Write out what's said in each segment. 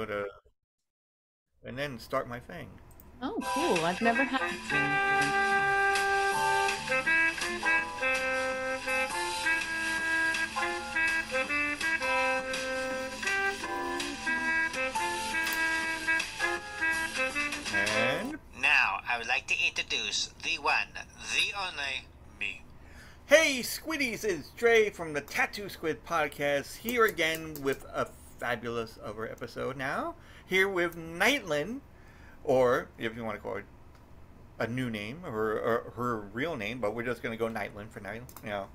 know, and then start my thing. Oh, cool. I've never had a green bean. And Now, I would like to introduce the one, the only, me. hey, Squiddies! It's Dre from the Tattoo Squid podcast here again with a fabulous other episode now. Here with Nytlin, or if you want to call it a new name or her real name, but we're just gonna go Nytlin for now,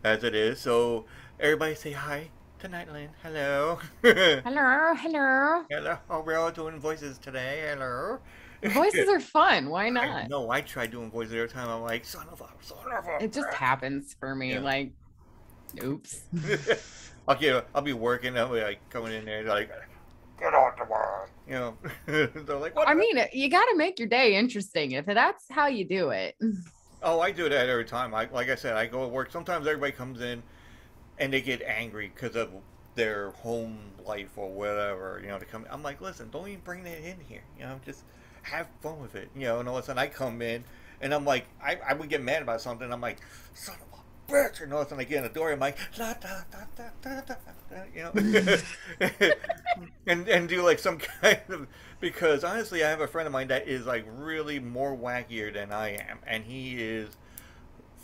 as it is. So everybody say hi to Nytlin. Hello. Hello, hello. Hello. Oh, we're all doing voices today. Hello. Voices are fun. Why I not? know. I try doing voices every time. I'm like, son of a. It just happens for me. Yeah. Like, oops. I'll be working. I'll be like coming in there, like, get on the wall. They're like, what? I mean, you got to make your day interesting if that's how you do it. Oh, I do that every time. Like I said, I go to work. Sometimes everybody comes in and they get angry because of their home life or whatever. To come. I'm like, listen, don't even bring that in here. Just have fun with it. And all of a sudden I come in and I'm like, I would get mad about something. I'm like, son of a bitch. And all of a sudden I get in the door. I'm like, la, da, da, da, da, da, and do like some kind of, because honestly I have a friend of mine that is like really more wackier than I am, and he is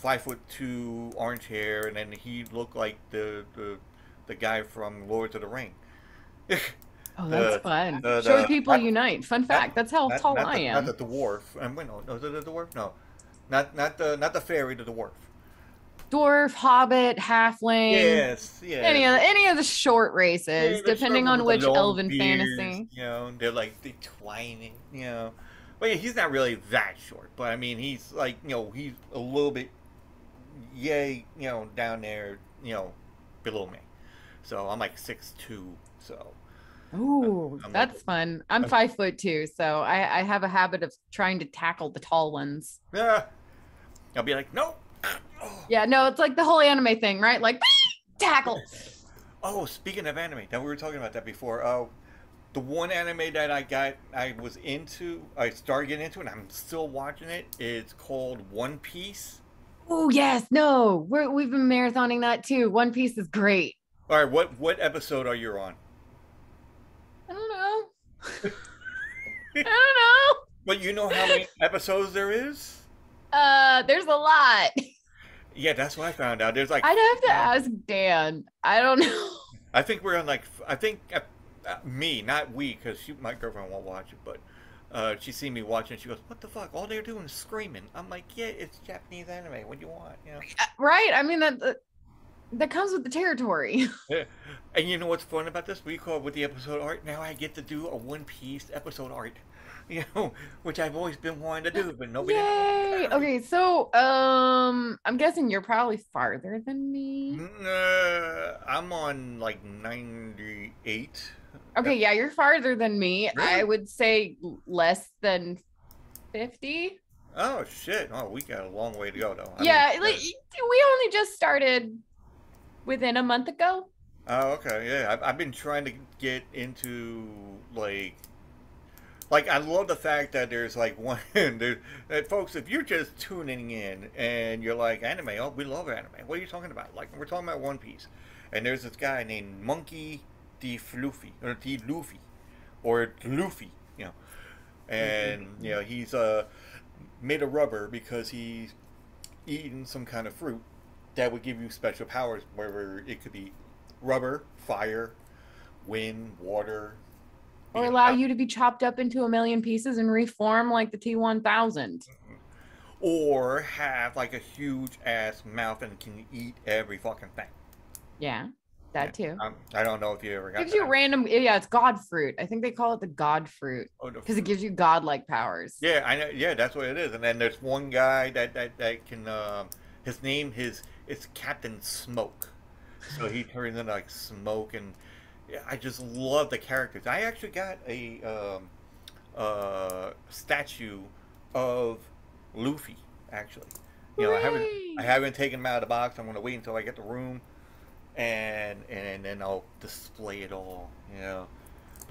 5'2", orange hair, and then he looked like the guy from Lords of the Ring. Oh, that's fun. the Short people not, unite. Fun fact. That's how tall I not am. the dwarf. And wait, no, is it the dwarf? No, not the fairy, the dwarf. Dwarf, hobbit, halfling. Yes, yeah. Any of the short Yeah, races, the depending short on with the which long elven beards, fantasy. they're like declining, But yeah, he's not really that short. But I mean, he's like, he's a little bit, yay, down there, below me. So I'm like 6'2", so. Ooh, I'm like, that's fun. I'm 5'2", so I have a habit of trying to tackle the tall ones. yeah. I'll be like, no. Oh. Yeah, no, it's like the whole anime thing, right? Like, tackle. Oh, speaking of anime, that we were talking about that before. The one anime that I was into, I started getting into, and I'm still watching it. It's called One Piece. Oh, yes. No, we've been marathoning that too. One Piece is great. All right, what episode are you on? I don't know. I don't know. But you know how many episodes there is? There's a lot. Yeah, that's what I found out. There's like I'd have to ask Dan. I don't know. I think we're on like me, not we, because my girlfriend won't watch it, but she seen me watching. She goes, "What the fuck? All they're doing is screaming." I'm like, "Yeah, it's Japanese anime. What do you want?" Right? I mean that comes with the territory. Yeah. And you know what's fun about this? We call it with the episode art. Now I get to do a One Piece episode art. Which I've always been wanting to do, but nobody. Yay! Okay, so I'm guessing you're probably farther than me. I'm on like 98. Okay, yeah, you're farther than me. Really? I would say less than 50. Oh shit! Oh, we got a long way to go though. Yeah, like we only just started within a month ago. Oh, okay. Yeah, I've been trying to get into like I love the fact that there's like one folks, if you're just tuning in and you're like anime, oh, we love anime. What are you talking about? Like we're talking about One Piece, and there's this guy named Monkey D. Fluffy or D. Luffy or Luffy, and he's made of rubber because he's eaten some kind of fruit that would give you special powers, whether it could be rubber, fire, wind, water. Or allow you to be chopped up into a million pieces and reform like the T-1000. Or have like a huge ass mouth and can eat every fucking thing. Yeah, that too. I don't know if you ever got gives you random, yeah, it's god fruit. I think they call it the god fruit because it gives you godlike powers. Yeah, I know. Yeah, that's what it is. And then there's one guy that can, his name it's Captain Smoke. So he turns into like smoke, and I just love the characters. I actually got a statue of Luffy. Actually, I haven't taken him out of the box. I'm gonna wait until I get the room, and then I'll display it all.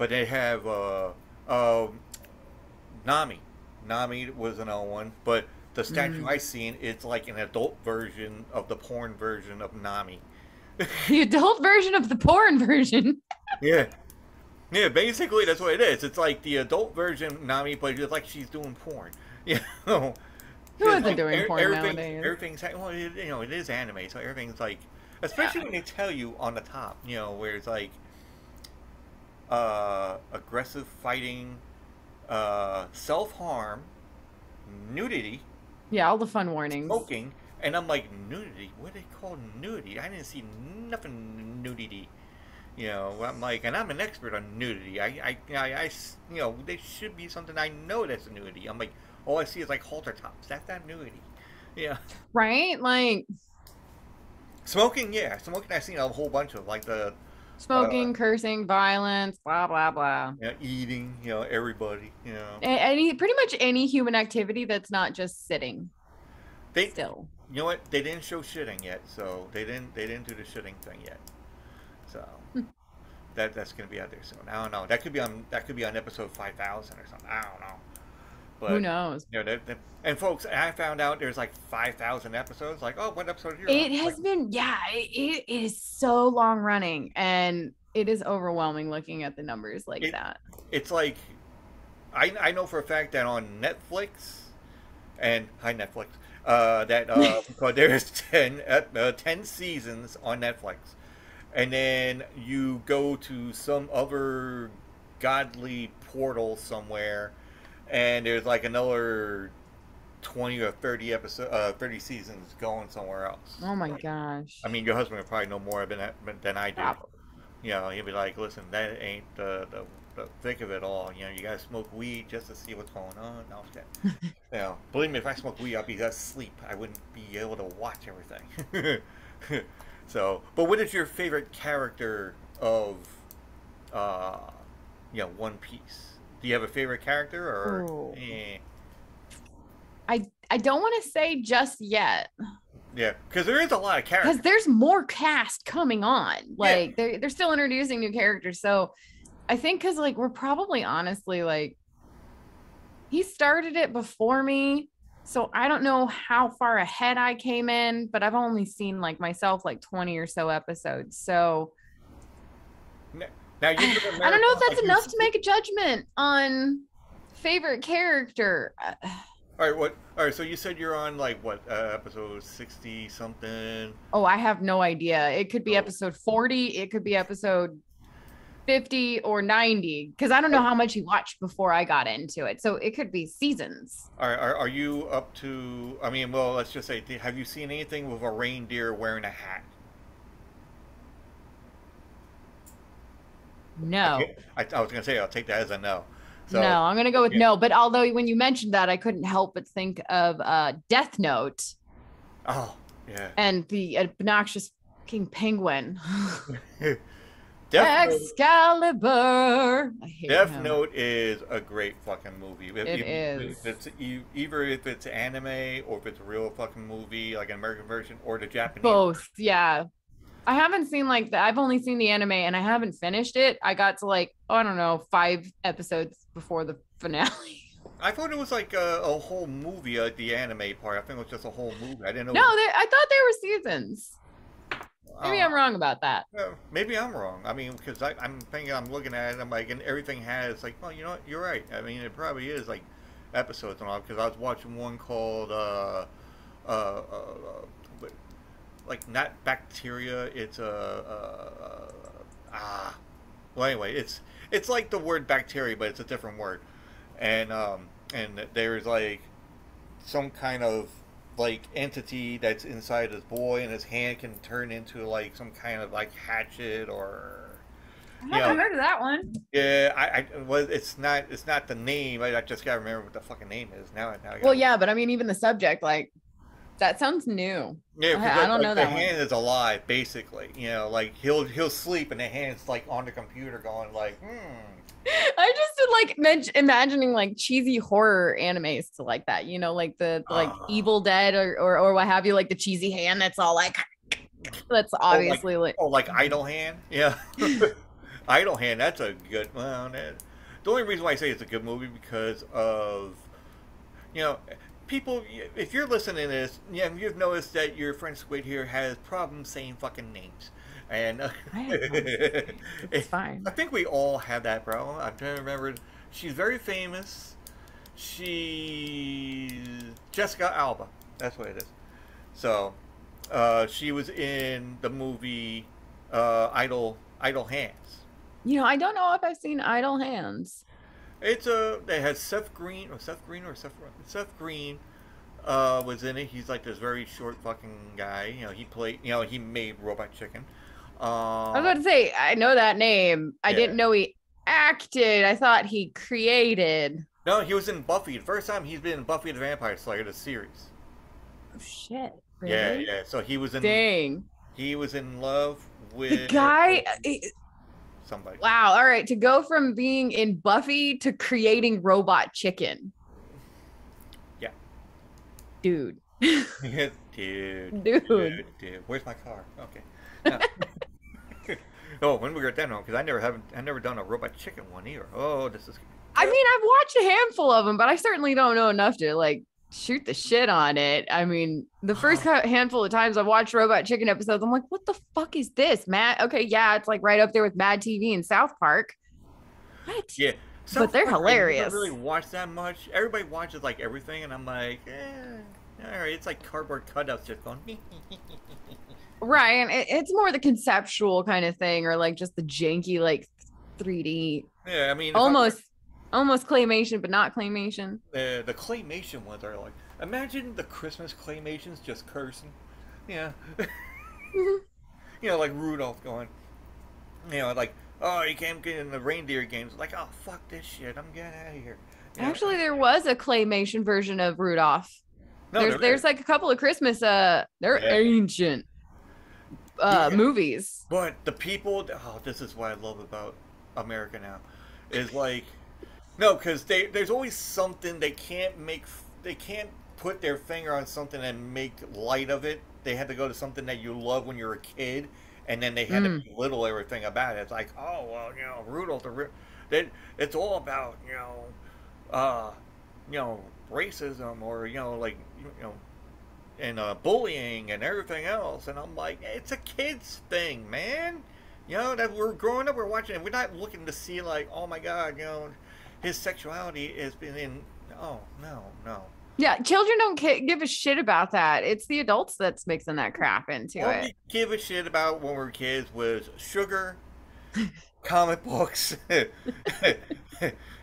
but they have uh, Nami. Nami was another one, but the statue I seen, it's like an adult version of the porn version of Nami. The adult version of the porn version. Yeah. Yeah, basically that's what it is. It's like the adult version of Nami, but it's like she's doing porn. You know, Who isn't like, doing porn everything, nowadays? everything's well, it is anime, so everything's like, especially when they tell you on the top, where it's like, aggressive fighting, self harm, nudity, Yeah, all the fun warnings. smoking, and I'm like, nudity? What do they call nudity? I didn't see nothing nudity. I'm like, and I'm an expert on nudity. There should be something I know that's nudity. I'm like, all I see is like halter tops. That's not nudity. Yeah. Right? Like Smoking, yeah. Smoking, I've seen a whole bunch of, like the smoking, cursing, violence, blah, blah, blah. eating, everybody, Any pretty much any human activity that's not just sitting They, still. you know what? They didn't show shitting yet, so they didn't do the shitting thing yet. So that's gonna be out there soon. I don't know. That could be on episode 5,000 or something. I don't know. But Who knows? And folks, I found out there's like 5,000 episodes. Like, oh, what episode are you It on? has been, yeah, it is so long running, and it is overwhelming looking at the numbers like that. It's like, I know for a fact that on Netflix, and hi Netflix, but there's 10 seasons on Netflix. And then you go to some other godly portal somewhere, and there's like another 20 or 30 seasons going somewhere else. Oh my gosh. I mean, your husband would probably know more than I do. Probably. He'll be like, listen, that ain't the thick of it all. You gotta smoke weed just to see what's going on. No, okay. Believe me, if I smoked weed, I'd be asleep. I wouldn't be able to watch everything. So, but what is your favorite character of, One Piece? Do you have a favorite character, or? I don't want to say just yet. Yeah, because there is a lot of characters. Because there's more cast coming on. Like they're still introducing new characters. So I think because like we're probably honestly like he started it before me. So I don't know how far ahead I came in, but I've only seen like myself like 20 or so episodes. So Now, I don't know if that's enough to make a judgment on favorite character. All right, so you said you're on like what, episode 60 something? Oh, I have no idea. It could be episode 40. It could be episode 50 or 90, because I don't know how much you watched before I got into it. So it could be seasons. Are you up to, I mean, well, let's just say, have you seen anything with a reindeer wearing a hat? No. I was going to say, I'll take that as a no. So, no, I'm going to go with no. But although when you mentioned that, I couldn't help but think of Death Note. Oh, yeah. And the obnoxious King Penguin. Excalibur. I hate Death him. Note is a great fucking movie. It is. Either if it's anime or if it's a real fucking movie, like an American version, or the Japanese. Both, yeah. I haven't seen like that. I've only seen the anime and I haven't finished it. I got to like, I don't know, 5 episodes before the finale. I thought it was like a whole movie, the anime part. I think it was just a whole movie. I didn't know. No, I thought there were seasons. Maybe I'm wrong about that. Maybe I'm wrong. I mean, because I'm thinking, I'm looking at it, I'm like, and everything has like, well, you know what? You're right. I mean, it probably is like episodes and all. Because I was watching one called like not bacteria. It's well, anyway, it's like the word bacteria, but it's a different word. And there's like some kind of like entity that's inside this boy, and his hand can turn into like some kind of like hatchet or. I haven't heard of that one. Yeah, well, it's not the name. I just gotta remember what the fucking name is now. Well, yeah, but I mean, even the subject, like, that sounds new. Yeah, I don't know that the hand is alive, basically. Like he'll sleep, and the hand's like on the computer, going like, I just did like imagining like cheesy horror animes to like that, like the like Evil Dead or what have you, like the cheesy hand that's all like that's obviously like Idle Hand, yeah. Idle Hand, that's a good. Well, the only reason why I say it's a good movie because of, you know, people. If you're listening to this, yeah, you've noticed that your friend Squid here has problems saying fucking names, and I have problems. It's fine. I think we all have that problem. I'm trying to remember. She's very famous. She's Jessica Alba. That's what it is. So, she was in the movie Idle Hands. You know, I don't know if I've seen Idle Hands. It's it has Seth Green or Seth Green was in it. He's like this very short fucking guy. You know, he played. You know, he made Robot Chicken. I was about to say, I know that name. I didn't know he acted. I thought he created. No, he was in Buffy. The first time he's been in Buffy the Vampire Slayer, the series. Oh shit! Really? Yeah, yeah. So he was in. Dang. He was in love with the guy. Somebody. Wow. All right. To go from being in Buffy to creating Robot Chicken. Yeah. Dude. Dude. Where's my car? Okay. Oh, when we were at that one, because I never done a Robot Chicken one either. Oh, this is. I mean, I've watched a handful of them, but I certainly don't know enough to like shoot the shit on it. I mean, the first handful of times I've watched Robot Chicken episodes, I'm like, what the fuck is this, Matt? Okay, yeah, it's like right up there with Mad TV and South Park. What? Yeah. But they're hilarious. I don't really watch that much. Everybody watches like everything, and I'm like, all right, it's like cardboard cutouts just going. Right, and it's more the conceptual kind of thing, or like just the janky like 3D. Yeah, I mean, almost claymation, but not claymation. The claymation ones are like, imagine the Christmas claymations just cursing. Yeah. You know, like Rudolph going, you know, like, oh, you can't get in the reindeer games. Like, oh, fuck this shit. I'm getting out of here. You know? Actually, there was a claymation version of Rudolph. No, there's like a couple of Christmas, they're ancient movies. But the people, this is what I love about America now, is like, no, because there's always something they can't put their finger on something and make light of it. They had to go to something that you love when you're a kid, and then they had to belittle everything about it. It's like, oh, well, you know, Rudolph, it's all about, you know, racism, or, you know, like, you know, and bullying and everything else. And I'm like, it's a kid's thing, man. You know, that we're growing up, we're watching it. We're not looking to see like, oh my God, you know, his sexuality has been in. Oh no. Yeah, children don't give a shit about that. It's the adults that's mixing that crap into what it. We give a shit about when we were kids was sugar, comic books,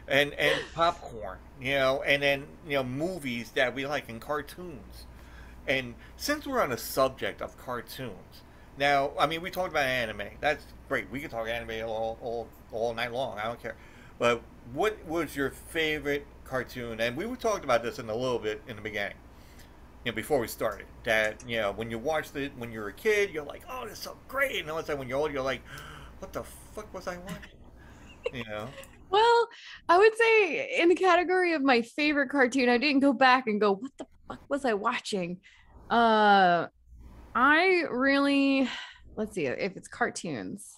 and popcorn. You know, and then, you know, movies that we like, and cartoons. And since we're on the subject of cartoons, now, I mean, we talked about anime. That's great. We can talk anime all night long. I don't care. But what was your favorite cartoon? And we talked about this in a little bit in the beginning, you know, before we started. That, you know, when you watched it when you were a kid, you're like, oh, this is so great. And all of a sudden, when you're old, you're like, what the fuck was I watching? You know? Well, I would say in the category of my favorite cartoon, I didn't go back and go, what the fuck was I watching? I really, let's see if it's cartoons.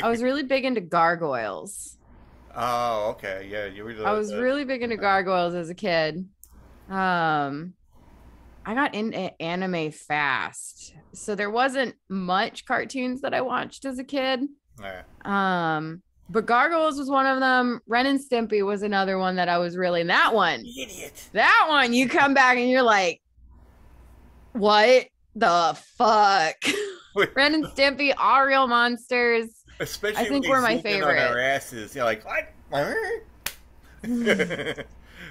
I was really big into gargoyles. Oh, okay. Yeah, you were. I was really big into gargoyles as a kid. I got into anime fast, so there wasn't much cartoons that I watched as a kid. Yeah. But Gargoyles was one of them. Ren and Stimpy was another one that I was really in. That one. Idiot. That one, you come back and you're like, what the fuck? Ren and Stimpy, all real monsters. Especially I think we're my favorite. On our asses. You're like, what?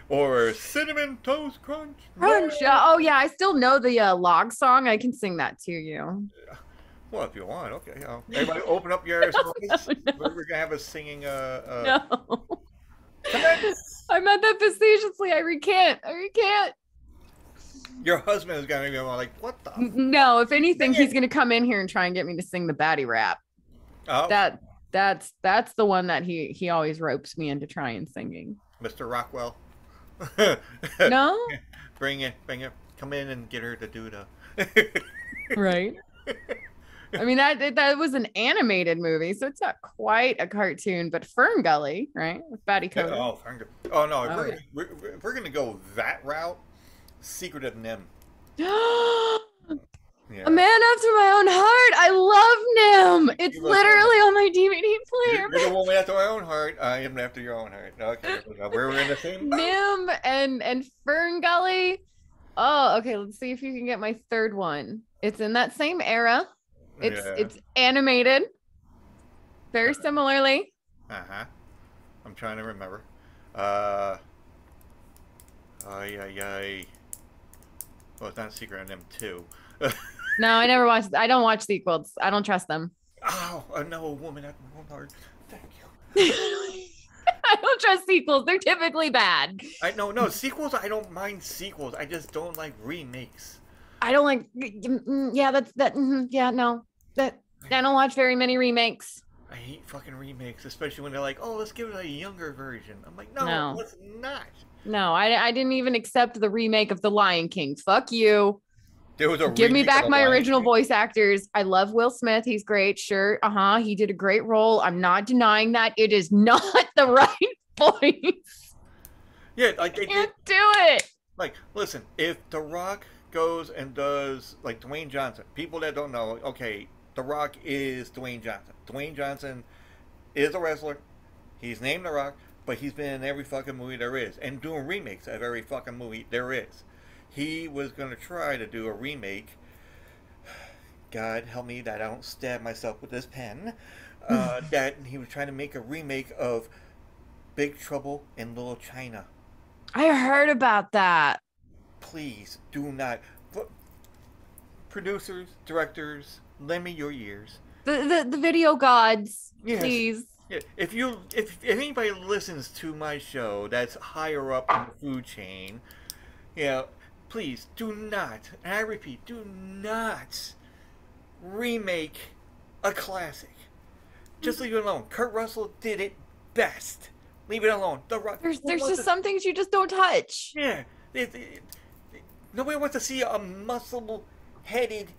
Or Cinnamon Toast Crunch. Crunch. Oh, yeah. I still know the log song. I can sing that to you. Well, if you want, okay. Everybody open up your voice. No. We're going to have a singing... No. I meant that facetiously. I recant. Your husband is going to be like, what the... No, if anything, he's going to come in here and try and get me to sing the baddie rap. Oh. That's the one that he always ropes me into trying singing. Mr. Rockwell. No? Bring it. Come in and get her to do the... Right. I mean, that was an animated movie, so it's not quite a cartoon, but Fern Gully, right? With Batty Yeah, Coder. oh no, if Oh, we're gonna go that route, Secret of Nim. yeah. Yeah. A man after my own heart. I love Nim. It's literally on my DVD player. You're the woman after my own heart. I am after your own heart. Okay, we're in the same boat. Nim and Fern Gully. Oh, okay. Let's see if you can get my third one. It's in that same era. It's animated very similarly. I'm trying to remember. Well, it's not Secret of Nim 2. No, I never watched. I don't watch sequels. I don't trust them. Oh, no, a woman after my own heart. Thank you. I don't trust sequels. They're typically bad. No, sequels. I don't mind sequels. I just don't like remakes. I don't like. Yeah, yeah, no. I don't watch very many remakes. I hate fucking remakes, especially when they're like, "Oh, let's give it a younger version." I'm like, no. Let's not. No, I didn't even accept the remake of The Lion King. Fuck you. There was a Give me back my original voice actors. I love Will Smith. He's great. Sure. He did a great role. I'm not denying that. It is not the right voice. Yeah, like they can't do it. Like, listen, if The Rock goes and does like Dwayne Johnson, people that don't know, okay, The Rock is Dwayne Johnson. Dwayne Johnson is a wrestler. He's named The Rock, but he's been in every fucking movie there is and doing remakes of every fucking movie there is. He was going to try to do a remake. God help me that I don't stab myself with this pen. That he was trying to make a remake of Big Trouble in Little China. I heard about that. Please do not. Producers, directors, lend me your ears. The video gods, yes. Please. Yeah. If anybody listens to my show that's higher up in the food chain, please do not, and I repeat, do not remake a classic. Just leave it alone. Kurt Russell did it best. Leave it alone. There's just some things you just don't touch. Yeah. Nobody wants to see a muscle-headed,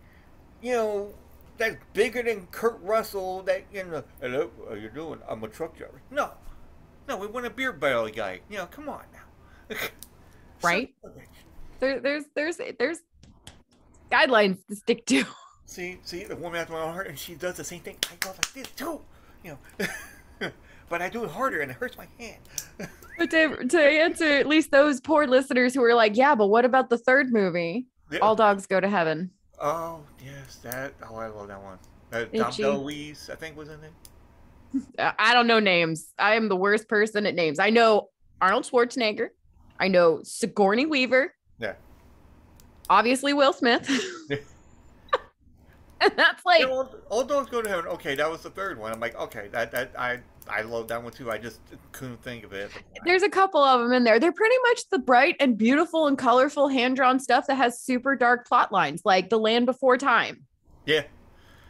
that's bigger than Kurt Russell. Hello, how you doing? I'm a truck driver. No, we want a beer belly guy. Come on now. Right? There's guidelines to stick to. See, the woman after my own heart, and she does the same thing. I go like this too, but I do it harder, and it hurts my hand. But to answer at least those poor listeners who are like, yeah, but what about the third movie? Yeah. All Dogs Go to Heaven. Oh yes, I love that one. Dom DeLuise, I think, was in it. I don't know names. I am the worst person at names. I know Arnold Schwarzenegger. I know Sigourney Weaver. Yeah. Obviously, Will Smith. And that's like All Dogs Go to Heaven. Okay, that was the third one. I'm like, okay, I love that one too. I just couldn't think of it. There's a couple of them in there. They're pretty much the bright and beautiful and colorful hand-drawn stuff that has super dark plot lines, like The Land Before Time. Yeah.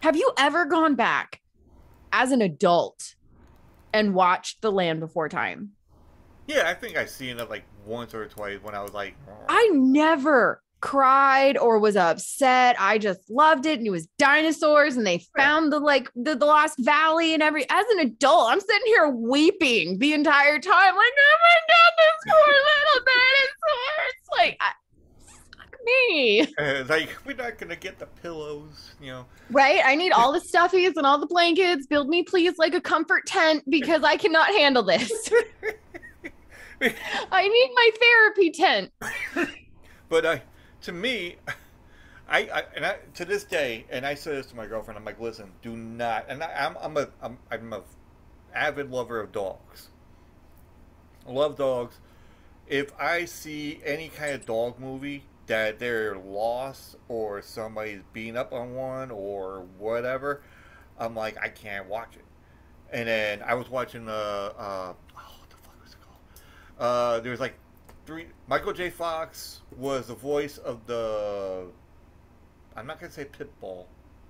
Have you ever gone back as an adult and watched The Land Before Time? Yeah, I think I've seen it like once or twice when I was like... I never cried or was upset. I just loved it. And it was dinosaurs and they found the lost valley and as an adult, I'm sitting here weeping the entire time. Like, oh my God, this poor little dinosaur. It's like, fuck me. Like, we're not going to get the pillows, Right? I need all the stuffies and all the blankets. Build me, please, like a comfort tent because I cannot handle this. I need my therapy tent. But to me, I to this day, and I say this to my girlfriend, I'm like, listen, do not. And I'm a avid lover of dogs. I love dogs. If I see any kind of dog movie that they're lost or somebody's beating up on one or whatever, I'm like, I can't watch it. And then I was watching what the fuck was it called? There's like 3. Michael J. Fox was the voice of the. I'm not gonna say Pitbull,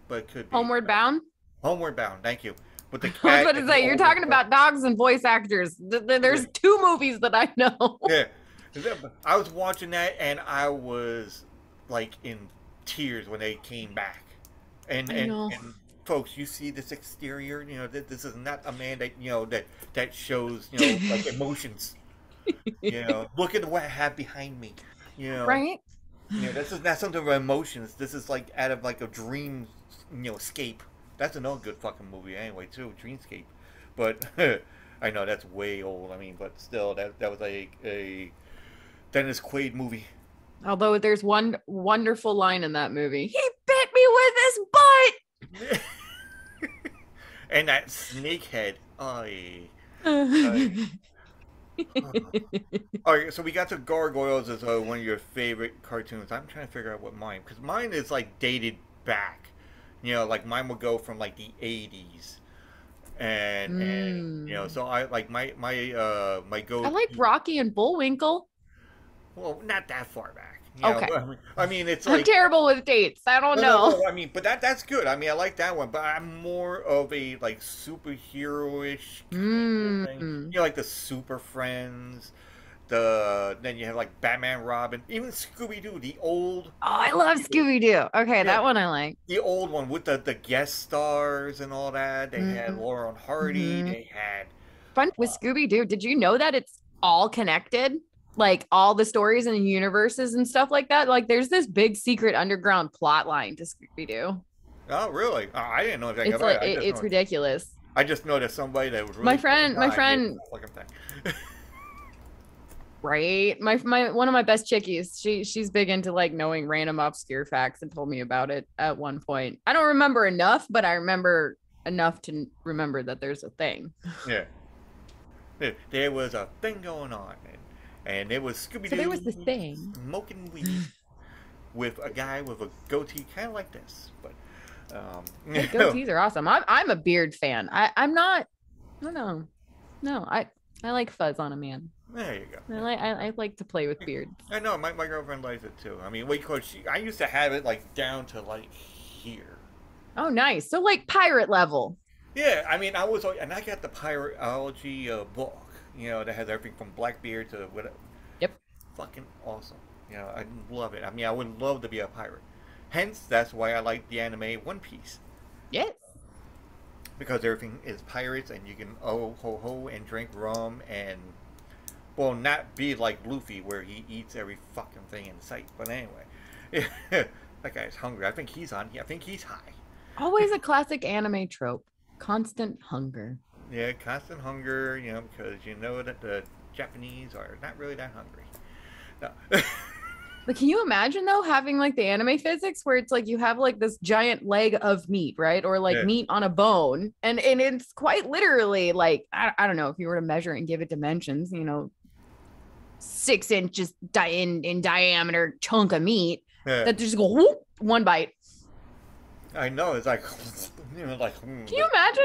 but it could be Homeward Bound. Homeward Bound. Thank you. But the I was about to say, you're talking about dogs and voice actors. There's 2 movies that I know. Yeah, I was watching that and I was like in tears when they came back. And I know. folks, you see this exterior. You know, this is not a man that that shows like emotions. You know, look at what I have behind me. You know, Right? this is not something of emotions. This is like out of like a dream, escape. That's another good fucking movie anyway too, Dreamscape. But I know that's way old. I mean, but still, that was a Dennis Quaid movie. Although there's one wonderful line in that movie. He bit me with his butt. And that snake head. All right, so we got to Gargoyles as one of your favorite cartoons. I'm trying to figure out what mine, because mine is like dated back. Like mine will go from like the '80s, and so I like my go. I like Rocky and Bullwinkle. Well, not that far back. Okay. I mean, it's I'm like terrible with dates. I don't know. No, I mean, but that's good. I mean, I like that one, but I'm more of a like superhero-ish kind of thing. Like the Super Friends. Then you have like Batman, Robin, even Scooby Doo, the old. Oh, I love Scooby Doo. Okay, that one I like. The old one with the guest stars and all that. They had Laurel and Hardy. They had fun with Scooby Doo. Did you know that it's all connected? Like all the stories and universes and stuff like that. Like there's this big secret underground plot line to Scooby Doo. Oh, really? Oh, I didn't know that. It's like it's ridiculous. I just know that somebody that was really my friend. Right. My one of my best chickies. She's big into like knowing random obscure facts and told me about it at one point. I don't remember enough, but I remember enough to remember that there's a thing. Yeah. There was a thing going on. And it was Scooby Doo. So there was this thing. Smoking weed with a guy with a goatee, kind of like this. But goatees are awesome. I'm a beard fan. I'm not. No. I like fuzz on a man. There you go. I like to play with beards. I know my girlfriend likes it too. I mean, I used to have it like down to like here. Oh, nice. So like pirate level. Yeah, I mean, I got the pirateology book. That has everything from Blackbeard to whatever. Yep. Fucking awesome. I love it. I mean, I would love to be a pirate. Hence, that's why I like the anime One Piece. Yes. Because everything is pirates, and you can ho ho and drink rum, and well, not be like Luffy where he eats every fucking thing in sight. But anyway, that guy's hungry. I think he's high. Always a classic anime trope. Constant hunger. Yeah, constant hunger, because that the Japanese are not really that hungry. No. But can you imagine though having like the anime physics where it's like you have like this giant leg of meat, right? Or like meat on a bone. And it's quite literally like, I don't know if you were to measure it and give it dimensions, 6 inches in diameter chunk of meat that just go whoop, one bite. I know, it's like, Can you imagine?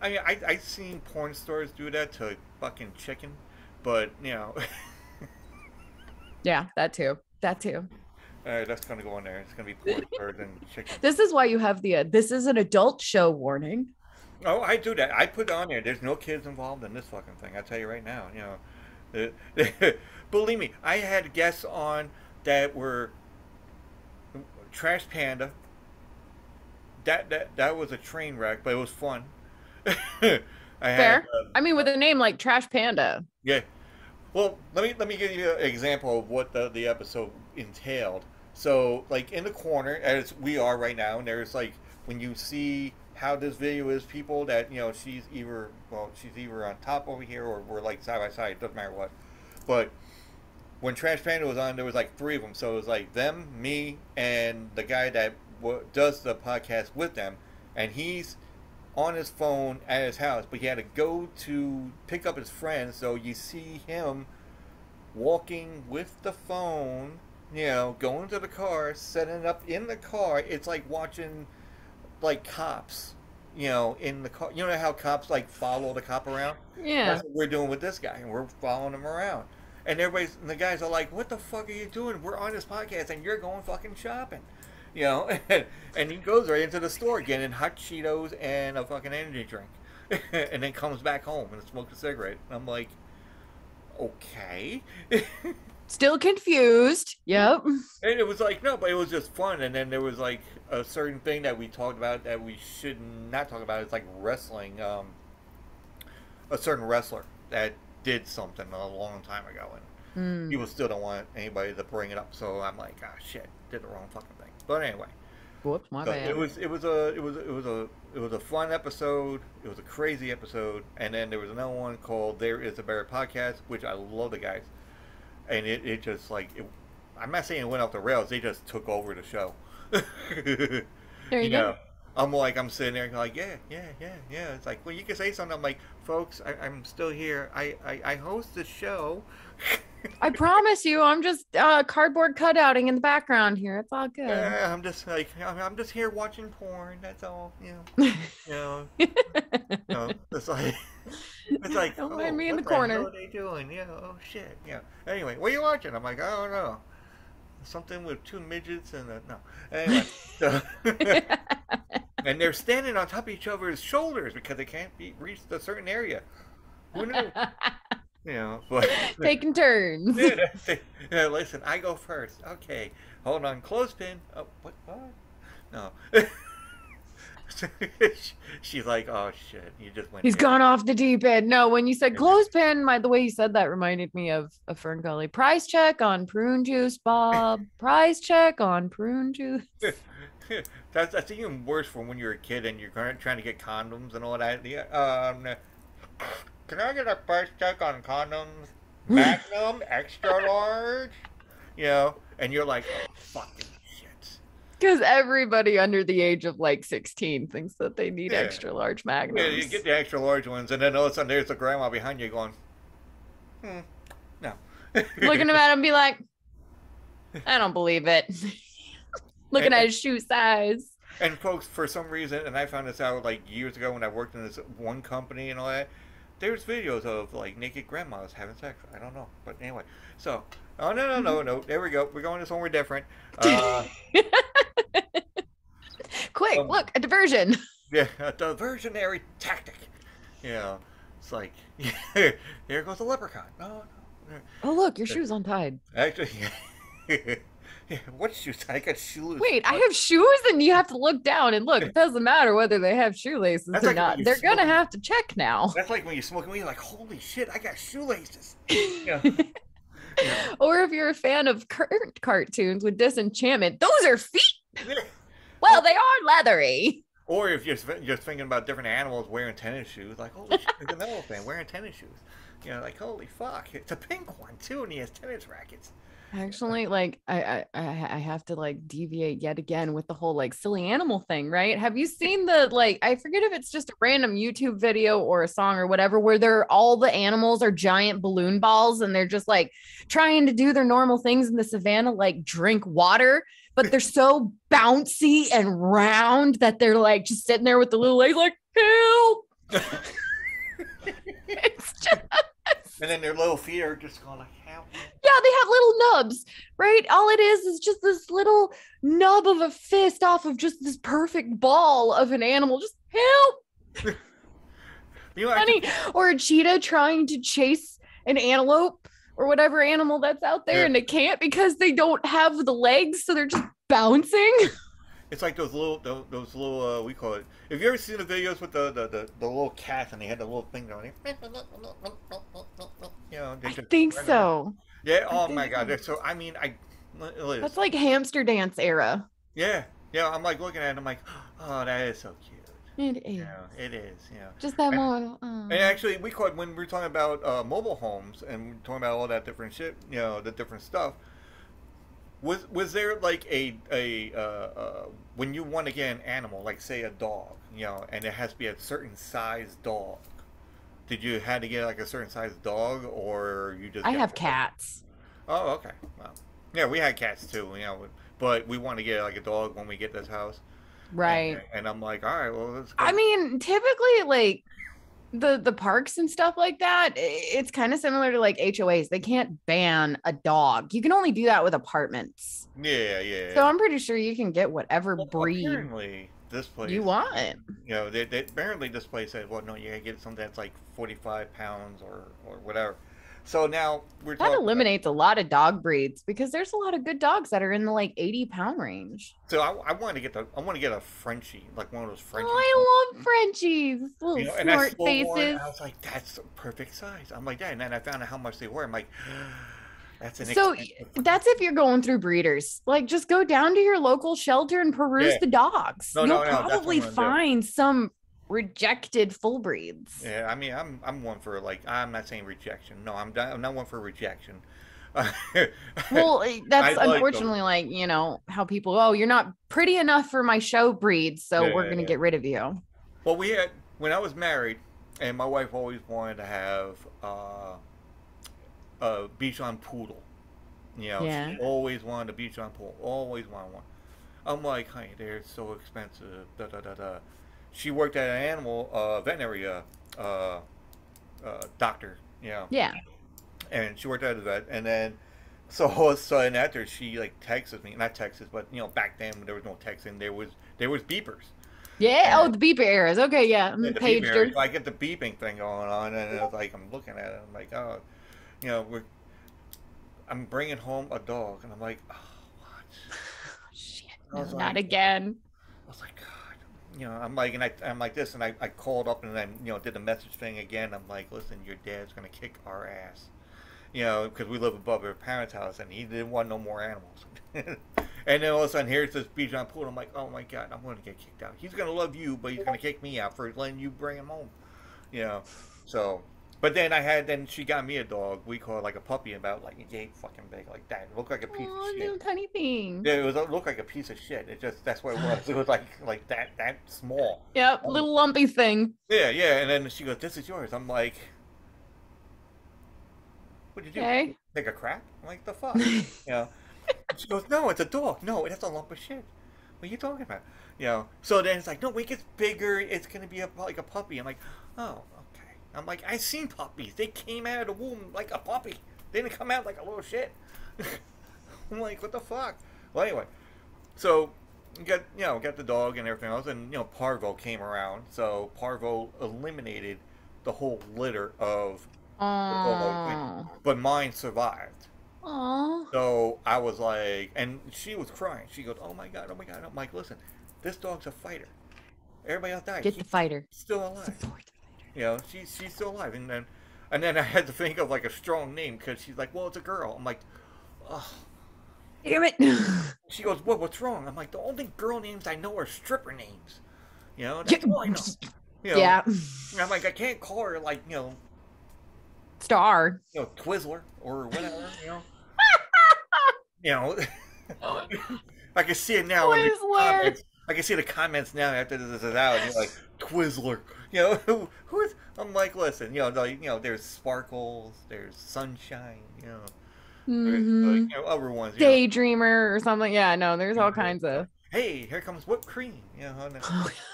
I mean, I've seen porn stars do that to fucking chicken, but Yeah, that too. All right, that's gonna go in there. It's gonna be porn stars and chicken. This is why you have this is an adult show warning. Oh, I do that. I put it on there. There's no kids involved in this fucking thing. I tell you right now. Believe me, I had guests on that were Trash Panda. That was a train wreck, but it was fun. Fair. I mean, with a name like Trash Panda. Yeah. Well, let me give you an example of what the episode entailed. So, like in the corner, as we are right now, and there's like when you see how this video is, people that she's either on top over here or we're like side by side. It doesn't matter what. But when Trash Panda was on, there was like 3 of them. So it was like them, me, and the guy that does the podcast with them, and he's on his phone at his house, but he had to go to pick up his friend, so you see him walking with the phone, going to the car, setting it up in the car. It's like watching like cops, in the car. You know how cops like follow the cop around? Yeah. That's what we're doing with this guy, and we're following him around. And the guys are like, what the fuck are you doing? We're on this podcast and you're going fucking shopping. And he goes right into the store getting hot Cheetos and a fucking energy drink. And then comes back home and smokes a cigarette. And I'm like, okay. Still confused. Yep. And it was like, no, but it was just fun. And then there was like a certain thing that we talked about that we should not talk about. It's like wrestling. A certain wrestler that did something a long time ago, and people still don't want anybody to bring it up. So I'm like, ah, shit, did the wrong fucking thing. But anyway, whoops, my bad. It was a fun episode. It was a crazy episode, and then there was another one called "There Is a Better Podcast," which I love the guys, and it just like I'm not saying it went off the rails. They just took over the show. There you go. I'm sitting there like, yeah. It's like, well, you can say something. I'm like, folks, I'm still here. I host the show. I promise you, I'm just cardboard cutouting in the background here. It's all good. Yeah, I'm just like, I'm just here watching porn. That's all. You know. It's like, don't mind me in the what corner. What are they doing? Yeah. Oh shit. Yeah. Anyway, what are you watching? I'm like, I don't know. Something with two midgets and no. Anyway, so and they're standing on top of each other's shoulders because they can't reach a certain area. Who knew? But taking turns. Yeah, listen, I go first. Okay, hold on, clothespin. Oh, what? No. She's like, oh shit, you just went. He's gone off the deep end. No, when you said clothespin, the way you said that reminded me of Fern Gully. Price check on prune juice, Bob. Price check on prune juice. That's even worse for when you're a kid and you're trying to get condoms and all that. Can I get a price check on condoms? Magnum, extra large? And you're like, oh, fucking shit. Because everybody under the age of like 16 thinks that they need extra large magnums. Yeah, you get the extra large ones, and then all of a sudden there's a grandma behind you going, no. Looking at him, be like, I don't believe it. Looking at his shoe size. And folks, for some reason, and I found this out like years ago when I worked in this one company and all that, there's videos of like naked grandmas having sex. I don't know, but anyway. So, oh no. There we go. We're going to somewhere different. Quick, look, a diversion. Yeah, a diversionary tactic. It's like, here goes the leprechaun. No. Oh, look, your shoe's untied. Actually, what shoes? I got shoes. Wait, I have shoes, and you have to look down and look. It doesn't matter whether they have shoelaces or not. They're gonna have to check now. That's like when you smoke weed, you're like, holy shit, I got shoelaces. Or if you're a fan of current cartoons with Disenchantment, those are feet. Well, they are leathery. Or if you're just thinking about different animals wearing tennis shoes, like, holy shit, there's an elephant wearing tennis shoes. Like, holy fuck, it's a pink one too, and he has tennis rackets. Actually, like I have to like deviate yet again with the whole like silly animal thing, right? Have you seen the I forget if it's just a random YouTube video or a song or whatever where all the animals are giant balloon balls and they're just like trying to do their normal things in the savannah, like drink water, but they're so bouncy and round that they're like just sitting there with the little legs like help. It's just and then their little feet are just going like help. Yeah, they have little nubs, right? All it is just this little nub of a fist off of just this perfect ball of an animal. Just help. Funny. Or a cheetah trying to chase an antelope or whatever animal that's out there, and it can't because they don't have the legs, so they're just bouncing. It's like those little we call it. Have you ever seen the videos with the little cats and they had the little thing going? I think so. Yeah. Oh my God. So I mean, that's like hamster dance era. Yeah. I'm like looking at it. I'm like, oh, that is so cute. It is. It is. Just that model. And actually, we call it when we're talking about mobile homes and we're talking about all that different shit. The different stuff. Was there like a when you want to get an animal, like say a dog, and it has to be a certain size dog? Did you had to get like a certain size dog, or you just? I have cats. Oh, okay. Well, yeah, we had cats too, but we want to get like a dog when we get this house. Right. And I'm like, all right, well, let's go. I mean, typically, like the parks and stuff like that, it's kind of similar to like HOAs. They can't ban a dog. You can only do that with apartments. Yeah. So I'm pretty sure you can get whatever breed apparently this place you want. They apparently this place said, well, no, you gotta get something that's like 45 pounds or whatever. So now we're That talking. eliminates a lot of dog breeds because there's a lot of good dogs that are in the like 80-pound range. So I want to get a Frenchie, like one of those Frenchies. Oh, I love Frenchies, little And I snort saw one, faces. I was like, that's the perfect size. I'm like, that. And then I found out how much they were. I'm like, that's an So expensive. that's if you're going through breeders. Like, just go down to your local shelter and peruse Yeah. the dogs. No, You'll no, that's what probably I'm gonna do. find some rejected full breeds. Yeah, I mean, I'm one for like, I'm not saying rejection. No, I'm not one for rejection. Well, that's I like unfortunately like, you know, how people, oh, you're not pretty enough for my show breed, so we're going to get rid of you. Well, we had, when I was married, and my wife always wanted to have a Bichon poodle. You know, Yeah. she always wanted a Bichon poodle. Always wanted one. I'm like, honey, they're so expensive. Da da da da. She worked at an animal veterinary doctor. You know. Yeah. And she worked at a vet, and then so all of a sudden after she like texted me, not texted, but you know back then there was no texting. There was beepers. Yeah. And, Oh, the beeper errors. Okay. Yeah. and the Paged beeper, her. so I get the beeping thing going on, and it's like I'm looking at it. I'm like, oh, you know, I'm bringing home a dog, and I'm like, oh, what? Shit. I No, was not like- again. I was like, God, you know, I'm like, and I'm like this, and I called up and then you know did the message thing again. I'm like, listen, your dad's gonna kick our ass. You know, because we live above our parents' house, and he didn't want no more animals. And then all of a sudden, here's this Bichon poodle. I'm like, oh my god, I'm going to get kicked out. He's going to love you, but he's going to kick me out for letting you bring him home. You know, so. But then she got me a dog. We call it like a puppy, about like yay fucking big, like that. It looked like a piece Oh, of little shit. tiny thing. Yeah, it looked like a piece of shit. That's what it was. It was like that small. Yep. Little lumpy thing. Yeah, yeah. And then she goes, "This is yours." I'm like, "What'd you do? Okay. Take a crap?" I'm like, "The fuck?" You know. She goes, "No, it's a dog. No, that's a lump of shit. What are you talking about?" You know. So then it's like, "No, when it gets bigger, it's gonna be like a puppy." I'm like, "Oh, okay." I'm like, "I've seen puppies. They came out of the womb like a puppy. They didn't come out like a little shit." I'm like, "What the fuck?" Well, anyway, so got the dog and everything else, and you know, Parvo came around. So Parvo eliminated the whole litter of, Oh. but mine survived. Oh. So I was like, and she was crying. She goes, "Oh my god, oh my god." I'm like, "Listen, this dog's a fighter. Everybody else died. Get the fighter. She's still alive. Support the fighter. You know, she's still alive." And then I had to think of like a strong name because she's like, "Well, it's a girl." I'm like, "Oh." Damn it. She goes, "What's wrong?" I'm like, "The only girl names I know are stripper names. You know, that's all I know." You know, Yeah. and I'm like, I can't call her like Star. Twizzler or whatever. You know. I can see it now. In the Twizzler. comments. I can see the comments now after this is out. And you're like, Twizzler. You know, who is? I'm like, listen. There's Sparkles. There's Sunshine. There's Mhm. other ones. Daydreamer or something. Yeah, no, there's all kinds of. Hey, here comes whipped cream. Yeah.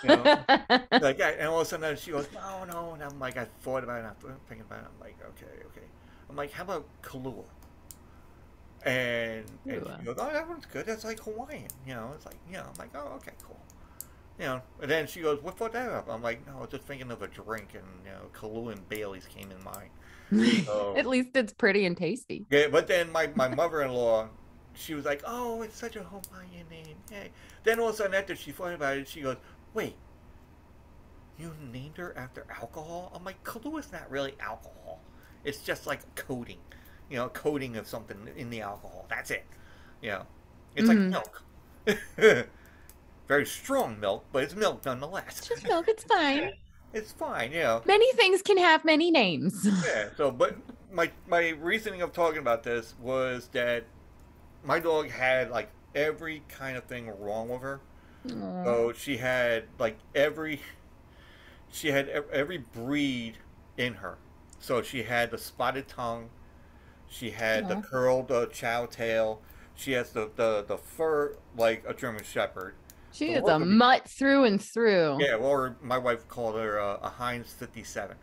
Like that. And all of a sudden she goes, no. And I'm like, I thought about it. I'm thinking about it. I'm like, okay. I'm like, how about Kahlua? And she goes, oh, that one's good. That's like Hawaiian. It's like, I'm like, oh, okay, cool. And then she goes, what brought that up? I'm like, no, I was just thinking of a drink, and Kahlua and Bailey's came in mind. So, At least it's pretty and tasty. yeah, but then my mother-in-law, she was like, oh, it's such a Hawaiian name. Hey. Then all of a sudden after she thought about it, she goes, wait, you named her after alcohol? I'm like, Kahlua is not really alcohol. It's just like coating. Coating of something in the alcohol. That's it. It's like milk. Very strong milk, but it's milk nonetheless. It's just milk. It's fine. It's fine, Many things can have many names. Yeah. So, but my reasoning of talking about this was that my dog had like every kind of thing wrong with her. Aww. So she had like every breed in her. So she had the spotted tongue. She had the curled chow tail. She has the fur like a German Shepherd. She is a mutt through and through. Yeah, or my wife called her a Heinz 57.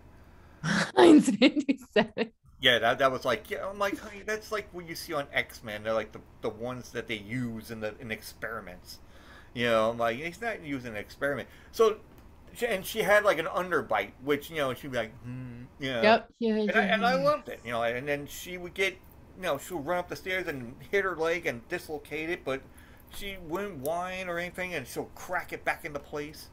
Heinz 57. Yeah, that was like, I'm like, honey, that's like what you see on X-Men. They're like the ones that they use in experiments. I'm like, he's not using an experiment. So and she had like an underbite, which she'd be like, Yep. Yeah. and I loved it, and then she would get, she'll run up the stairs and hit her leg and dislocate it, but she wouldn't whine or anything, and she'll crack it back into place.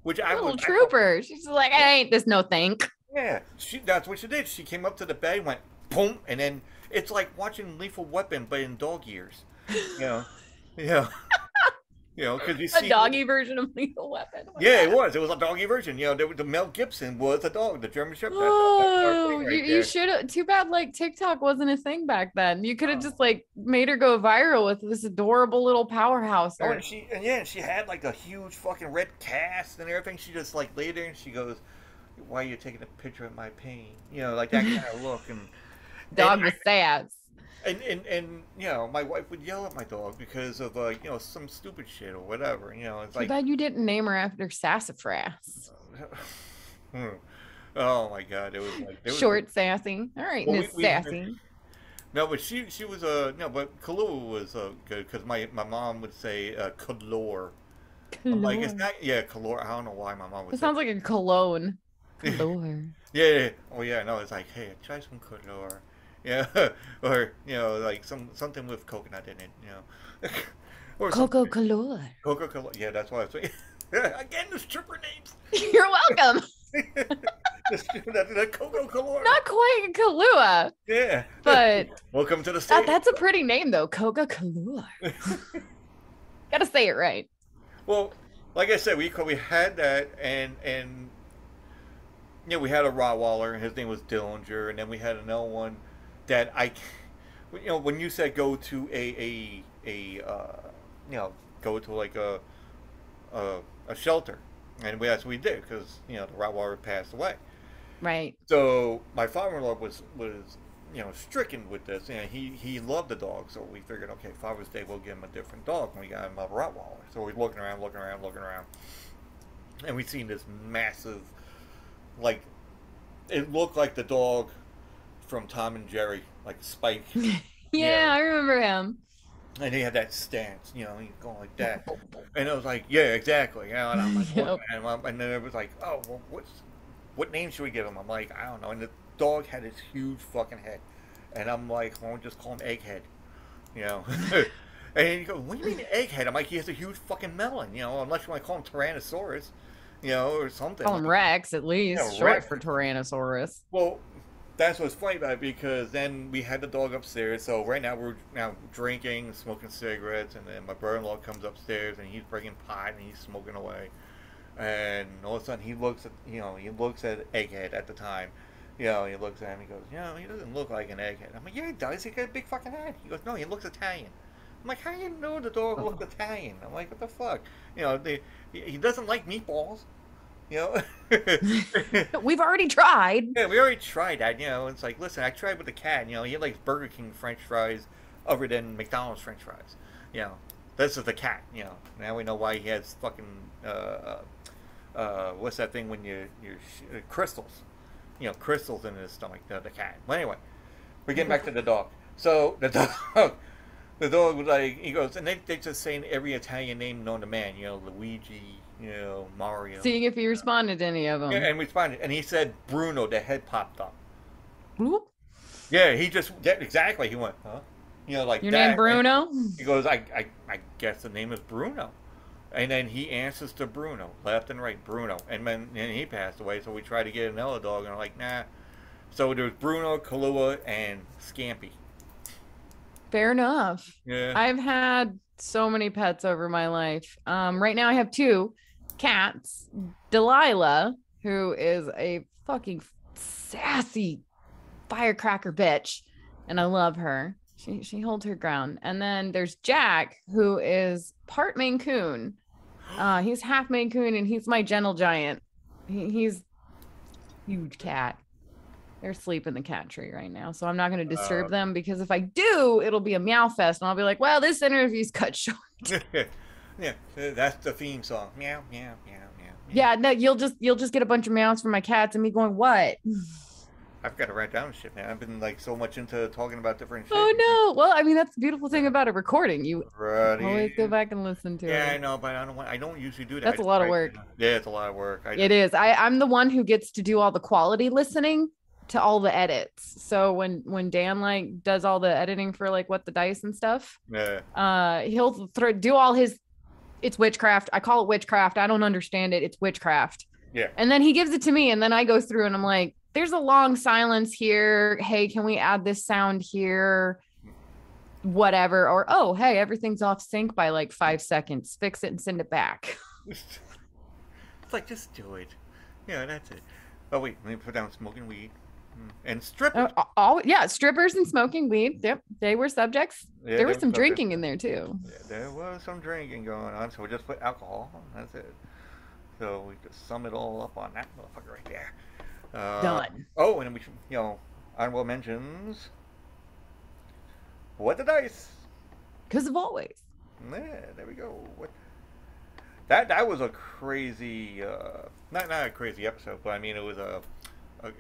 Which I little trooper. She's like, I ain't this no think. Yeah, that's what she did. She came up to the bed, went boom, and then it's like watching Lethal Weapon, but in dog ears. Yeah. Because you see a doggy version of Lethal Weapon. Yeah, it was. It was a doggy version. The Mel Gibson was a dog, the German Shepherd. Oh, you should have. Too bad, like TikTok wasn't a thing back then. You could have just like made her go viral with this adorable little powerhouse. Oh, and she had like a huge fucking red cast and everything. She just like lay there and she goes, "Why are you taking a picture of my pain?" Like that kind of look. And dog was sad. And my wife would yell at my dog because of some stupid shit or whatever. It's Too like, bad you didn't name her after Sassafras. Oh my god, it was short sassy. All right, Miss Sassy. No, but she was but Kahlua was good because my mom would say Kalor. I'm like, it's not Kalor. I don't know why my mom would. It sounds like a cologne. Kalor. Yeah. Oh yeah, no, it's like, hey, try some Kalor. Yeah, or like something with coconut in it, or Coco Kalor. Coco Kalor. Yeah, that's why I was saying. Again, the stripper names. You're welcome. the Coco Kalor. Not quite Kahlua. Yeah, but welcome to the state. That's a pretty name though, Coco Kalor. Gotta say it right. Well, like I said, we had that, and we had a Rottweiler, and his name was Dillinger, and then we had another one that when you said go to go to like a shelter, and that's what we did because the Rottweiler passed away. Right. So my father-in-law was stricken with this, and he loved the dog, so we figured, okay, Father's Day we'll give him a different dog, and we got him a Rottweiler. So we're looking around, and we seen this massive, like, it looked like the dog from Tom and Jerry, like Spike. Yeah, I remember him. And he had that stance, he's going like that. And I was like, yeah, exactly. And I'm like, looking at him, and then it was like, oh, well, what name should we give him? I'm like, I don't know. And the dog had this huge fucking head. And I'm like, well, just call him Egghead. And he goes, what do you mean Egghead? I'm like, he has a huge fucking melon, unless you want to call him Tyrannosaurus, or something. Call him Rex, at least. Short Rex. For Tyrannosaurus. Well, that's what's funny about it, because then we had the dog upstairs. So right now we're drinking, smoking cigarettes, and then my brother-in-law comes upstairs and he's bringing pot and he's smoking away. And all of a sudden he looks at Egghead at the time. He looks at him. He goes, he doesn't look like an egghead. I'm like, yeah, he does. He got a big fucking head. He goes, no, he looks Italian. I'm like, how do you know the dog looks Italian? I'm like, what the fuck? He doesn't like meatballs. We've already tried. Yeah, we already tried that. It's like, listen, I tried with the cat. He likes Burger King French fries other than McDonald's French fries. This is the cat. Now we know why he has fucking what's that thing when you crystals? Crystals in his stomach. The cat. Well, anyway, we're getting back to the dog. So the dog was like, he goes, and they just saying every Italian name known to man. Luigi. Mario. Seeing if he responded to any of them. Yeah, and responded, and he said Bruno. The head popped up. Whoop. Yeah, he just exactly. He went, huh? Like your that. name Bruno. And he goes, I guess the name is Bruno, and then he answers to Bruno, left and right, Bruno, and then he passed away. So we tried to get another dog, and I'm like, nah. So there's Bruno, Kahlua, and Scampy. Fair enough. Yeah. I've had so many pets over my life. Right now I have 2 cats. Delilah, who is a fucking sassy firecracker bitch, and I love her. She holds her ground. And then there's Jack, who is part Maine Coon. He's half Maine Coon, and he's my gentle giant. He's huge cat. They're asleep in the cat tree right now, so I'm not going to disturb them, because if I do, it'll be a meow fest, and I'll be like, well, this interview's cut short. Yeah, that's the theme song. Meow, meow, meow, meow. Yeah, no, you'll just get a bunch of meows from my cats and me going, what? I've got to write down shit, man. I've been like so much into talking about different shit. Oh no. Well, I mean, that's the beautiful thing about a recording. You always go back and listen to it. Yeah, I know, but I don't usually do that. That's a lot of work. Yeah, it's a lot of work. It is. I'm the one who gets to do all the quality listening to all the edits. So when Dan like does all the editing for like What the Dice and stuff, he'll do all his, it's witchcraft. I call it witchcraft. I don't understand it. It's witchcraft. Yeah. And then he gives it to me, and then I go through and I'm like, there's a long silence here. Hey, can we add this sound here? Whatever. Or, oh, hey, everything's off sync by like 5 seconds. Fix it and send it back. It's like, just do it. Yeah, that's it. Oh, wait, let me put down smoking weed. And strippers. Strippers and smoking weed. Yep, they were subjects. Yeah, there was some drinking in there too. Yeah, there was some drinking going on, so we just put alcohol. That's it. So we just sum it all up on that motherfucker right there. Done. Oh, and then we should, honorable mentions. What the Dice? Because of always. Yeah, there we go. That was a crazy, not a crazy episode, but I mean it was a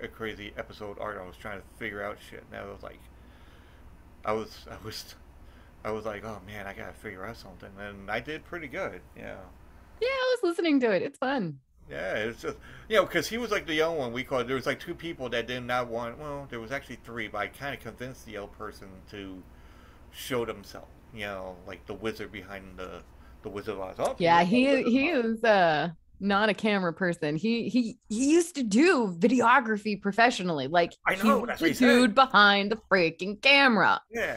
crazy episode art. I was trying to figure out shit, and I was like, I was like, oh man, I gotta figure out something, and I did pretty good. Yeah. Yeah, I was listening to it. It's fun. Yeah, it's just because he was like the young one. We called. There was like 2 people that did not want. Well, there was actually 3, but I kind of convinced the young person to show themselves. Like the wizard behind the Wizard of Oz. Oh, yeah, he is not a camera person. He used to do videography professionally. Like I know, he was the dude behind the freaking camera. Yeah.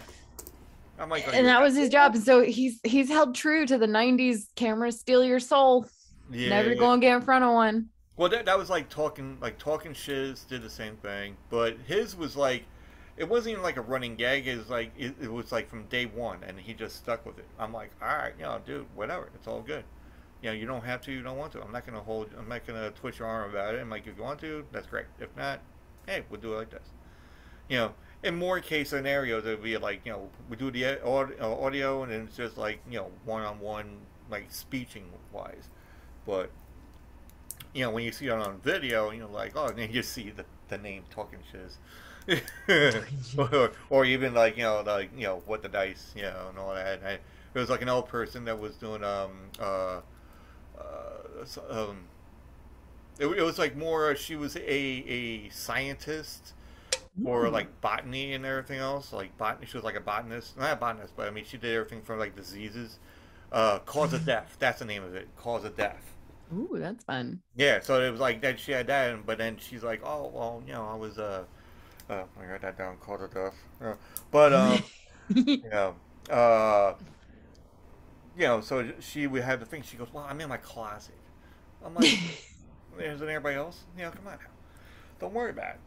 I'm like, and that was his job. And so he's held true to the 90s cameras steal your soul. Yeah, never go and get in front of one. Well, that was like talking shiz did the same thing, but his was like, it wasn't even like a running gag. It was like it was like from day one, and he just stuck with it. I'm like, all right, dude, whatever, it's all good. You don't have to, you don't want to. I'm not gonna twist your arm about it. I'm like, if you want to, that's great. If not, hey, we'll do it like this. In more case scenarios, it would be like, we do the audio, and then it's just like, one-on-one, like speeching wise. But when you see it on video, like, oh, and then you see the name talking shiz, or even like What the Dice, and all that. And it was like an old person that was doing it was like more, she was a scientist for like botany and everything else, like botany. She was like a botanist, not a botanist, but I mean she did everything from like diseases. Cause of Death, that's the name of it. Cause of Death. Ooh, that's fun. Yeah, so it was like that. She had that, but then she's like, oh well, I was I got that down. Cause of Death. But so she would have the thing. She goes, well, I'm in my closet. I'm like, isn't everybody else? Come on now, don't worry about it.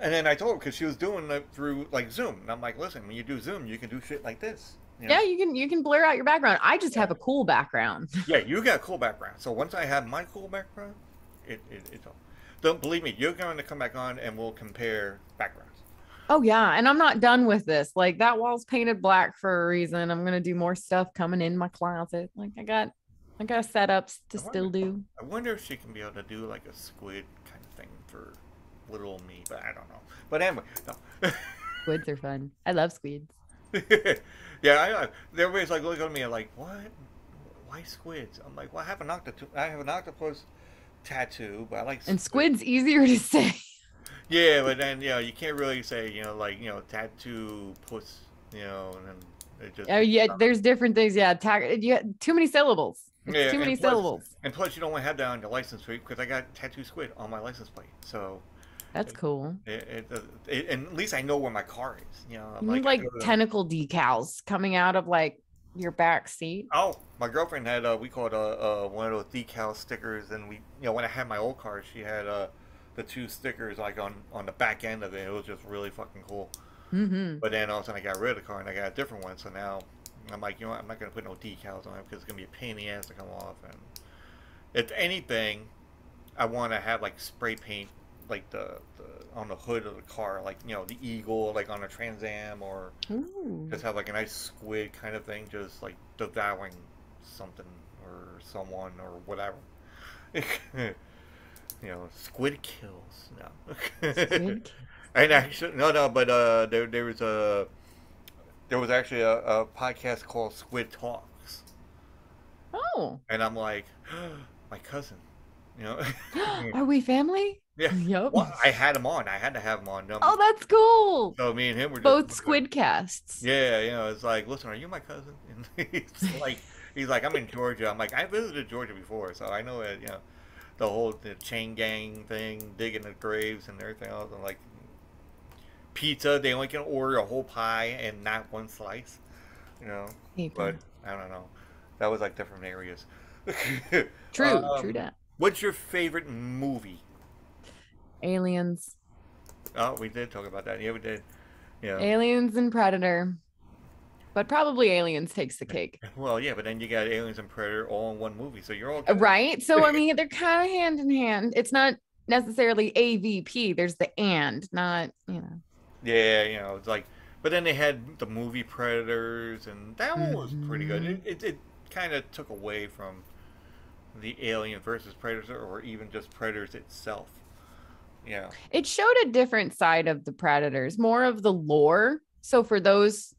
And then I told her, because she was doing it through like Zoom, and I'm like, listen, when you do Zoom, you can do shit like this. Yeah, you can blur out your background. I just have a cool background. Yeah, you got a cool background. So once I have my cool background, it's all. Don't believe me. You're going to come back on, and we'll compare backgrounds. Oh yeah, and I'm not done with this. Like that wall's painted black for a reason. I'm gonna do more stuff coming in my closet. Like I got setups to still do. I wonder if she can be able to do like a squid kind of thing for little me, but I don't know. But anyway, no. Squids are fun. I love squids. Yeah, everybody's like looking at me like, what? Why squids? I'm like, well, I have an octopus tattoo, but I like squids. And squid's easier to say. Yeah, but then you can't really say tattoo puss, and then it just. Oh yeah, there's different things. Yeah, too many syllables. Too many syllables. And plus, you don't want to have that on your license plate because I got tattoo squid on my license plate, so. That's cool. And at least I know where my car is. You need like tentacle decals coming out of like your back seat. Oh, my girlfriend had we called one of those decal stickers, and we when I had my old car, she had the 2 stickers like on the back end of it. It was just really fucking cool. Mm-hmm. But then all of a sudden I got rid of the car and I got a different one. So now I'm like, I'm not gonna put no decals on it because it's gonna be a pain in the ass to come off. And if anything, I want to have like spray paint. Like the on the hood of the car, like the eagle, like on a Trans Am, or just have like a nice squid kind of thing, just like devouring something or someone or whatever. squid kills. No. Squid. And actually, no, but there was actually a podcast called Squid Talks, Oh. and I'm like, my cousin, you know. Are we family? Yeah. Yep. Well, I had him on. I had to have him on. Oh, that's cool. So me and him were just Both squid casts. yeah, it's like, listen, are you my cousin? And he's like, I'm in Georgia. I'm like, I visited Georgia before, so I know it. The chain gang thing, digging the graves and everything else, and like pizza, they only can order a whole pie and not one slice. Paper. But I don't know. That was like different areas. True that. What's your favorite movie? Aliens. Oh, we did talk about that. Yeah, we did. Yeah. Aliens and Predator. But probably Aliens takes the cake. Well, yeah, but then you got Aliens and Predator all in one movie, so you're all good. Right? So, I mean, they're kind of hand in hand. It's not necessarily AVP. There's the and, not. Yeah, it's like, but then they had the movie Predators, and that one was pretty good. It kind of took away from the Alien versus Predator, or even just Predators itself. Yeah. It showed a different side of the Predators, more of the lore. So for those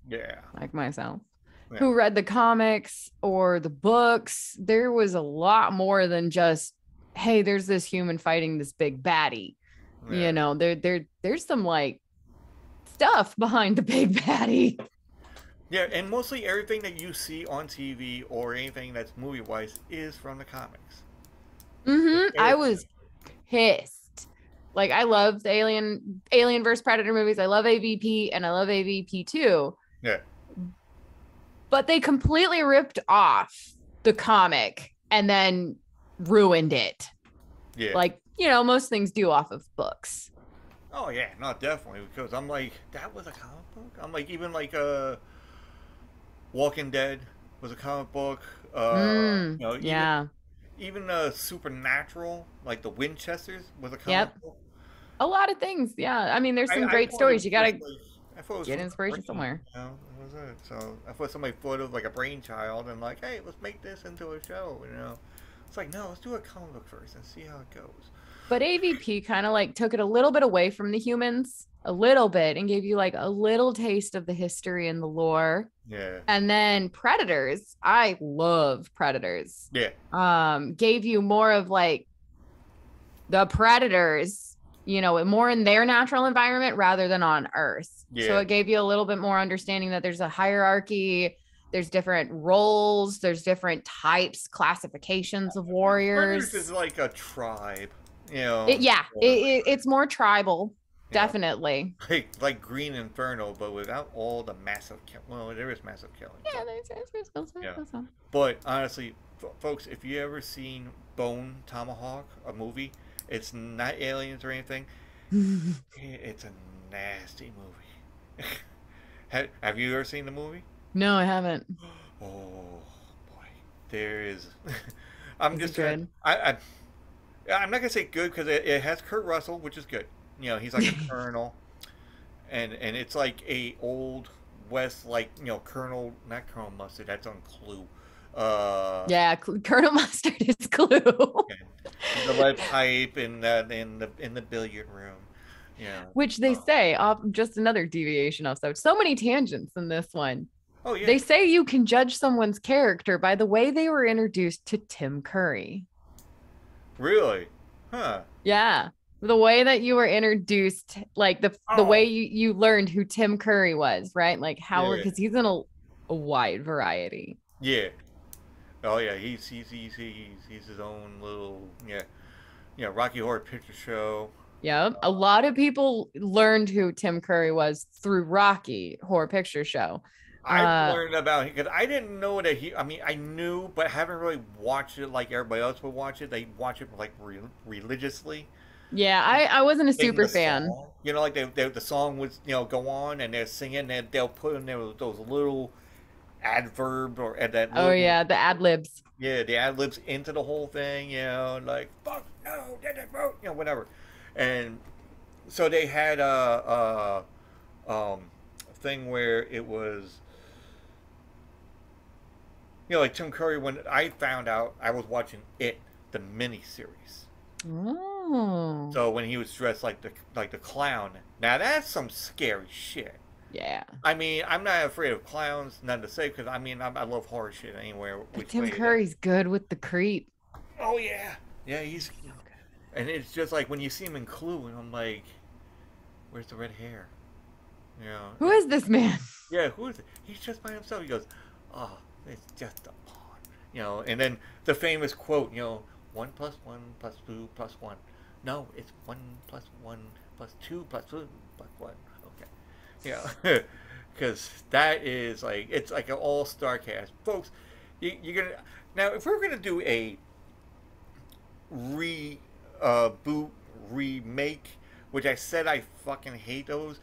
like myself who read the comics or the books, there was a lot more than just, hey, there's this human fighting this big baddie. Yeah. There's some like stuff behind the big baddie. Yeah, and mostly everything that you see on TV or anything that's movie-wise is from the comics. I was pissed. Like, I love the Alien vs. Predator movies. I love AVP and I love AVP 2. Yeah. But they completely ripped off the comic and then ruined it. Yeah. Like, most things do off of books. Oh, yeah. No, definitely. Because I'm like, that was a comic book? I'm like, even like Walking Dead was a comic book. Even Supernatural, like the Winchesters, was a comic book. A lot of things, yeah. I mean, there's some great stories. You gotta get inspiration somewhere. That was it. So I thought somebody thought of like a brainchild and like, hey, let's make this into a show. It's like, no, let's do a comic book first and see how it goes. But AVP kind of like took it a little bit away from the humans, a little bit, and gave you like a little taste of the history and the lore. Yeah. And then Predators, I love Predators. Yeah. Gave you more of like the Predators, more in their natural environment rather than on Earth. Yeah. So it gave you a little bit more understanding that there's a hierarchy, there's different roles, there's different types, classifications of warriors. Predators is like a tribe, it's more tribal. Definitely. Like Green Inferno, but without all the massive there is massive killing. Yeah, there's some. But honestly, folks, if you ever seen Bone Tomahawk, a movie, it's not aliens or anything. It's a nasty movie. Have you ever seen the movie? No, I haven't. Oh boy, there is. I'm just good. I'm not gonna say good because it has Kurt Russell, which is good. He's like a colonel, and it's like a old West, like Colonel, not Colonel Mustard. That's on Clue. Colonel Mustard is Clue. The lead pipe in the billiard room. Yeah. Which they say, just another deviation off. So many tangents in this one. Oh yeah. They say you can judge someone's character by the way they were introduced to Tim Curry. Really? Huh. Yeah. The way that you were introduced, like the way you learned who Tim Curry was, right? Like how, because he's in a wide variety. Yeah. Oh yeah, he's his own little Rocky Horror Picture Show. Yep. A lot of people learned who Tim Curry was through Rocky Horror Picture Show. I learned about him because I didn't know that I knew, but haven't really watched it like everybody else would watch it. They watch it like religiously. Yeah, I wasn't a super fan. Song. Like the song would go on and they're singing and they'll put in there those little adverb or at that. The ad libs. Yeah, the ad libs into the whole thing. Like fuck no, whatever. And so they had a thing where it was. Like Tim Curry, when I found out, I was watching the miniseries. Oh. So when he was dressed like the clown, now that's some scary shit. Yeah. I mean, I'm not afraid of clowns, none to say, because I mean, I love horror shit anywhere. But Which Tim way Curry's good with the creep. Oh yeah, yeah, he's, So good. and it's just like when you see him in Clue, and I'm like, where's the red hair? You know, Who is this man? yeah, who is it? He's just by himself. He goes, oh, it's just a pawn. You know, and then the famous quote, 1+1+2+1. No, it's 1+1+2+2+1. Okay, yeah, because that is like, it's like an all-star cast, folks. You're gonna, now if we're gonna do a reboot remake, which I said I fucking hate those.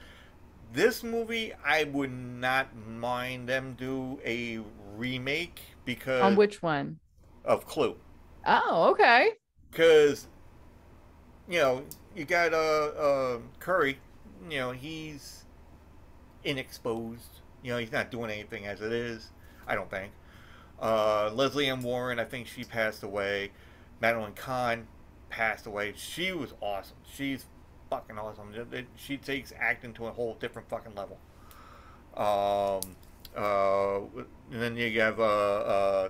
This movie, I would not mind them do a remake because On which one? of Clue. Oh, okay. Because you got Curry. He's inexposed. He's not doing anything as it is. I don't think. Leslie Ann Warren, I think she passed away. Madeline Kahn passed away. She was awesome. She's fucking awesome. She takes acting to a whole different fucking level. And then you have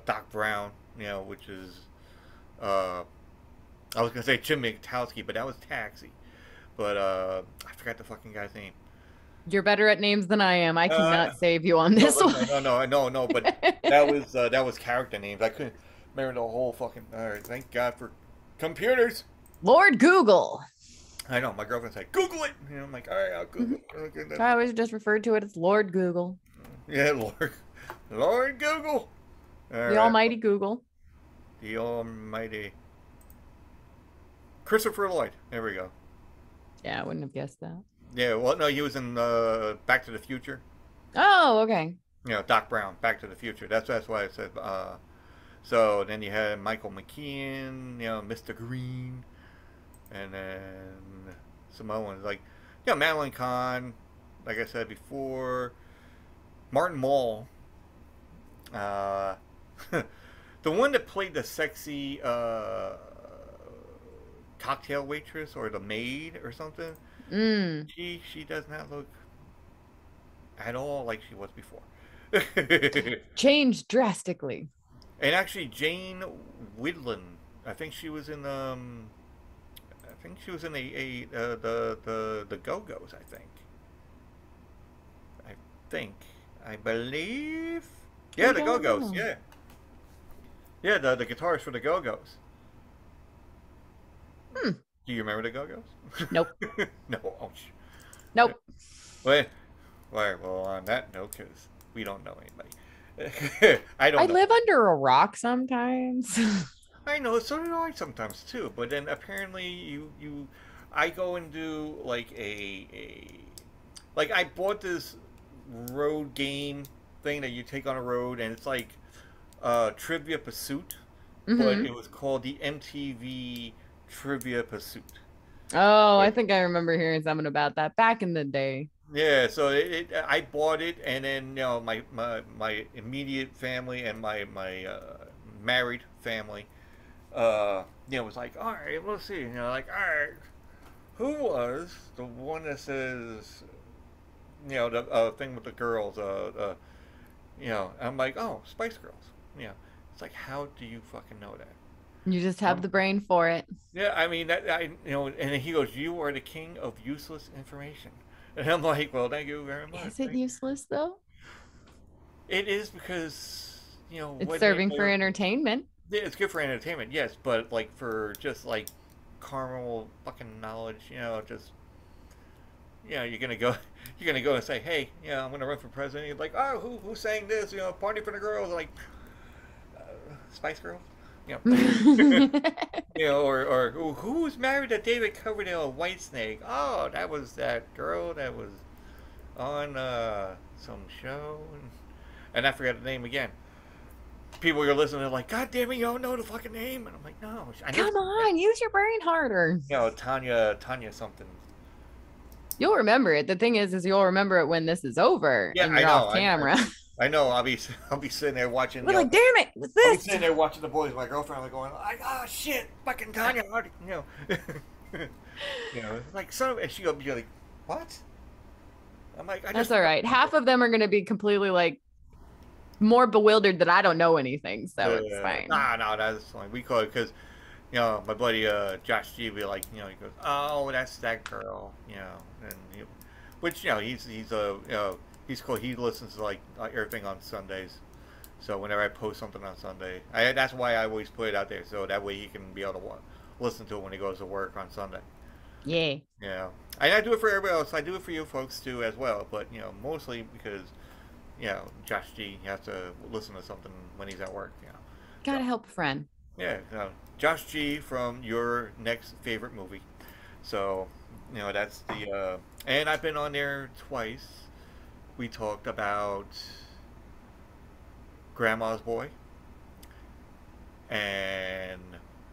Doc Brown, which is I was gonna say Jim Miktowski, but that was Taxi. But I forgot the fucking guy's name. You're better at names than I am. I cannot save you on this one. No. But that was character names. I couldn't remember the whole fucking. All right, thank God for computers. Lord Google. I know. My girlfriend said, "Google it." I'm like, all right, I'll Google. I always just referred to it as Lord Google. Yeah, Lord Google. The almighty Google. The almighty Christopher Lloyd. There we go. Yeah, I wouldn't have guessed that. Yeah, well, no, he was in Back to the Future. Oh, okay. Doc Brown, Back to the Future. That's why I said. So then you had Michael McKean, Mr. Green, and then some other ones like, Madeline Kahn, like I said before, Martin Mull, the one that played the sexy cocktail waitress or the maid or something. She does not look at all like she was before. Changed drastically. And actually, Jane Widlin, I think she was in the Go-Go's. I believe. Yeah, the Go-Go's. Yeah. Yeah, the guitarist for the Go-Go's. Do you remember the Go-Go's? Nope. No. Nope. Well, on that note, because we don't know anybody. I live under a rock sometimes. I know, so do I sometimes too. But then apparently I go and do like like I bought this road game thing that you take on a road, and it's like Trivia Pursuit, but it was called the MTV Trivia Pursuit. Oh, I think I remember hearing something about that back in the day. Yeah, so I bought it, and then my immediate family and my married family, was like, all right, let's see, like, all right, who was the one that says, the thing with the girls, I'm like, oh, Spice Girls, it's like, how do you fucking know that? You just have the brain for it. Yeah, I mean and then he goes, you are the king of useless information. And I'm like, well, thank you very much. Is it useless though? It is because, it's serving for entertainment. Yeah, it's good for entertainment, yes, but like for just like caramel fucking knowledge, just you're gonna go and say, hey, I'm gonna run for president. You're like, oh, who sang this? Party for the girls, like Spice Girls. Or who's married to David Coverdale of Whitesnake? Oh, that was that girl that was on some show, and I forgot the name again. People you're listening to like, God damn it, you don't know the fucking name, and I'm like, no, come on, use your brain harder. Tanya something. You'll remember it. The thing is you'll remember it when this is over. Yeah, and you're off camera. I know. I'll be sitting there watching. We're like, damn it! What's this? I'll be sitting there watching The Boys with my girlfriend, like going, oh shit, fucking Tanya, You know, it's like son of, and she'll be like, what? I'm like, I That's just. all right. Half of them are going to be completely like more bewildered that I don't know anything, so it's fine. Nah, no, that's fine. We call it because my buddy Josh G be like, he goes, oh, that's that girl, and which he's cool. He listens to like everything on Sundays. So whenever I post something on Sunday, that's why I always put it out there so that way he can be able to listen to it when he goes to work on Sunday. Yeah. Yeah, and I do it for everybody else. I do it for you folks too as well. But mostly because Josh G has to listen to something when he's at work. Gotta So, help a friend. yeah, Josh G from your next favorite movie. So that's the and I've been on there twice. We talked about Grandma's Boy and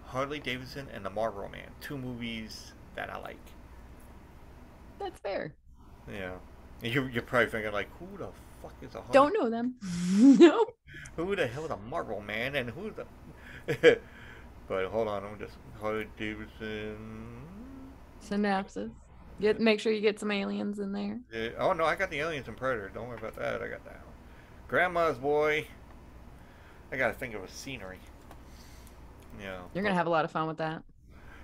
Harley Davidson and the Marlboro Man. Two movies that I like. That's fair. Yeah. You're probably thinking like, who the fuck is a Harley? Don't know them. Nope. Who the hell is a Marlboro Man and who the? But hold on, I'm just Harley Davidson. Synapses. Make sure you get some aliens in there. Yeah. Oh no, I got the Aliens and Predator. Don't worry about that. I got that one. Grandma's Boy. I gotta think of a scenery. You're gonna have a lot of fun with that.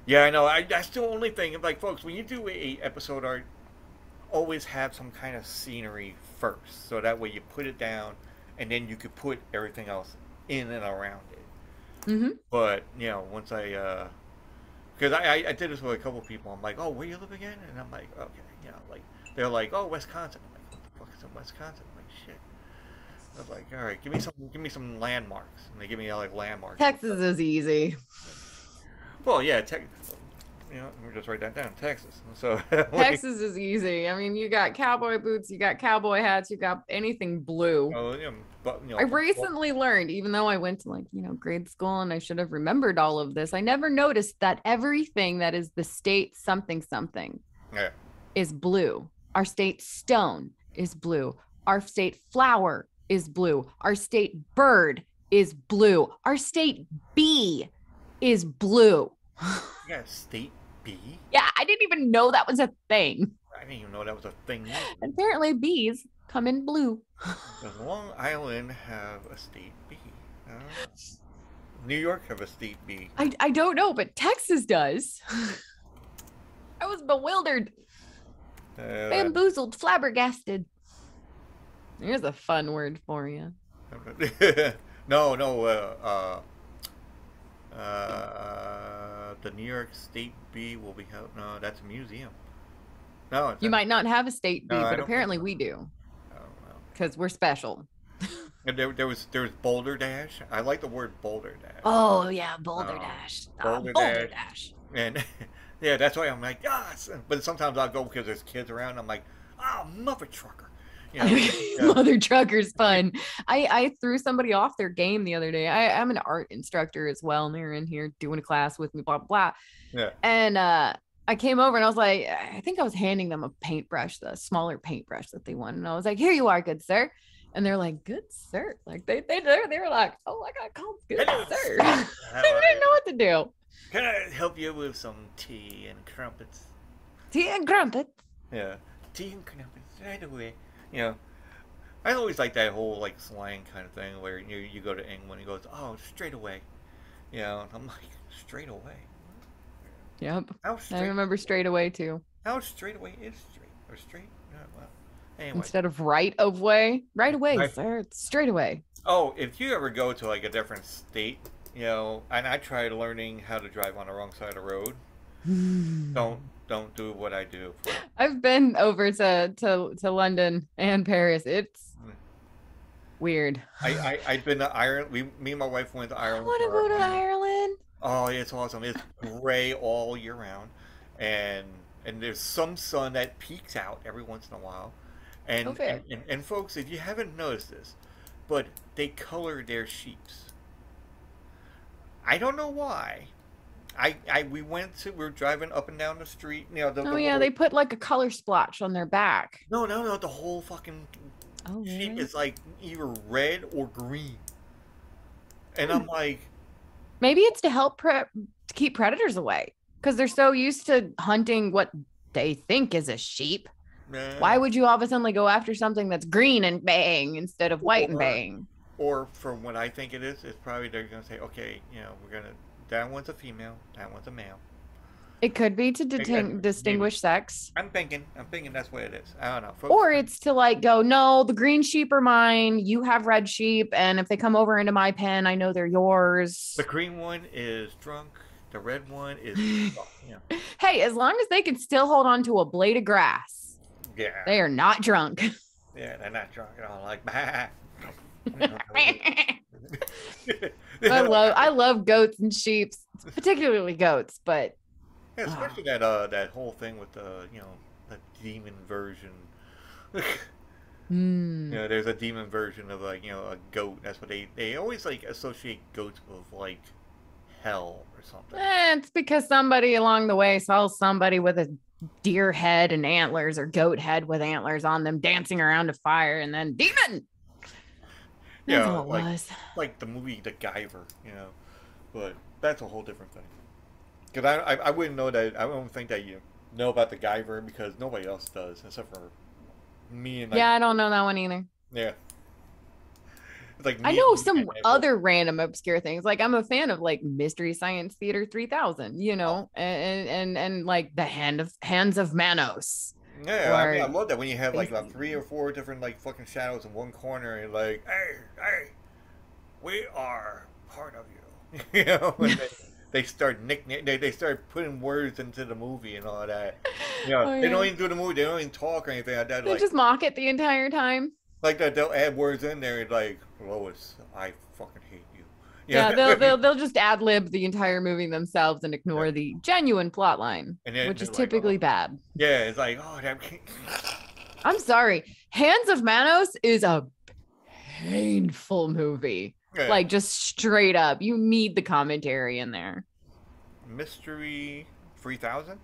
Yeah, I know. That's the only thing. Like, folks, when you do a episode art, always have some kind of scenery first, so that way you put it down, and then you could put everything else in and around it. Mm-hmm. But once because I did this with a couple people. I'm like, oh, where you live again? And I'm like, okay, like they're like, oh, Wisconsin. I'm like, what the fuck is in Wisconsin? I'm like, shit. I was like, all right, give me some landmarks, and they give me like landmarks. Texas is easy. Well, yeah, let me just write that down. Texas. So Texas is easy. I mean, you got cowboy boots, you got cowboy hats, you got anything blue. Oh, yeah, but I recently learned, even though I went to grade school and I should have remembered all of this, I never noticed that everything that is the state something is blue. Our state stone is blue. Our state flower is blue. Our state bird is blue. Our state bee is blue. You got a state bee? Yeah, I didn't even know that was a thing. I didn't even know that was a thing. Apparently, bees come in blue. Does Long Island have a state bee? New York have a state bee. I don't know, but Texas does. I was bewildered. Bamboozled, flabbergasted. Here's a fun word for you. No. The New York State Bee will be held. No, that's a museum. No, you might not have a state bee, No, but apparently we do. I don't know. Because we're special. And there was Boulder Dash. I like the word Boulder Dash. Oh yeah, Boulder Dash. Boulder Dash. And yeah, that's why I'm like, yes. But sometimes I'll go because there's kids around. I'm like, oh, mother trucker. Mother trucker's fun. I threw somebody off their game the other day. I'm an art instructor as well, and they're in here doing a class with me, blah blah. Yeah. And I came over and I was like, I think I was handing them a paintbrush, the smaller paintbrush that they wanted, and I was like, here you are, good sir. And they're like, good sir. Like they were like, oh, I got called good sir. They didn't know what to do. Can I help you with some tea and crumpets? Tea and crumpets. Yeah, tea and crumpets right away. I always like that whole like slang kind of thing where you go to England and he goes, oh, straight away. And I'm like, straight away. Yep. I remember straight away too. How straight away is straight or straight? Well, anyway. Instead of right of way, right away, sir. It's straight away. Oh, if you ever go to like a different state, and I tried learning how to drive on the wrong side of the road. Don't do what I do. I've been over to London and Paris. It's weird. I've been to Ireland. Me and my wife went to Ireland. I want to go to Ireland. Oh, it's awesome. It's gray all year round, and there's some sun that peeks out every once in a while. And folks, if you haven't noticed this, but they color their sheeps. I don't know why. We were driving up and down the street. They put like a color splotch on their back. No, the whole fucking sheep is like either red or green. And I'm like, maybe it's to help to keep predators away. because they're so used to hunting what they think is a sheep. Yeah. Why would you all of a sudden go after something that's green and baying instead of white and baying? Or from what I think it is, it's probably they're gonna say, okay, that one's a female, that one's a male. It could be to distinguish sex. I'm thinking that's what it is. I don't know. Folks, or it's to like go, no, the green sheep are mine. You have red sheep, and if they come over into my pen, I know they're yours. The green one is drunk. The red one is. Hey, as long as they can still hold on to a blade of grass, they are not drunk. Yeah, they're not drunk at all. Like, I love goats and sheep, particularly goats, but. Yeah, especially that whole thing with the the demon version. There's a demon version of like a goat. That's what they always like associate goats with like hell or something. It's because somebody along the way saw somebody with a deer head and antlers or goat head with antlers on them dancing around a fire, and then demon. That's all it was. Like the movie The Guyver, but that's a whole different thing. Because I wouldn't know that. I don't think that you know about the Guyver because nobody else does except for me and. I don't know that one either. Yeah. It's like I know some other random obscure things. Like I'm a fan of like Mystery Science Theater 3000, and like the Hands of Manos. Yeah, I love that when you have like 3 or 4 different like fucking shadows in one corner and like, hey, we are part of you, and they start they start putting words into the movie and all that. They don't even do the movie. They don't even talk or anything like that. They just mock it the entire time. Like that, they'll add words in there and like, Lois, I fucking hate you. Yeah, they'll just ad lib the entire movie themselves and ignore the genuine plot line, which is typically bad. Yeah, it's like, I'm sorry, Hands of Manos is a painful movie. Yeah. Like just straight up, you need the commentary in there. Mystery 3000?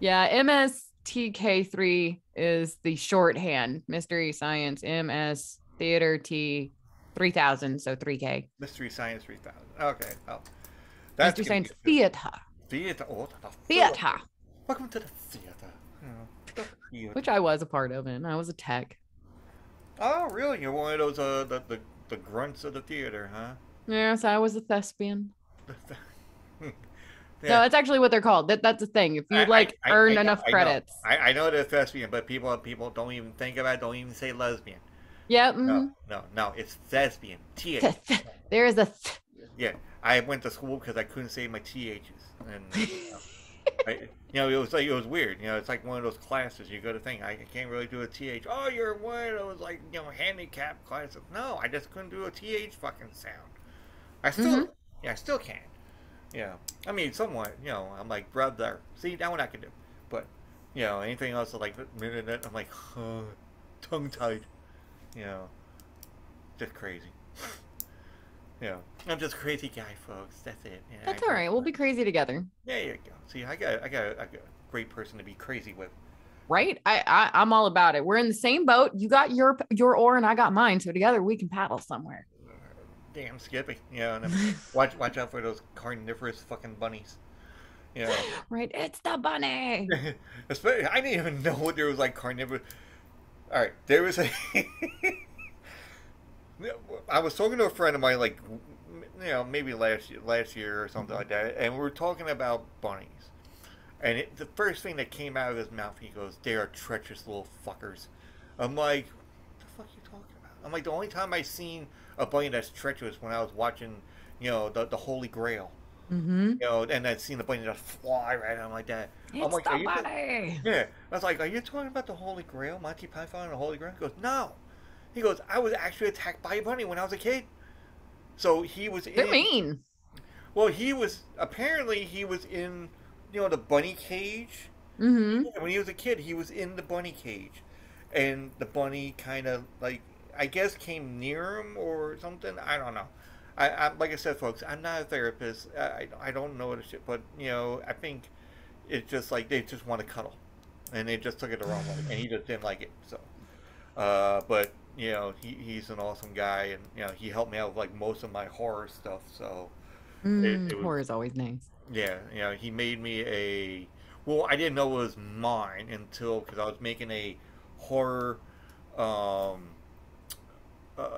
Yeah, MSTK3 is the shorthand. Mystery Science MS Theater T 3000, so 3K. Mystery Science 3000. Okay. Oh. Mystery Science Theater. Theater. Welcome to the theater. Which I was a part of, and I was a tech. Oh, really? You're one of those the grunts of the theater, huh? Yes, I was a thespian. No, that's actually what they're called. That's the thing. If you earn enough credits. I know they're thespian, but people don't even think about it. Don't even say lesbian. Yeah. No. It's thespian. There is a. Yeah, I went to school because I couldn't say my THs, and it was weird. It's like one of those classes you go to think I can't really do a TH. Oh, you're one of those like handicapped classes. No, I just couldn't do a TH fucking sound. I still can't. Yeah, I mean somewhat. I'm like brother. See, that one I can do, but anything else like I'm like tongue tied. Just crazy. I'm just a crazy guy, folks. That's it. That's all right. We'll be crazy together. There you go. See, I got a great person to be crazy with. Right? I'm all about it. We're in the same boat. You got your oar and I got mine, so together we can paddle somewhere. Damn Skippy. And watch out for those carnivorous fucking bunnies. Right? It's the bunny. Especially, I didn't even know there was like carnivorous. All right, there was a. I was talking to a friend of mine, like, maybe last year or something like that, and we were talking about bunnies. And the first thing that came out of his mouth, he goes, "They are treacherous little fuckers." I'm like, "What the fuck are you talking about?" I'm like, the only time I seen a bunny that's treacherous when I was watching, the Holy Grail. Mm-hmm. And I'd seen the bunny just fly right on like that. It's I'm like, the bunny. Yeah, I was like, "Are you talking about the Holy Grail, Monty Python and the Holy Grail?" He goes, "No." He goes, "I was actually attacked by a bunny when I was a kid." So he was in. They're mean. Well, he was in, the bunny cage. Mm-hmm. Yeah, when he was a kid, he was in the bunny cage, and the bunny kind of like, I guess, came near him or something. I don't know. I like I said, folks, I'm not a therapist. I don't know what shit, but I think it's just like they just want to cuddle, and they just took it the wrong way, and he just didn't like it. So, but. He's an awesome guy, and he helped me out with like most of my horror stuff. So horror is always nice. Yeah, he made me a. Well, I didn't know it was mine until because I was making a horror, um,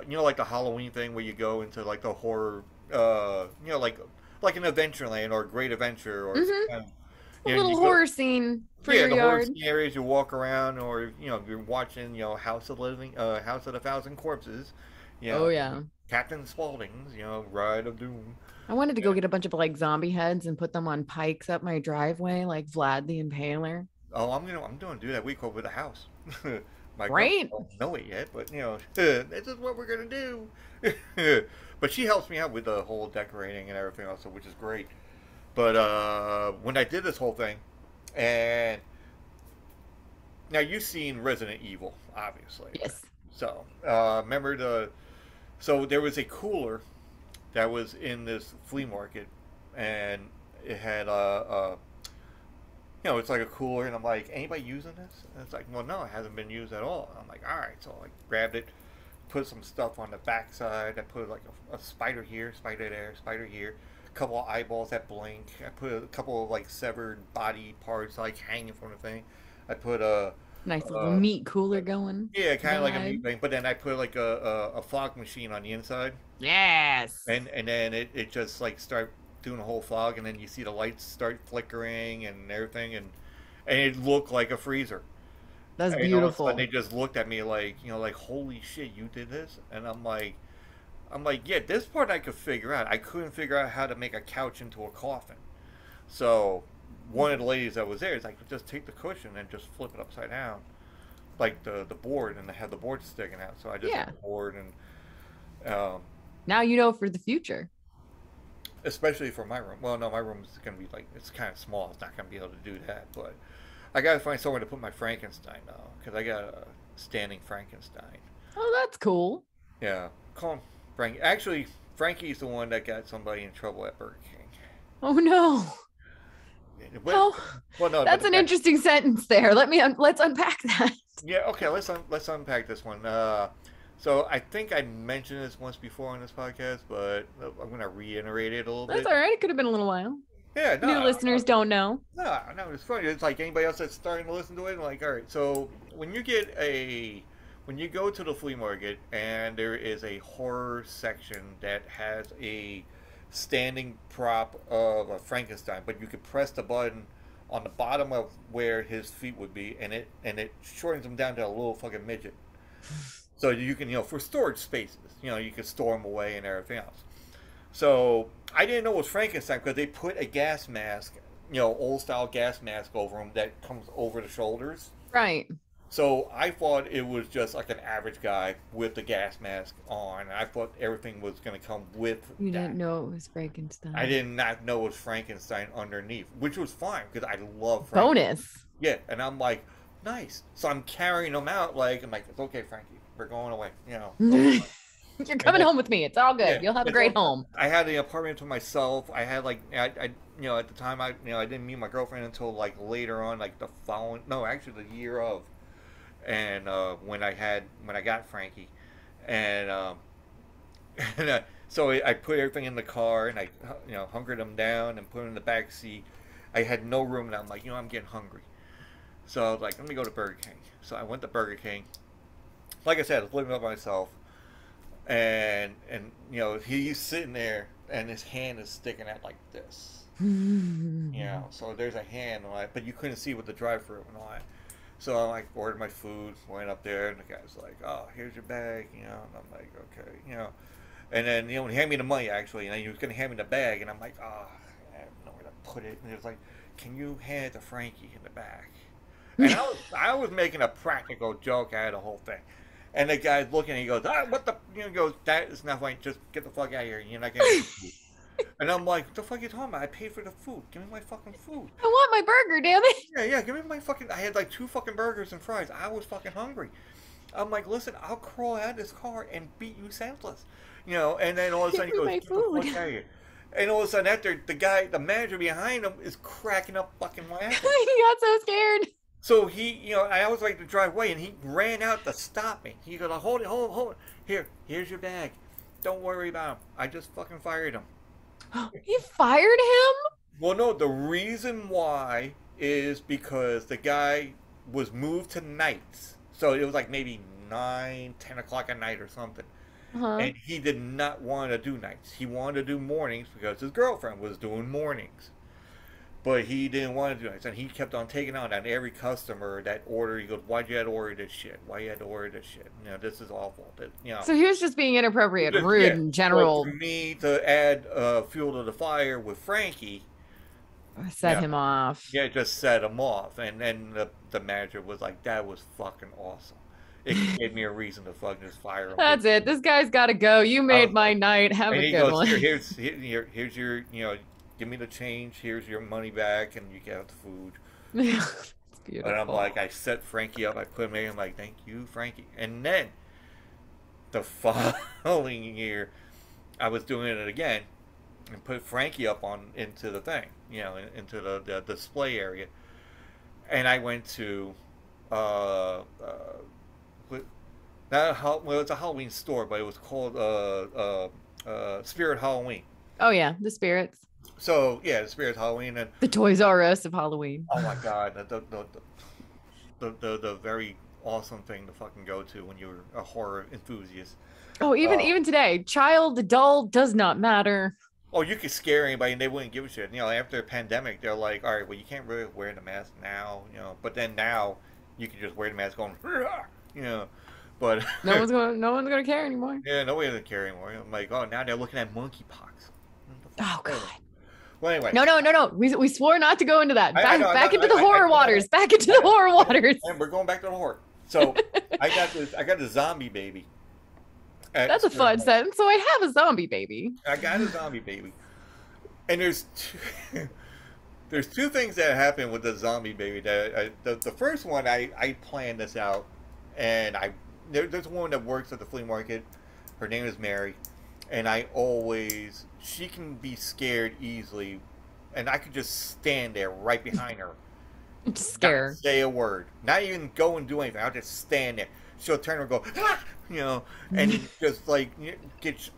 like the Halloween thing where you go into like the horror, like an Adventureland or a Great Adventure or some Hmm. kind of, A and little you go, horror scene for yeah, your the horror yard. scene areas you walk around, or you're watching, House of the Thousand Corpses, you Oh know, yeah. Captain Spaulding's, Ride of Doom. I wanted to go get a bunch of like zombie heads and put them on pikes up my driveway, like Vlad the Impaler. Oh, I'm gonna do that week over the house. My girl Right? don't know it yet, but this is what we're gonna do. But she helps me out with the whole decorating and everything else, which is great. But when I did this whole thing, and now you've seen Resident Evil, obviously. Yes. So remember so there was a cooler that was in this flea market, and it had it's like a cooler, and I'm like, anybody using this? And it's like, well, no, it hasn't been used at all. And I'm like, all right, so I grabbed it, put some stuff on the backside. I put like a spider here, spider there, spider here, a couple of eyeballs that blink. I put a couple of like severed body parts like hanging from the thing. I put Nice little uh meat cooler going. yeah, kind of like a meat Vibe. thing, but then I put like a fog machine on the inside, Yes. and then it just like start doing a whole fog, and then you see the lights start flickering and everything, and it looked like a freezer. That's And all of a sudden they beautiful. just looked at me like, like, holy shit, you did this? And I'm like, yeah, this part I could figure out. I couldn't figure out how to make a couch into a coffin. So one of the ladies that was there is like, just take the cushion and just flip it upside down, like the board, and they had the board sticking out. So I just had Yeah. the board, and Now you know for the future. especially for my room. Well, no, my room is gonna be like, it's kind of small. It's not gonna be able to do that, but I gotta find somewhere to put my Frankenstein now because I got a standing Frankenstein. Oh, that's cool. Yeah, call him Frank. Actually, Frankie's the one that got somebody in trouble at Burger King. Oh no. But, Oh, well, no, but that's the an guy. interesting sentence there. Let's unpack that. Yeah, okay. Let's unpack this one. So I think I mentioned this once before on this podcast, but I'm gonna reiterate it a little That's bit. all right. It could have been a little while. Yeah, New listeners don't know. no, it's funny. It's like anybody else that's starting to listen to it. Like, all right, so when you go to the flea market and there is a horror section that has a standing prop of a Frankenstein, but you could press the button on the bottom of where his feet would be, and it shortens them down to a little fucking midget. So you can, for storage spaces, you can store them away and everything else. So I didn't know it was Frankenstein because they put a gas mask, old style gas mask over him that comes over the shoulders. Right. So I thought it was just like an average guy with the gas mask on. I thought everything was going to come with You that. didn't know it was I Frankenstein. did not know it was Frankenstein underneath, which was fine because I love Frankenstein. Bonus. Yeah, and I'm like, nice. So I'm carrying them out like, I'm like, it's okay, Frankie, we're going away. You're And coming home with me. It's all good. yeah, You'll have a it's all great good. home. I had the apartment to myself. I had like at the time I didn't meet my girlfriend until like later on, like the following, no, actually the year of, and when I got Frankie, and and so I put everything in the car, and I hunkered him down and put him in the back seat. I had no room, and I'm like, I'm getting hungry, so I was like, let me go to Burger King. So I went to Burger King. Like I said, I was living up myself, and he's sitting there and his hand is sticking out like this. So there's a hand on it, but you couldn't see with the drive-through and all that. So I like ordered my food, went up there, and the guy's like, "Oh, here's your bag," and I'm like, "Okay," and then he handed me the money actually, and then he was gonna hand me the bag, and I'm like, "Oh, I have nowhere to put it," and he was like, "Can you hand it to Frankie in the back?" And I was making a practical joke out of the whole thing. And the guy's looking and he goes, what the, he goes, that is not funny. Just get the fuck out of here. You're not getting food. And I'm like, what the fuck are you talking about? I paid for the food. Give me my fucking food. I want my burger, damn it. Yeah, give me my fucking, I had like 2 fucking burgers and fries. I was fucking hungry. I'm like, listen, I'll crawl out of this car and beat you senseless. And then all of a sudden he Give goes, me my get the fuck food. out of here. And all of a sudden after, the manager behind him is cracking up fucking laughing. He got so scared. So I was like to drive away, and he ran out to stop me. He goes, hold it. Here's your bag. Don't worry about him. I just fucking fired him. He fired him? Well, no, the reason why is because the guy was moved to nights. So it was like maybe 9, 10 o'clock at night or something. Uh-huh. And he did not want to do nights. He wanted to do mornings because his girlfriend was doing mornings. But he didn't want to do nights. And he kept on taking on every customer that ordered. He goes, why'd you have to order this shit? Why you had to order this shit? You know, this is awful. So he was just being inappropriate and rude Yeah. in So for general. me to add fuel to the fire with Frankie, Set him off. yeah, it just set him off. And then the manager was like, that was fucking awesome. It gave me a reason to fucking just fire him. That's it. This guy's got to go. You made my night. Have and a he good goes, one. here's your, give me the change. Here's your money back, and you get the food. It's beautiful. And I'm like, I set Frankie up. I put him in. I'm like, thank you, Frankie. And then the following year, I was doing it again and put Frankie up into the thing, into the display area. And I went to well, it's a Halloween store, but it was called Spirit Halloween. Oh yeah, the spirits. So yeah, the Spirit Halloween, and the Toys R Us of Halloween. Oh my god, the very awesome thing to fucking go to when you're a horror enthusiast. Oh, even today, child, adult, does not matter. Oh, you could scare anybody and they wouldn't give a shit. After the pandemic, they're like, all right, well, you can't really wear the mask now, but then now you can just wear the mask going, but no one's gonna care anymore. Yeah, nobody doesn't care anymore. I'm like, oh, now they're looking at monkeypox. Oh god. Well, anyway. No. We swore not to go into that. Back into the horror waters. Back into the horror waters. And we're going back to the horror. So I got the zombie baby. That's a fun sentence. So I have a zombie baby. I got a zombie baby. And there's two things that happen with the zombie baby. The first one, I planned this out, and there's a woman that works at the flea market. Her name is Mary, and she can be scared easily, and I could just stand there right behind her. Just scare. Not say a word. Not even go and do anything. I'll just stand there. She'll turn and go, ah! And just like get,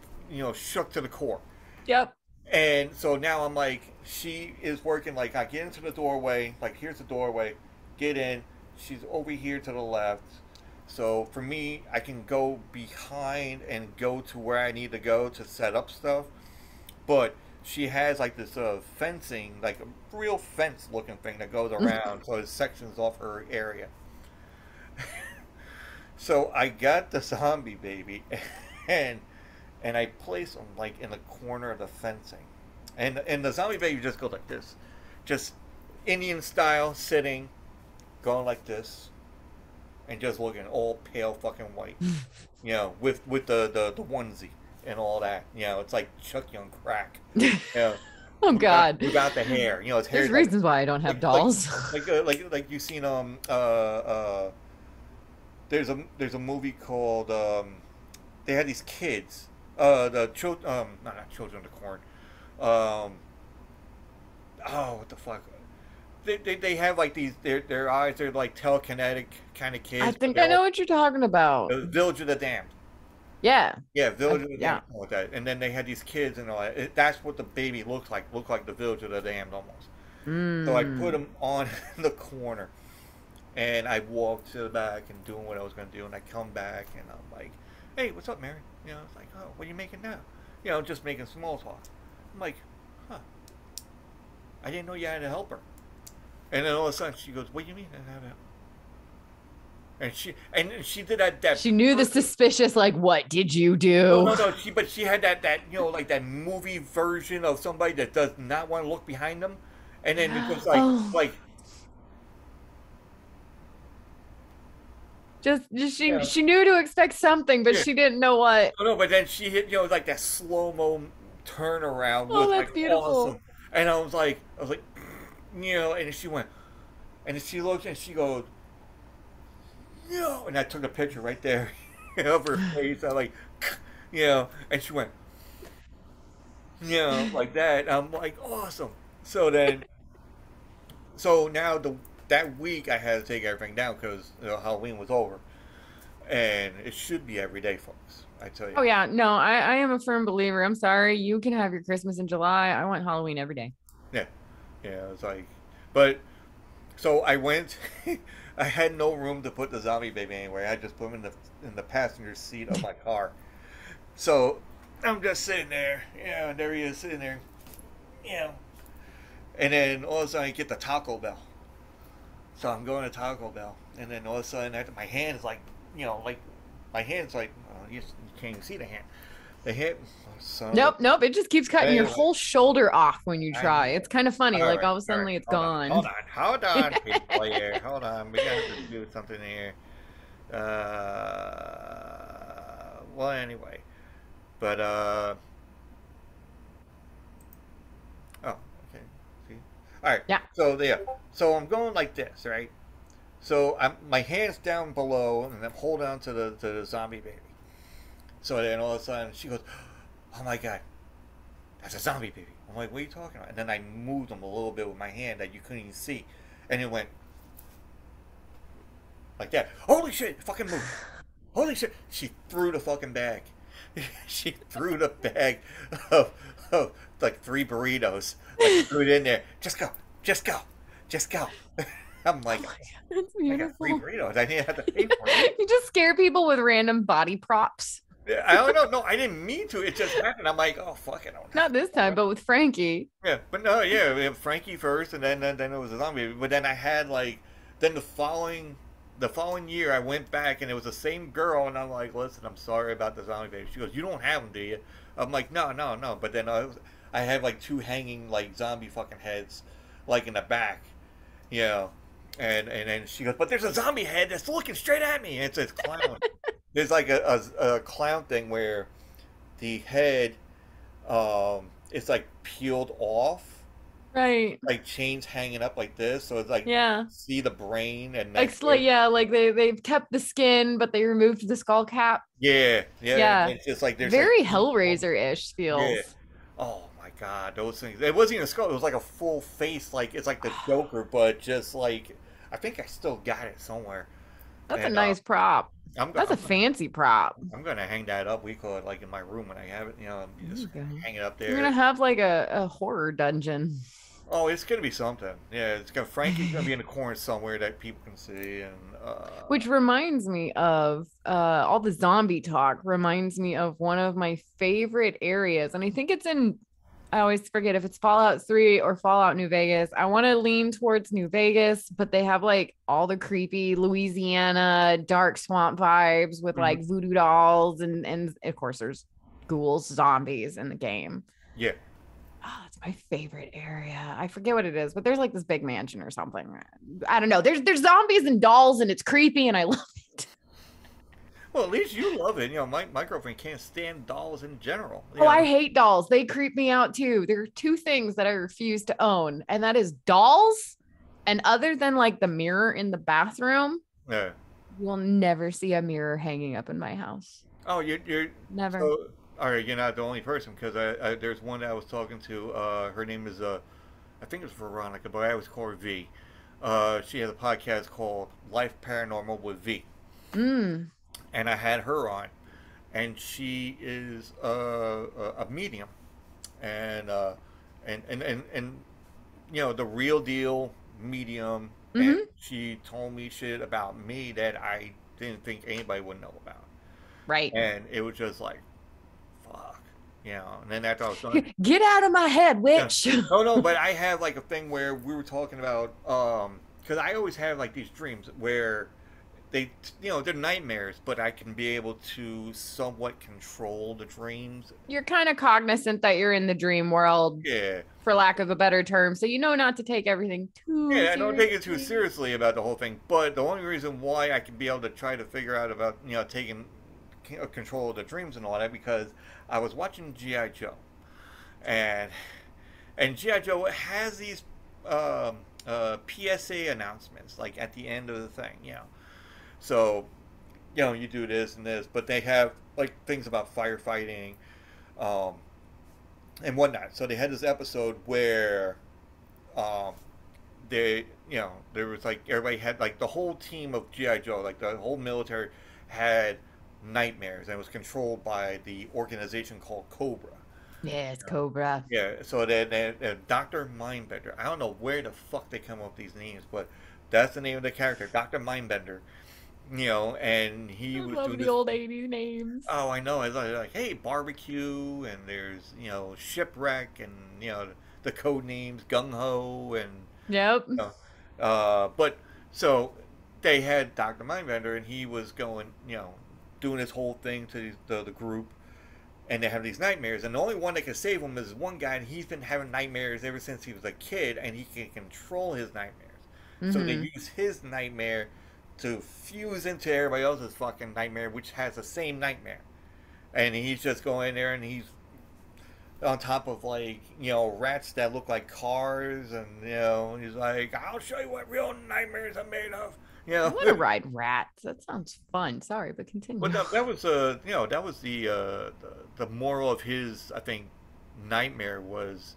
shook to the core. Yep. And so now I'm like, she is working, like, I get into the doorway, like, here's the doorway, get in, she's over here to the left. So for me, I can go behind and go to where I need to go to set up stuff. But she has like this fencing, like a real fence looking thing that goes around, so it sections off her area. So I got the zombie baby, and I place him like in the corner of the fencing, and the zombie baby just goes like this, just Indian style, sitting, going like this, and just looking all pale fucking white, with the onesie and all that. It's like Chucky on crack. Oh God! Without the hair, his hair. There's reasons why I don't have dolls. Like you've seen there's a movie called they had these kids, not Children of the Corn. Oh, what the fuck? They have like these, their eyes, they're like telekinetic kind of kids. I think I know what you're talking about. Village of the Damned. Yeah. Yeah, Village of the Damned. Like that. And then they had these kids and all that. That's what the baby looks like. Looked like the Village of the Damned almost. So I put him on the corner, and I walked to the back and doing what I was going to do, and I come back and I'm like, hey, what's up, Mary? It's like, oh, what are you making now? Just making small talk. I'm like, huh. I didn't know you had a helper. And then all of a sudden she goes, what do you mean I have a helper? And she did that. She knew the suspicious, like, what did you do? No. But she had that like that movie version of somebody that does not want to look behind them, and then it was like she knew to expect something, but she didn't know what. No, but then she hit like that slow-mo turnaround. Oh, was that's like beautiful. Awesome. And I was like, and she went, and then she looked and she goes, and I took a picture right there of her face. I like, and she went, like that. I'm like, awesome. So now that week I had to take everything down because Halloween was over, and it should be every day, folks. I tell you. Oh yeah, no, I am a firm believer. I'm sorry, you can have your Christmas in July. I want Halloween every day. Yeah. Yeah, it's like, but so I went. I had no room to put the zombie baby anywhere. I just put him in the passenger seat of my car. So I'm just sitting there. Yeah, and there he is sitting there. Yeah. And then all of a sudden I get the Taco Bell. So I'm going to Taco Bell, and then all of a sudden my hand is like, like my hand's like, you can't even see the hand. The hand. Son Nope, nope. It just keeps cutting your anyway, whole shoulder off when you I try. know. It's kind of funny. All Like right, all of a all sudden right. it's Hold on, gone. hold on, people here. Hold on. We got to do something here. Well, anyway, but oh, okay. See, all right. Yeah. So yeah, so I'm going like this, right? So my hands down below, and I'm holding on to the zombie baby. So then all of a sudden she goes, "Oh my god, that's a zombie baby." I'm like, "What are you talking about?" And then I moved them a little bit with my hand that you couldn't even see, and it went like that. Holy shit! It fucking moved. Holy shit! She threw the fucking bag. She threw the bag of, of like 3 burritos. Like threw it in there. Just go. Just go. Just go. I'm like, Oh my God, that's I got 3 beautiful. burritos. I didn't have to pay for it. You just scare people with random body props. I don't know. No, I didn't mean to. It just happened. I'm like, oh fuck it. I don't Not have this time, but with Frankie. Yeah, but no, yeah, we had Frankie first, and then it was a zombie. But then I had like, then the following year I went back, and it was the same girl, and I'm like, listen, I'm sorry about the zombie baby. She goes, you don't have them, do you? I'm like, no, no, no. But then I had like 2 hanging like zombie fucking heads, like in the back, you know. And then she goes, but there's a zombie head that's looking straight at me, and it says clown. There's like a clown thing where the head it's like peeled off, Right. like chains hanging up like this, so it's like Yeah. see the brain and Like yeah, like they've kept the skin, but they removed the skull cap. yeah, yeah, Yeah. it's just like there's Very like Hellraiser-ish feels. yeah. Oh my god, those things! It wasn't even a skull; it was like a full face, like it's like the Joker, but just like I think I still got it somewhere. That's a And nice prop. I'm That's a fancy prop. I'm gonna hang that up. We call it like in my room when I have it. You know, you There just you go. hang it up You're there. gonna have like a horror dungeon. Oh, it's gonna be something. Yeah, it's gonna Frankie's gonna be in the corner somewhere that people can see, and Which reminds me of all the zombie talk reminds me of one of my favorite areas. And I think it's in, I always forget if it's Fallout 3 or Fallout New Vegas. I want to lean towards New Vegas, but they have like all the creepy Louisiana dark swamp vibes with like voodoo dolls and of course there's ghouls, zombies in the game. yeah. Oh, it's my favorite area. I forget what it is, but there's like this big mansion or something. I don't know. There's zombies and dolls and it's creepy and I love it. Well, at least you love it. You know, my girlfriend can't stand dolls in general. You Oh, know? I hate dolls. They creep me out too. There are 2 things that I refuse to own, and that is dolls. And other than like the mirror in the bathroom, Yeah. you will never see a mirror hanging up in my house. Oh, you're Never. so all right. You're not the only person because there's one that I was talking to. Her name is I think it's Veronica, but I always call her V. She has a podcast called Life Paranormal with V, Mm. and I had her on, and she is a medium, and you know the real deal medium, and she told me shit about me that I didn't think anybody would know about, Right. and it was just like, fuck, you know. And then after I was done, Get out of my head, witch. no, but I have like a thing where we were talking about, because I always have like these dreams where they, you know, they're nightmares, but I can be able to somewhat control the dreams. You're kind of cognizant that you're in the dream world, Yeah. for lack of a better term. So you know not to take everything too Yeah, I don't take it too seriously. seriously about the whole thing, but the only reason why I can be able to try to figure out about, you know, taking control of the dreams and all that, because I was watching G.I. Joe, and G.I. Joe has these PSA announcements, like at the end of the thing, you know. So, you know, you do this and this, but they have like things about firefighting, and whatnot. So they had this episode where, they, you know, there was like everybody had like the whole team of GI Joe, like the whole military, had nightmares, and it was controlled by the organization called Cobra. Yeah, it's Cobra. Yeah, so that Dr. Mindbender. I don't know where the fuck they come up with these names, but that's the name of the character, Dr. Mindbender. And he I was love doing the this. old 80s names. Oh, I know. It's like, hey, barbecue, and there's shipwreck, and the code names gung ho, and Yep. but so they had Dr. Mindbender, and he was going, doing his whole thing to the group, and they have these nightmares, and the only one that can save him is one guy, and he's been having nightmares ever since he was a kid, and he can control his nightmares. So they Mm-hmm. use his nightmare to fuse into everybody else's fucking nightmare, which has the same nightmare. And he's just going in there, and he's on top of like rats that look like cars, and he's like, "I'll show you what real nightmares are made of." I want to ride rats. That sounds fun. Sorry, but continue. But that was that was the moral of his, I think, nightmare was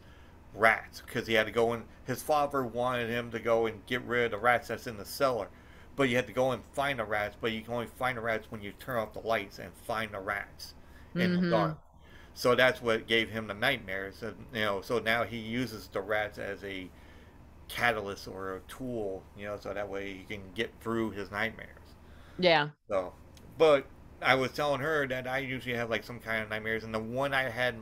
rats, because he had to go in. His father wanted him to go and get rid of the rats that's in the cellar, but you had to go and find the rats. But you can only find the rats when you turn off the lights and find the rats in the Mm-hmm. dark. So that's what gave him the nightmares. And, so now he uses the rats as a catalyst or a tool, so that way he can get through his nightmares. Yeah. So, but I was telling her that I usually have like some kind of nightmares, and the one I had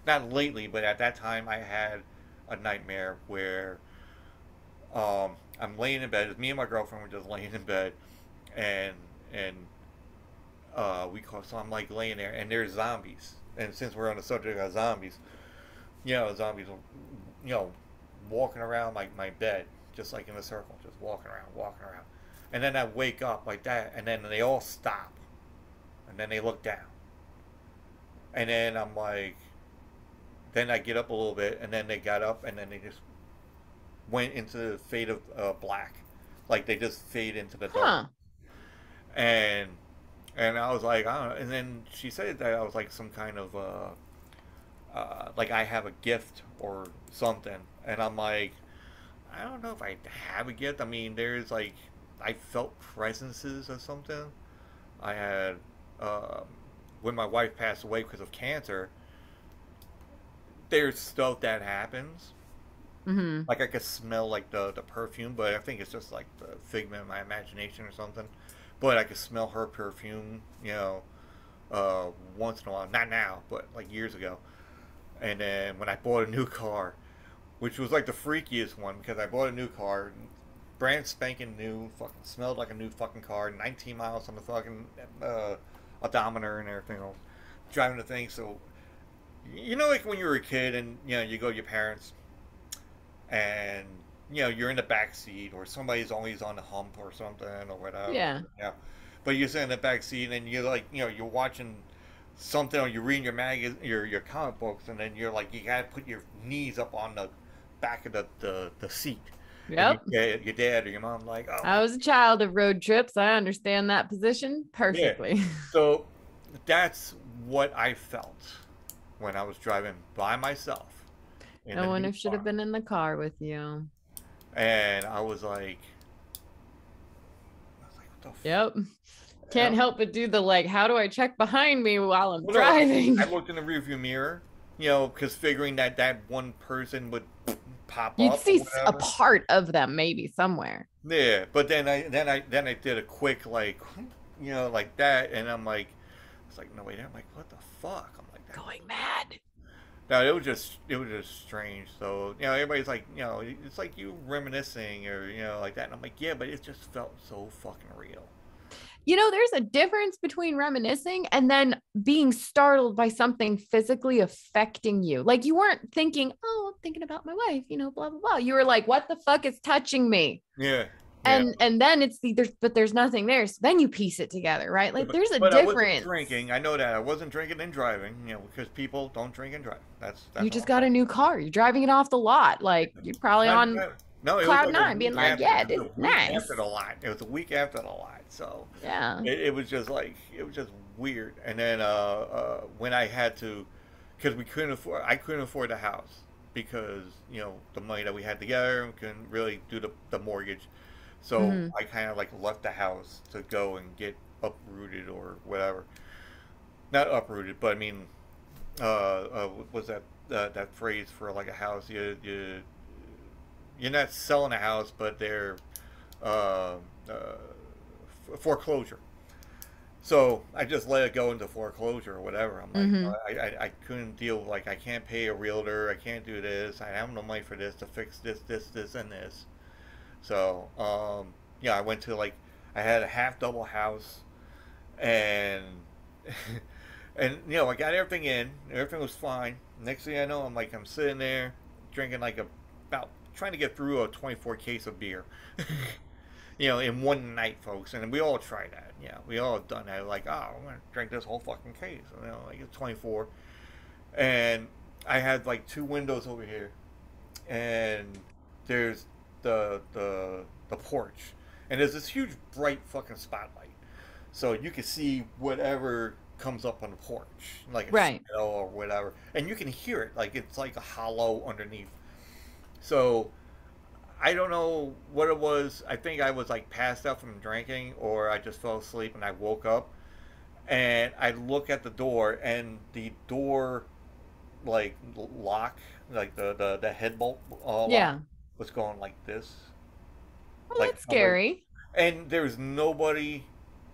not lately, but at that time I had a nightmare where I'm laying in bed. It's me and my girlfriend were just laying in bed, and and so I'm like laying there, and there's zombies. And since we're on the subject of zombies, zombies, you know, walking around like my bed, just like in a circle, just walking around. And then I wake up like that, and then they all stop, and then they look down, and then I'm like, then I get up a little bit, and then they got up, and then they just went into the fade of black, like they just fade into the dark, Huh. and I was like, I don't know. And then she said that I was like some kind of like I have a gift or something, and I'm like, I don't know if I have a gift. I mean, there's like I felt presences or something. I had um, when my wife passed away because of cancer. There's stuff that happens. Mm-hmm. Like I could smell like the perfume, but I think it's just like the figment of my imagination or something. But I could smell her perfume, uh, once in a while. Not now, but like years ago. And then when I bought a new car, which was like the freakiest one because I bought a new car, brand spanking new, fucking smelled like a new fucking car, 19 miles on the fucking odometer and everything else, driving the thing. So like when you were a kid and you go to your parents and you're in the back seat or somebody's always on the hump or something or whatever. Yeah. Yeah, but you're sitting in the back seat and you're like you're watching something or you're reading your your comic books, and then you're like you gotta put your knees up on the back of the seat, and Yep. your dad or your mom like, oh I my, was a child of road trips. I understand that position yeah. perfectly. So that's what I felt when I was driving by myself in a No one new should have car, been in the car with you. and what the Yep. Can't hell? help but do the like, how do I check behind me while I'm Well, no, driving? I looked in the rearview mirror, because figuring that one person would pop You'd up or see a whatever. part of them maybe somewhere. Yeah, but then I did a quick like, like that, and I'm like, it's like no wait, I'm like, what the fuck? I'm like that. Going mad. No, it was just strange. So everybody's like, it's like you reminiscing or like that, and I'm like, yeah, but it just felt so fucking real. There's a difference between reminiscing and then being startled by something physically affecting you. Like you weren't thinking, oh, I'm thinking about my wife, blah, blah, blah. You were like, what the fuck is touching me? Yeah, yeah. And then it's but there's nothing there. So then you piece it together, right? Like there's a But I wasn't difference. drinking. I know that I wasn't drinking and driving. Because people don't drink and drive. You That's just all got I'm a new car. You're driving it off the lot. Like you're probably saying. on No, it was cloud like a nine, being week like, after. yeah, It this was is a week after nice. the lot. It was a week after the lot. So Yeah. it was just like it was just weird. And then when I had to, because I couldn't afford the house because the money that we had together, we couldn't really do the mortgage. So Hmm. I kind of like left the house to go and get uprooted or whatever. Not uprooted, but I mean was that that phrase for like a house? You're not selling a house, but they're uh, foreclosure. So I just let it go into foreclosure or whatever. I'm like, Mm-hmm. I couldn't deal with, like, I can't pay a realtor. I can't do this. I have no money for this to fix this, and this. So yeah, I went to, like, I had a half double house, and and I got everything in. Everything was fine. Next thing I know, I'm sitting there drinking like about trying to get through a 24 case of beer. In one night, folks. And we all try that. Yeah, we all have done that. Like, oh, I'm gonna drink this whole fucking case. Like it's 24, and I had like two windows over here, and there's the porch, and there's this huge bright fucking spotlight, so you can see whatever comes up on the porch, like a Right. shadow or whatever, and you can hear it, like it's like a hollow underneath. So I don't know what it was. I think I was like passed out from drinking, or I just fell asleep and I woke up and I look at the door, and the door like lock, like the headbolt lock Yeah. was going like this, Well, like that's somebody, scary. and there's nobody.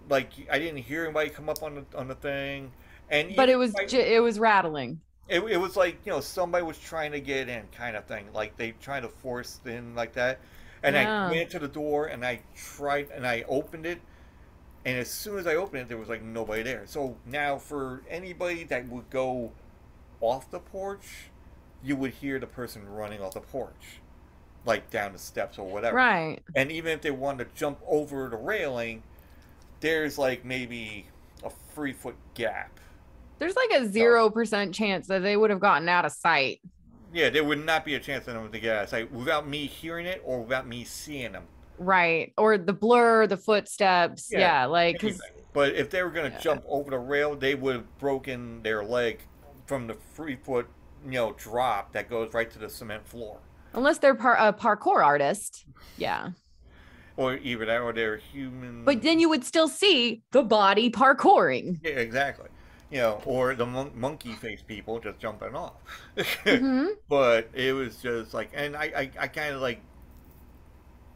Like I didn't hear anybody come up on the thing, and But even it was if it was rattling. it was like somebody was trying to get in, kind of thing, like they trying to force in like that. And I Yeah. went to the door and I tried and I opened it, and as soon as I opened it there was like nobody there. So now for anybody that would go off the porch, you would hear the person running off the porch, like down the steps or whatever. Right. And even if they wanted to jump over the railing, there's like maybe a 3 foot gap. There's like a So 0% chance that they would have gotten out of sight. yeah, there would not be a chance for them to get outside without me hearing it or without me seeing them. Right. Or the blur, the footsteps. Yeah, Yeah. Like, because, anything. But if they were going to yeah. jump over the rail, they would have broken their leg from the 3 foot, drop that goes right to the cement floor. Unless they're a parkour artist. Yeah. Or even that, or they're But human. then you would still see the body parkouring. Yeah, exactly. Or the monkey face people just jumping off. Mm-hmm. But it was just like, and I kind of like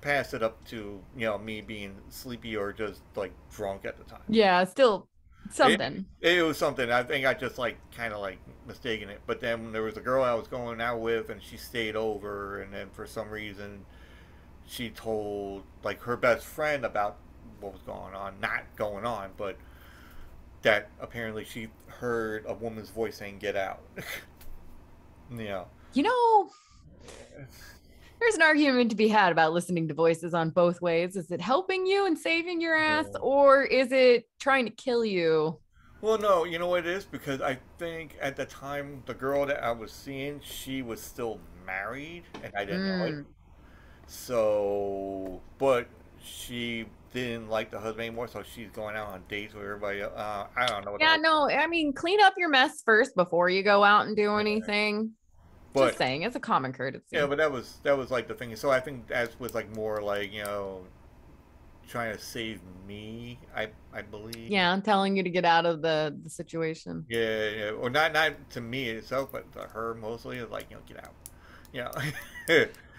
pass it up to me being sleepy or just like drunk at the time. Yeah. Still It something. it was something. I think I just like kind of like mistaken it. But then there was a girl I was going out with, and she stayed over, and then for some reason she told like her best friend about what was going on, not going on, but that apparently she heard a woman's voice saying "Get out." Yeah. You know, there's an argument to be had about listening to voices on both ways. Is it helping you and saving your ass, Yeah. or is it trying to kill you? Well, no, you know what it is? Because I think at the time, the girl that I was seeing, she was still married, and I didn't know it. Mm. So, but she didn't like the husband anymore, so she's going out on dates with everybody. I don't know what the Yeah, hell. no, I mean, clean up your mess first before you go out and do anything. Just But saying, it's a common yeah, courtesy. but that was like the thing. So I think that was like more like trying to save me. I believe. Yeah, I'm telling you to get out of the situation. Yeah, yeah, or not to me itself, but to her mostly. It's like get out. Yeah.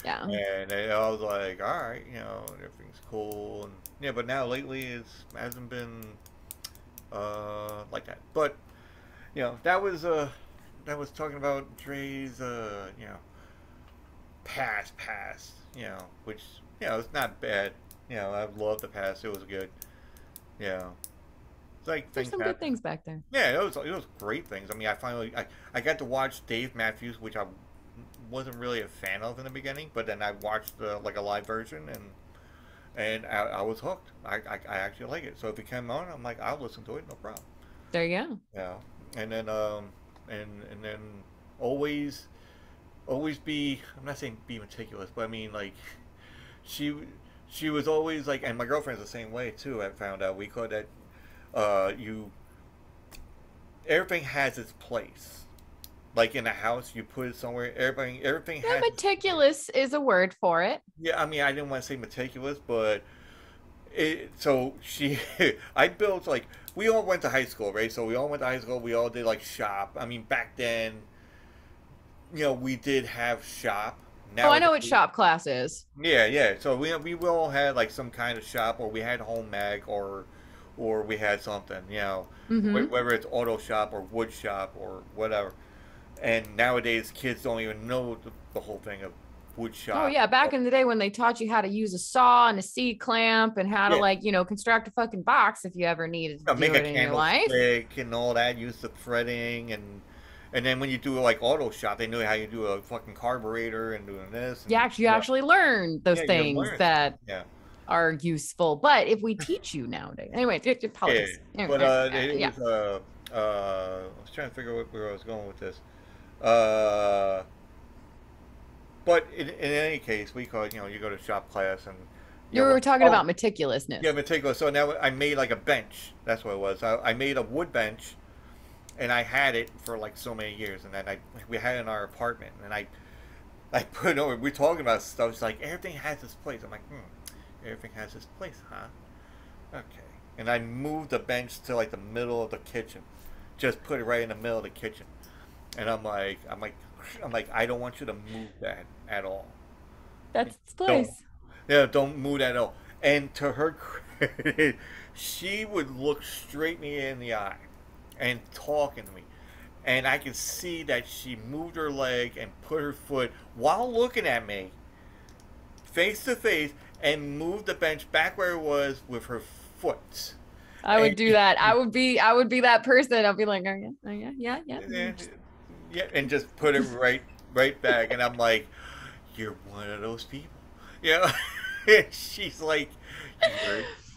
Yeah. And I was like, all right, everything's cool, and yeah. But now lately, it hasn't been like that. But that was talking about Dre's past, which it's not bad. I love the past. It was good. Yeah, it's like There's things some good happen. things back there. Yeah, it was great things. I mean, I got to watch Dave Matthews, which I wasn't really a fan of in the beginning, but then I watched like a live version, and I was hooked. I actually like it. So if it came on, I'm like, I'll listen to it, no problem. There you go. Yeah, and then and then always always be. I'm not saying be meticulous, but I mean like she she was always like, and my girlfriend's the same way too. I found out we call that you everything has its place. Like in a house, you put it somewhere. Everything Yeah, has its place. meticulous is a word for it. Yeah, I mean, I didn't want to say meticulous, but so she, I built like we all went to high school, right? So we all went to high school. We all did like shop. I mean, back then, we did have shop. Oh, I know what shop class is. Yeah, yeah. So we all had like some kind of shop, or we had home ag, or we had something, Mm-hmm. whether it's auto shop or wood shop or whatever. And nowadays, kids don't even know the whole thing of wood shop. Oh yeah, back in the day when they taught you how to use a saw and a C clamp and how to Yeah. construct a fucking box if you ever needed to Make do a it in your life. candlestick and all that. Use the threading and then when you do like auto shop, they know how you do a fucking carburetor and doing this. And, You actually learn those yeah, you things learn. that Yeah. are useful. But if we teach you nowadays, anyway, Yeah. politics. But it Yeah. was I was trying to figure out where I was going with this. Uh, but in any case, we call it, you go to shop class and You were talking about meticulousness. yeah, meticulous. So now I made like a bench. That's what it was. I made a wood bench, and I had it for like so many years. And then we had it in our apartment, and I put it over. We're talking about stuff. It's like everything has its place. I'm like, everything has its place, huh? Okay. And I moved the bench to like the middle of the kitchen, just put it right in the middle of the kitchen. And I'm like, I don't want you to move that at all. That's its Don't. place. Yeah, don't move that at all. And to her credit, she would look straight me in the eye and talking to me. And I could see that she moved her leg and put her foot while looking at me, face to face, and moved the bench back where it was with her foot. I would do that. I would be that person. I'll be like, oh yeah. Yeah, and just put it right back. And I'm like, you're one of those people. Yeah. She's like,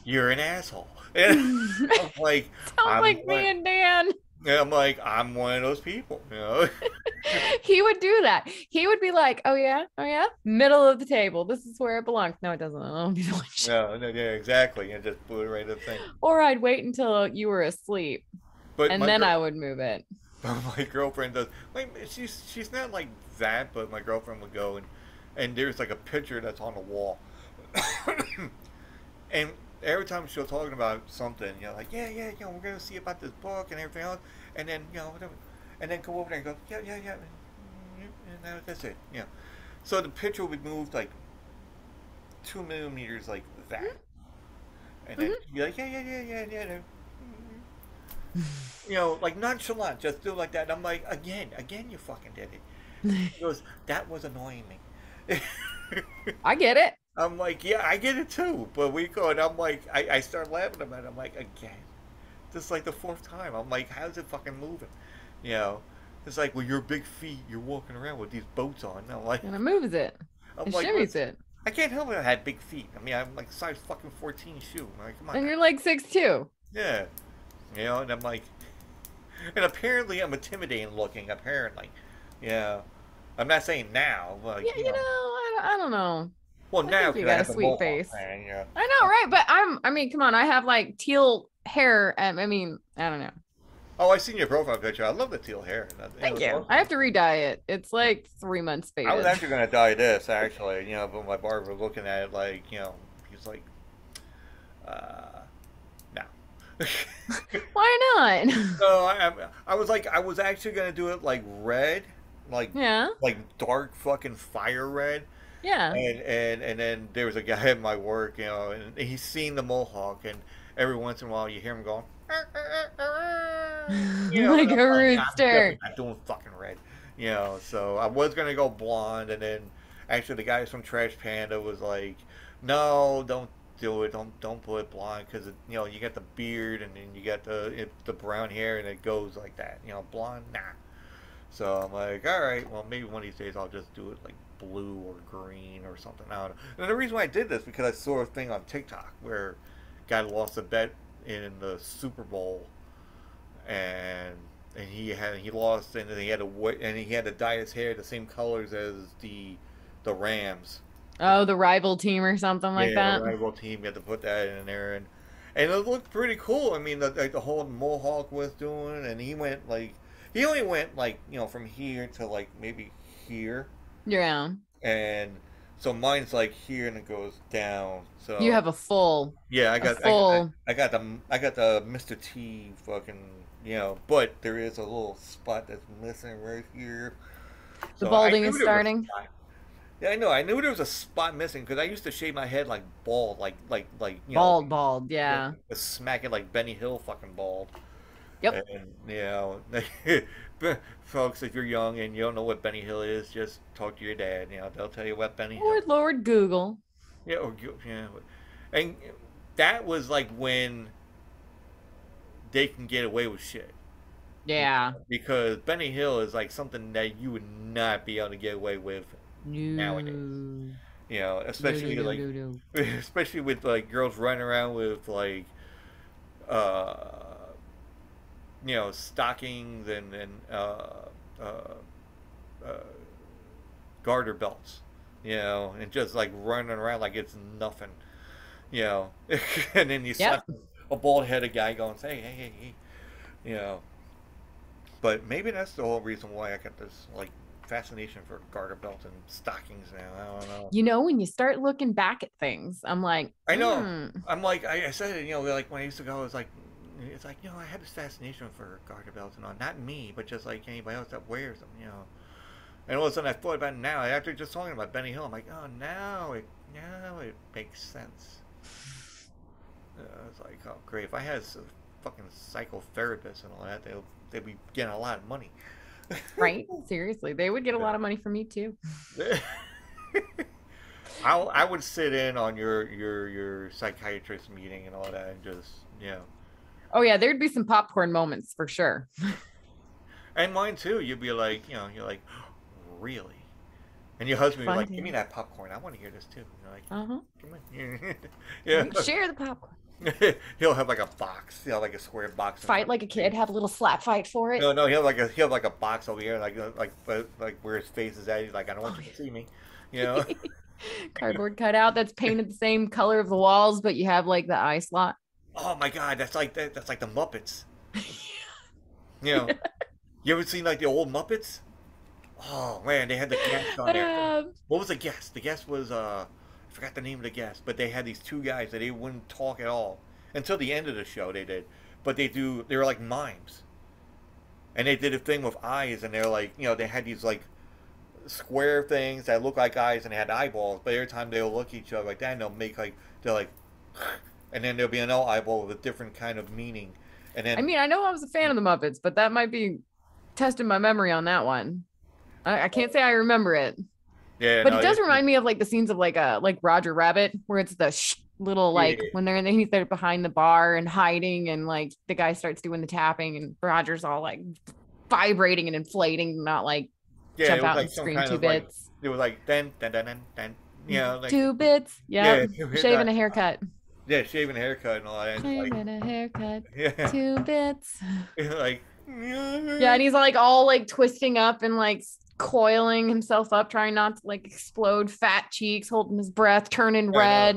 you're an asshole. And I'm like, Sounds like me and Dan. I'm like, I'm one of those people, He would do that. He would be like, oh yeah, middle of the table. This is where it belongs. No, it doesn't. I don't be doing shit. No, yeah, exactly. And just put it right in the thing. Or I'd wait until you were asleep, But and then I would move it. my girlfriend does. Like, she's not like that, but my girlfriend would go and there's like a picture that's on the wall. And every time she'll talking about something, like, yeah, we're gonna see about this book and everything else, and then whatever, and then go over there and go, yeah, and that's it, So the picture would move like 2 millimeters like that, and then she'd be like, yeah. Like nonchalant, just do it like that. And I'm like, again, you fucking did it. He goes, that was annoying me. I get it. I'm like, yeah, I get it too. But we go, and I'm like, I start laughing about it. I'm like, again, this is like the fourth time. I'm like, how's it fucking moving? It's like, well, your big feet, you're walking around with these boats on. And I'm like, And it moves it. I'm It like, shimmies it. I can't help it. I had big feet. I mean, I'm like size fucking 14 shoe. I'm like, come on. And you're like 6'2". Yeah. And I'm like, and apparently I'm intimidating looking. Apparently, yeah. I'm not saying now, but Yeah, I don't know. Well, I now think you got a sweet face. Thing, yeah. I know, right? But I mean, come on. I have like teal hair. I mean, I don't know. Oh, I seen your profile picture. I love the teal hair. Thank you. Awesome. I have to re-dye it. It's like 3 months faded. I was actually gonna dye this actually, but my barber was looking at it like, he's like, no. Why not? So I was actually gonna do it like red, like dark fucking fire red. Yeah. And then there was a guy at my work, and he's seen the mohawk, and every once in a while you hear him going, like a rooster. I'm not doing fucking red, So I was gonna go blonde, and then actually the guys from Trash Panda was like, no, don't do it, don't put it blonde, because you got the beard, and then you got the brown hair, and it goes like that, blonde, nah. So I'm like, all right, well, maybe one of these days I'll just do it like blue or green or something. I don't know. And the reason why I did this because I saw a thing on TikTok where a guy lost a bet in the Super Bowl, and he lost, and he had to dye his hair the same colors as the Rams. Oh, the rival team or something like that. The rival team. You had to put that in there, and it looked pretty cool. I mean, the whole mohawk was doing, and he only went like from here to like maybe here. Yeah. And So mine's like here and it goes down. You So have a full, yeah, a full. I got the Mr. T fucking, but there is a little spot that's missing right here. The So I balding knew is there was a starting. spot. Yeah, I know. I knew there was a spot missing because I used to shave my head like bald, Bald, bald. yeah, Yeah. smack it like Benny Hill fucking bald. Yep. And folks, if you're young and you don't know what Benny Hill is, just talk to your dad. They'll tell you what Benny Hill. Or Lord Google. Yeah, yeah, and that was like when they can get away with shit. Yeah. Because Benny Hill is like something that you would not be able to get away with nowadays. No. No, no, Especially no, like, no, no. especially with like girls running around with like, uh, stockings uh, uh, garter belts, and just like running around like it's nothing, you know. And then you slap Yep. a bald headed guy going, hey, you know. But maybe that's the whole reason why I got this like fascination for garter belts and stockings now. I don't know. When you start looking back at things, I'm like, I know. I'm like I said it, like when I used to go, it's like I had this fascination for garter belts and all. Not me, but just like anybody else that wears them. And all of a sudden I thought about it now. After just talking about Benny Hill, I'm like, oh, now it makes sense. It's like, oh, great. If I had a fucking psychotherapist and all that, they'd be getting a lot of money. Right? Seriously, they would get a lot of money from me too. I would sit in on your psychiatrist meeting and all that and just Oh yeah, there'd be some popcorn moments for sure. And mine too. You'd be like, you're like, really? And your husband would be like, give me that popcorn. I want to hear this too. You're like, come on. Yeah. Share the popcorn. He'll have like a box, like a square box. Fight like a kid. Have a little slap fight for it. No, he'll have like a box over here, like where his face is at. He's like, I don't want you to see me, Cardboard cutout that's painted the same color of the walls, but you have like the eye slot. Oh my god, that's like the Muppets. You ever seen like the old Muppets? Oh man, they had the guest on there. What was the guest? The guest was I forgot the name of the guest, but they had these two guys that they wouldn't talk at all until the end of the show. They did, but they were like mimes, and they did a thing with eyes, and they're like they had these like square things that look like eyes and had eyeballs, but every time they'll look at each other like that, and they'll make like they're like, and then there'll be another eyeball with a different kind of meaning, and then I know I was a fan of the Muppets, but that might be testing my memory on that one. I can't say I remember it. Yeah, but it does remind me of like the scenes of like Roger Rabbit, where it's the little when they're behind the bar and hiding, and like the guy starts doing the tapping, and Roger's all like vibrating and inflating, not like jump out and scream 2 bits. It was like then, like 2 bits. Yeah, shaving a haircut. Yeah, shaving a haircut and all that. Shaving a haircut. Yeah. 2 bits. Like. Yeah, and he's like all like twisting up and like coiling himself up, trying not to like explode, fat cheeks, holding his breath, turning red.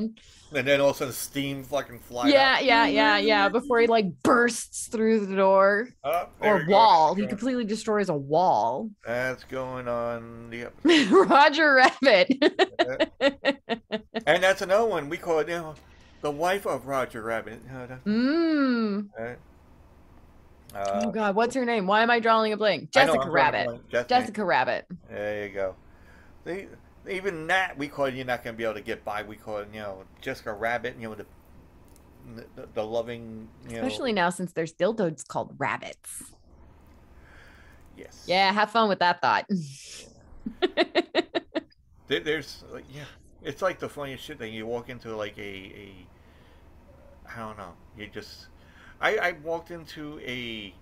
And then all of a sudden steam fucking flies out. Yeah. Before he like bursts through the door or wall. He completely destroys a wall. That's going on the episode. Roger Rabbit. And that's another one. We call it, the wife of Roger Rabbit. Right? Oh God, what's her name? Why am I drawing a blank? Jessica Rabbit. Jessica Rabbit. There you go. Even that we call it, you're not going to be able to get by. We call it, Jessica Rabbit. The loving. Especially now since there's dildos called rabbits. Yes. Yeah, have fun with that thought. There's it's like the funniest shit that you walk into like a I don't know. You just. I walked into a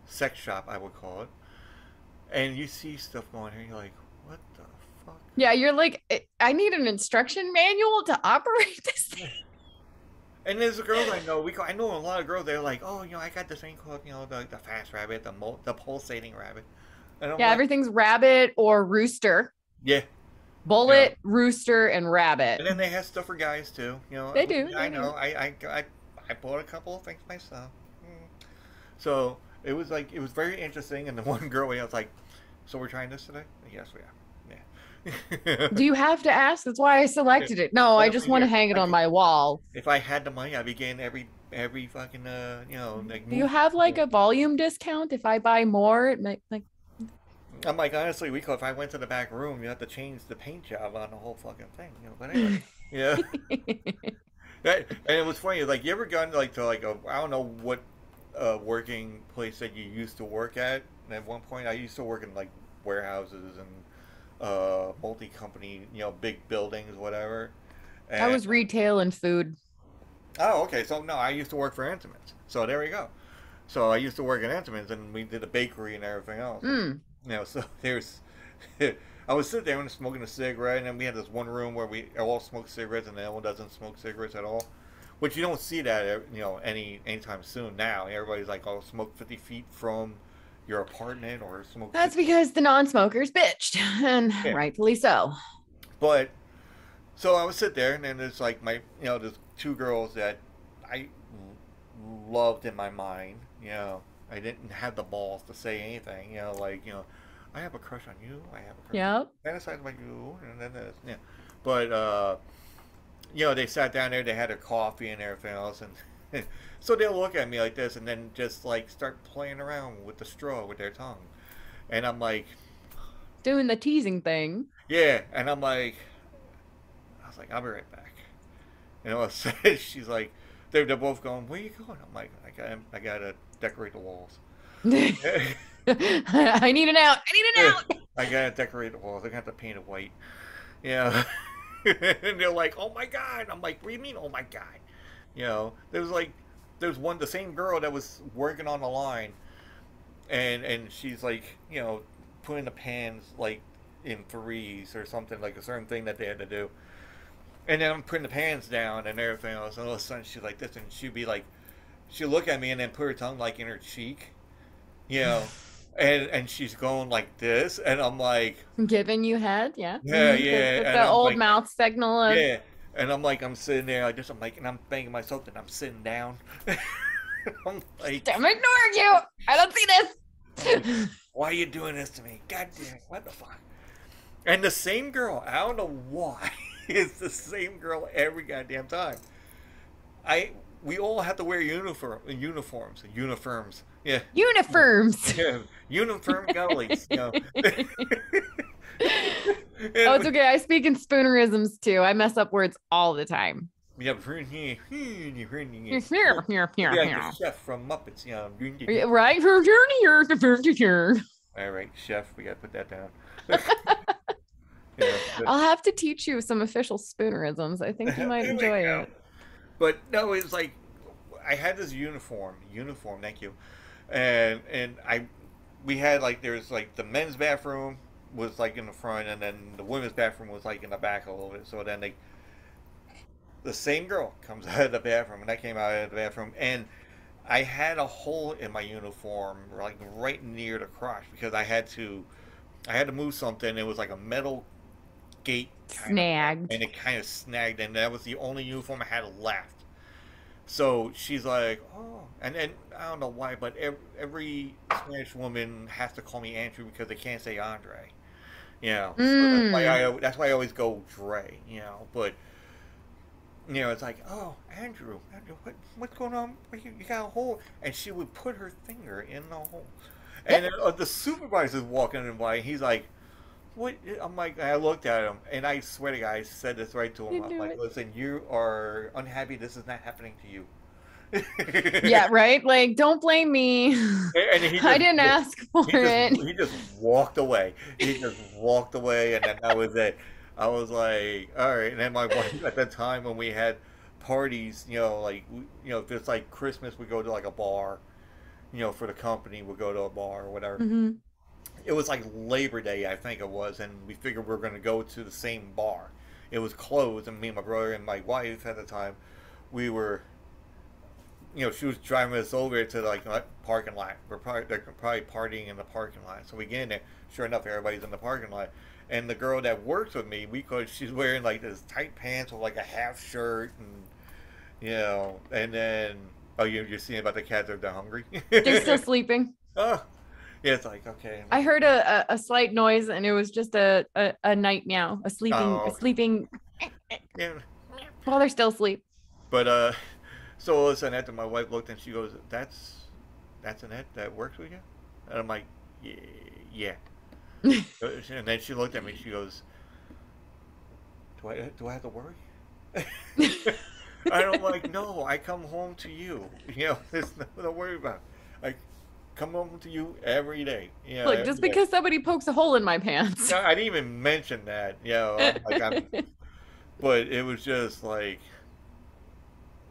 sex shop, I would call it, and you see stuff going here, and you're like, what the fuck? Yeah, you're like, I need an instruction manual to operate this thing. And there's girls I know, I know a lot of girls, they're like, oh, I got this thing called, the fast rabbit, the pulsating rabbit. And I'm everything's rabbit or rooster. Yeah. Bullet, rooster, and rabbit. And then they have stuff for guys, too. They do. I know. I bought a couple of things myself. So it was very interesting. And the one girl, I was like, so we're trying this today? Yes, we are. Yeah. Do you have to ask? That's why I selected it. No, I Well, just want to here, hang it on my wall. if I had the money, I'd be getting every fucking like Do you movie. have like a volume discount? If I buy more, it might like I'm like, honestly, Rico, if I went to the back room, you have to change the paint job on the whole fucking thing. But anyway, yeah. And it was funny. Like, you ever gone like to like a I don't know what working place that you used to work at? And at one point, I used to work in like warehouses and multi-company, big buildings, whatever. I And was retail and food. oh, okay. So no, I used to work for Intimates. So there we go. So I used to work at Intimates, and we did a bakery and everything else. And, Mm. so there's, I was sitting there and smoking a cigarette, and then we had this one room where we all smoke cigarettes, and the other one doesn't smoke cigarettes at all. Which you don't see that, anytime soon now. Everybody's like, oh, smoke 50 feet from your apartment or smoke. That's because the non-smokers bitched, and Yeah. rightfully so. But so I would sit there, and then there's like there's two girls that I loved in my mind. I didn't have the balls to say anything. I have a crush on you. I have a crush. Yep. Fantasize about you, and then this, yeah. But they sat down there. They had their coffee and everything else, and so they'll look at me like this, and then just like start playing around with the straw with their tongue, and I'm like, Doing the teasing thing. yeah, and I was like, I'll be right back. And all of a sudden, she's like, they're both going, where are you going? I'm like, I gotta decorate the walls. I need an out. I need an out. I gotta decorate the walls. I got to paint it white. Yeah. And they're like, oh my God. I'm like, what do you mean, oh my God? There's the same girl that was working on the line, and she's like, putting the pans like in threes or something, like a certain thing that they had to do. And then I'm putting the pans down and everything else, and all of a sudden she's like this, and she'd be like, she'd look at me and then put her tongue like in her cheek, you know, and she's going like this, and I'm like, Giving you head, yeah. yeah, The, yeah, the, and the I'm old like, mouth signal of yeah, and I'm like, I'm sitting there like this, I'm like, and I'm banging myself, and I'm sitting down. I'm like, I'm ignoring you. I don't see this. why are you doing this to me? God damn it, what the fuck? And the same girl, I don't know why, it's the same girl every goddamn time. We all have to wear uniforms. Yeah. Uniforms. Yeah. Uniform gullies, Oh, it's okay. I speak in spoonerisms too. I mess up words all the time. Yeah, Here. the chef from Muppets, Right? Here. All right, chef, we gotta put that down. I'll have to teach you some official spoonerisms. I think you might There we enjoy go. it. But no, it's like I had this uniform, thank you, and we had like there's like the men's bathroom was like in the front, and then the women's bathroom was like in the back a little bit. So then the same girl comes out of the bathroom, and I came out of the bathroom, and I had a hole in my uniform, like right near the crotch, because I had to move something. It was like a metal gate Snagged. and it kind of snagged, and that was the only uniform I had left. So she's like, oh, and then I don't know why, but every Spanish woman has to call me Andrew because they can't say Andre. So that's why I always go Dre. But it's like, oh, Andrew, what's going on? You got a hole, and she would put her finger in the hole, and then, the supervisor's walking in by, and he's like, what? I'm like, I looked at him, and I swear to God, I said this right to him. You I'm knew like, it. listen, you are unhappy. This is not happening to you. Yeah, right? Like, don't blame me. And he I didn't ask for it. He just walked away. He just walked away, and then that was it. I was like, all right. And then my wife at that time when we had parties, if it's like Christmas, we go to like a bar, for the company, we'll go to a bar or whatever. Mm-hmm. It was like Labor Day, I think it was, and we figured we were going to go to the same bar. It was closed, and me and my brother and my wife at the time, we were, she was driving us over to like the parking lot. They're probably partying in the parking lot. So we get in there. Sure enough, everybody's in the parking lot. And the girl that works with me, because she's wearing like this tight pants with like a half shirt, and and then you're seeing about the cats, they're hungry. They're still sleeping. Oh, Yeah, it's like, okay. I heard a slight noise, and it was just a night meow, a Oh, sleeping yeah. while they're still asleep. But so all of a sudden after my wife looked and she goes, "That's an Ed that works with you?" And I'm like, "Yeah, yeah." And then she looked at me. She goes, "Do I have to worry?" I'm like, "No, I come home to you. You know, there's nothing to worry about. I come home to you every day. You know, Look, every just day." because somebody pokes a hole in my pants. No, I didn't even mention that. You know, but it was just like,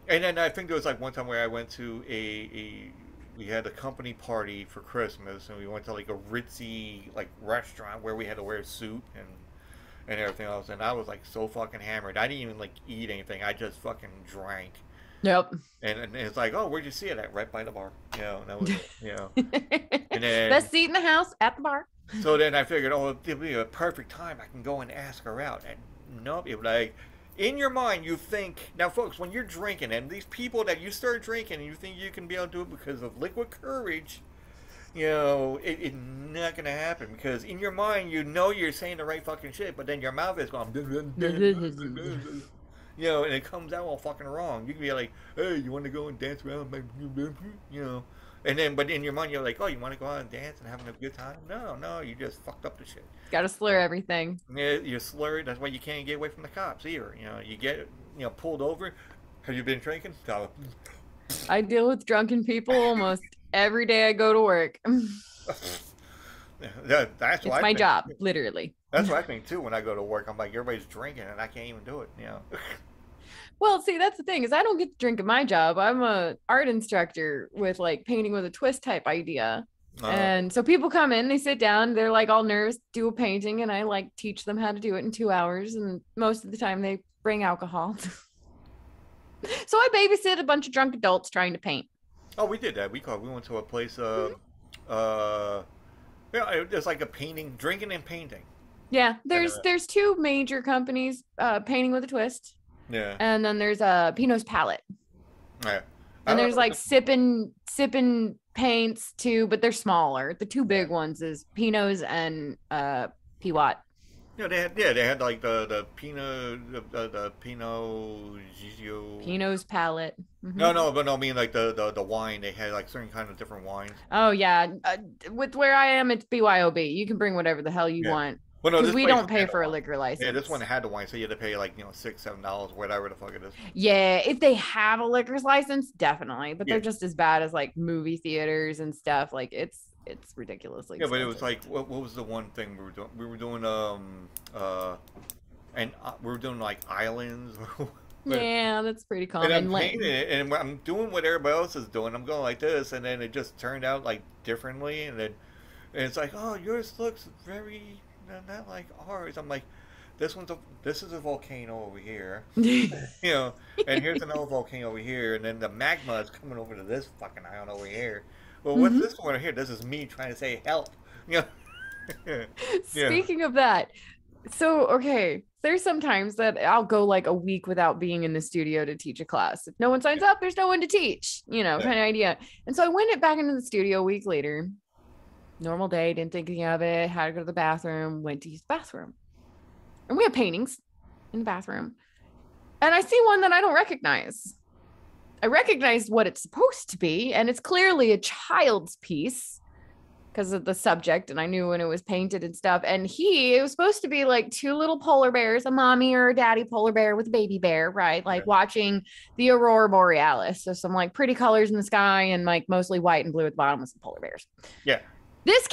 and then I think there was like one time where I went to a we had a company party for Christmas, and we went to like a ritzy like restaurant where we had to wear a suit and everything else, and I was like so fucking hammered. I didn't even like eat anything. I just fucking drank. Yep. And it's like, oh, where'd you see it at? Right by the bar. You know, and that was it. You know, and then Best seat in the house at the bar. so then I figured, oh, it'll be a perfect time. I can go and ask her out. And nope, it was like, in your mind, you think, now, folks, when you're drinking, and these people that you start drinking, and you think you can be able to do it because of liquid courage, you know, it's not going to happen. Because in your mind, you know you're saying the right fucking shit, but then your mouth is going, you know, and it comes out all fucking wrong. You can be like, hey, you want to go and dance around, you know. And then, but in your mind, you're like, oh, you want to go out and dance and having a good time? No, you just fucked up the shit. Gotta slur everything. Yeah, you're slurred. That's why you can't get away from the cops either. You know, you get, pulled over. Have you been drinking? No. I deal with drunken people almost every day I go to work. That's It's my job, literally. That's what I think too. When I go to work, I'm like, everybody's drinking, and I can't even do it. You know. Well, see, that's the thing is I don't get to drink at my job. I'm a art instructor with like painting with a twist type idea. And so people come in, they sit down, they're like all nervous, do a painting, and I like teach them how to do it in 2 hours. And most of the time they bring alcohol. So I babysit a bunch of drunk adults trying to paint. Oh, we did that. We went to a place. Yeah, it's like a painting, drinking and painting. Yeah, there's two major companies, painting with a twist. Yeah. And then there's Pinot's Palette. Yeah. And there's like sipping paints too, but they're smaller. The two big ones is Pinot's and Piwat. Yeah, they had like the Pinot the Pinot Grigio. Pinot's Palette. Mm-hmm. No, but no, I mean like the wine. They had like certain kind of different wines. Oh yeah, with where I am, it's BYOB. You can bring whatever the hell you want. Well, no, because we don't pay for a liquor license. Yeah, this one had the wine, so you had to pay like $6-7, whatever the fuck it is. Yeah, if they have a liquor's license, definitely. But they're just as bad as like movie theaters and stuff. Like it's ridiculously expensive. But it was like what was the one thing we were doing? We were doing and we were doing like islands. Yeah, that's pretty common. And I'm painting it, and I'm doing what everybody else is doing. I'm going like this, and then it just turned out like differently, and it's like, oh, yours looks very not like ours. I'm like, this is a volcano over here, and here's another volcano over here, and then the magma is coming over to this fucking island over here. Well, what's this one here? This is me trying to say help. Speaking of that, so okay, there's sometimes that I'll go like a week without being in the studio to teach a class. If no one signs up, there's no one to teach, kind of idea. And so I went back into the studio a week later. Normal day, didn't think anything of it, had to go to the bathroom, went to use the bathroom. And we have paintings in the bathroom. And I see one that I don't recognize. I recognized what it's supposed to be, and it's clearly a child's piece because of the subject, and I knew when it was painted and stuff. And it was supposed to be like two little polar bears, a mommy or a daddy polar bear with a baby bear, right? Like watching the aurora borealis. So some like pretty colors in the sky and like mostly white and blue at the bottom with some polar bears. Yeah. This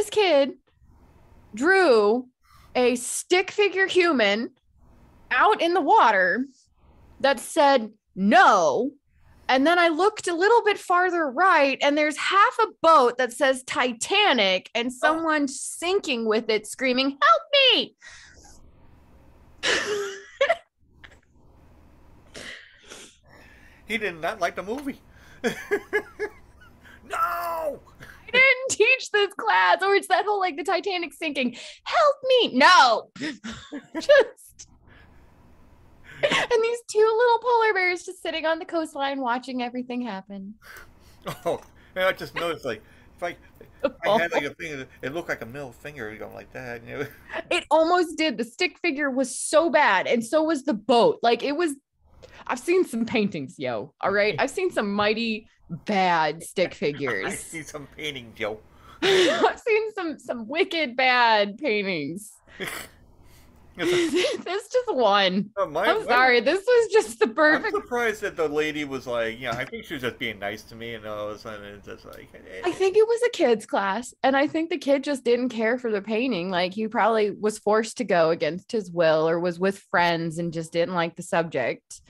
kid drew a stick figure human out in the water that said no. And then I looked a little bit farther right, and there's half a boat that says Titanic and someone sinking with it screaming, help me. He did not like the movie. No! I didn't teach this class. Or it's that whole like the Titanic sinking. Help me. No. Just. And these two little polar bears just sitting on the coastline watching everything happen. Oh, and I just noticed like like I had like a thing. It looked like a middle finger going like that. You know? It almost did. The stick figure was so bad, and so was the boat. Like it was. I've seen some paintings, yo. All right, I've seen some mighty bad stick figures. I see some paintings, yo. I've seen some wicked bad paintings. This just one. I'm sorry. This was just the perfect. I'm surprised that the lady was like, you know, I think she was just being nice to me, and all of a sudden it's just like. I think it was a kid's class, and I think the kid just didn't care for the painting. Like he probably was forced to go against his will, or was with friends and just didn't like the subject.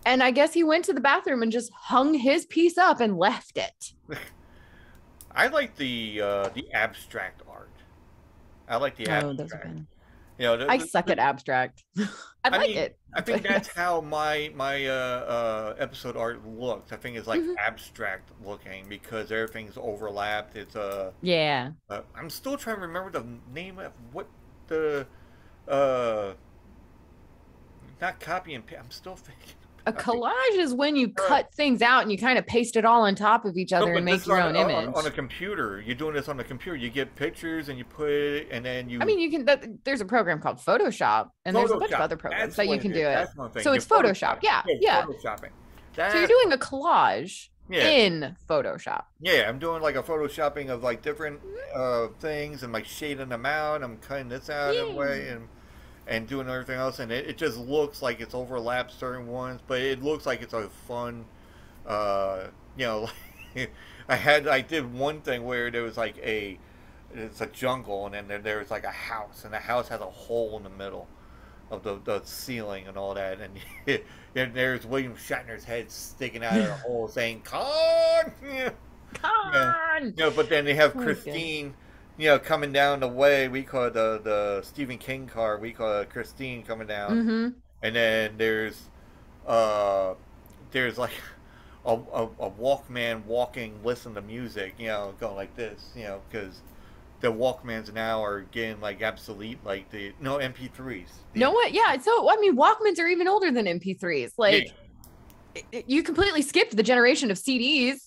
And I guess he went to the bathroom and just hung his piece up and left it. I like the abstract art. I like the abstract. You know, I suck at abstract. I like it. I think that's how my episode art looks. I think it's like abstract looking because everything's overlapped. It's yeah. I'm still trying to remember the name of what the not copy and paste. I'm still thinking. A collage is when you cut things out and you kind of paste it all on top of each other and make your own image. On a computer, you're doing this on the computer. You get pictures and you put it, and then you. I mean, you can. There's a program called Photoshop, and there's a bunch of other programs that you can do it. So it's Photoshop. Yeah. Photoshopping. So you're doing a collage in Photoshop. Yeah, I'm doing like a photoshopping of like different things and like shading them out. I'm cutting this out in a way and doing everything else, and it just looks like it's overlapped certain ones, but it looks like it's a fun, you know, I did one thing where there was like it's a jungle, and then there was like a house, and the house has a hole in the middle of the ceiling and all that, and there's William Shatner's head sticking out of the hole saying, "Con!" Con! You know, but then they have Christine, you know, coming down the way. We call it the Stephen King car. We call it Christine coming down. And then there's like a Walkman walking, listen to music, you know, going like this, you know, because the Walkmans now are getting like obsolete, like MP3s. No what? Yeah. So I mean, Walkmans are even older than MP3s. Like you completely skipped the generation of CDs.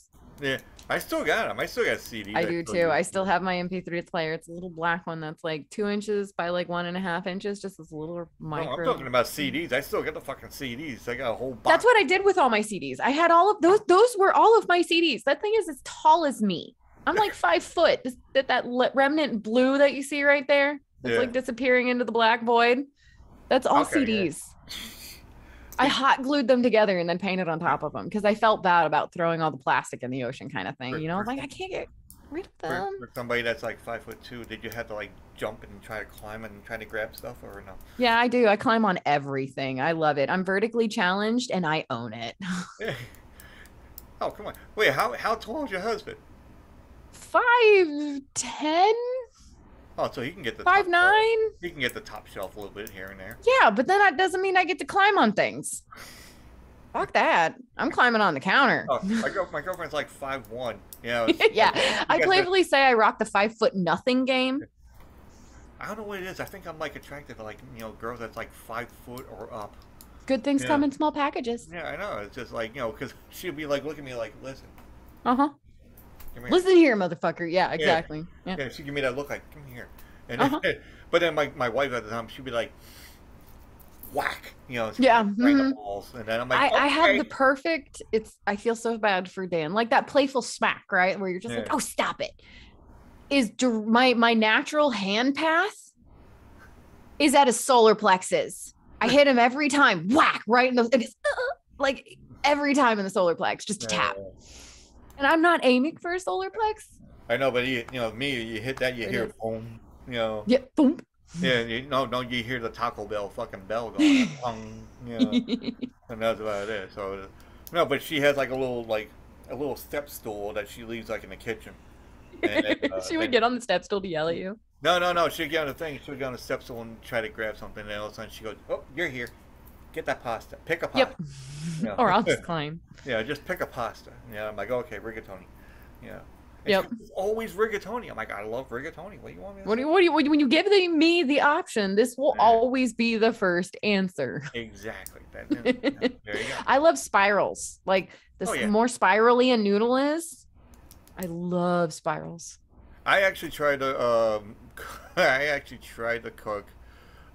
Yeah. I still got them. I still got CDs. I do too. I still have my MP3 player. It's a little black one that's like 2 inches by like 1.5 inches. Just this little micro. No, I'm talking about CDs. I still got the fucking CDs. I got a whole box. That's what I did with all my CDs. I had all of those. Those were all of my CDs. That thing is as tall as me. I'm like 5 foot. That remnant blue that you see right there. It's like disappearing into the black void. That's all CDs. Yeah. I hot glued them together and then painted on top of them because I felt bad about throwing all the plastic in the ocean kind of thing. You know, like I can't get rid of them. For somebody that's like 5'2", did you have to like jump and try to climb and try to grab stuff or no? Yeah, I do. I climb on everything. I love it. I'm vertically challenged and I own it. Oh, come on. Wait, how tall is your husband? 5'10". Oh, so he can get the 5'9". He can get the top shelf a little bit here and there. Yeah, but then that doesn't mean I get to climb on things. Fuck that. I'm climbing on the counter. Oh, my girlfriend's like 5'1". You know, yeah, I playfully say I rock the 5 foot nothing game. I don't know what it is. I think I'm like attracted to like, you know, girls that's like 5 foot or up. Good things come in small packages. Yeah, I know. It's just like, you know, because she'll be like looking at me like, listen. Listen here, motherfucker. Yeah, exactly. Yeah, she give me that look like, come here. And then, but then my wife at the time, she'd be like, whack, you know, the balls. And then I'm like, I have the perfect, I feel so bad for Dan. Like that playful smack, right? Where you're just like, oh, stop it. Is my natural hand path is at his solar plexus. I hit him every time, whack, right in the, like every time in the solar plex, just a tap. And I'm not aiming for a solar plex. I know, but you hit that, you hear boom, you know. Yeah, boom. Yeah, you hear the Taco Bell fucking bell going, you know, and that's about it. So, no, but she has like a little step stool that she leaves like in the kitchen. And she would get on the step stool to yell at you. No, she'd get on the thing. She'd get on the step stool and try to grab something, and all of a sudden she goes, "Oh, you're here. Get that pasta. Pick a pasta." Yep. You know? Or I'll just climb. Yeah, just pick a pasta. Yeah, I'm like, okay, rigatoni. Yeah. Yep. It's always rigatoni. I'm like, I love rigatoni. What do you want me to say? When you give me the option, this will always be the first answer. Exactly. There you go. I love spirals. Like the more spirally a noodle is, I love spirals. I actually tried to I actually tried to cook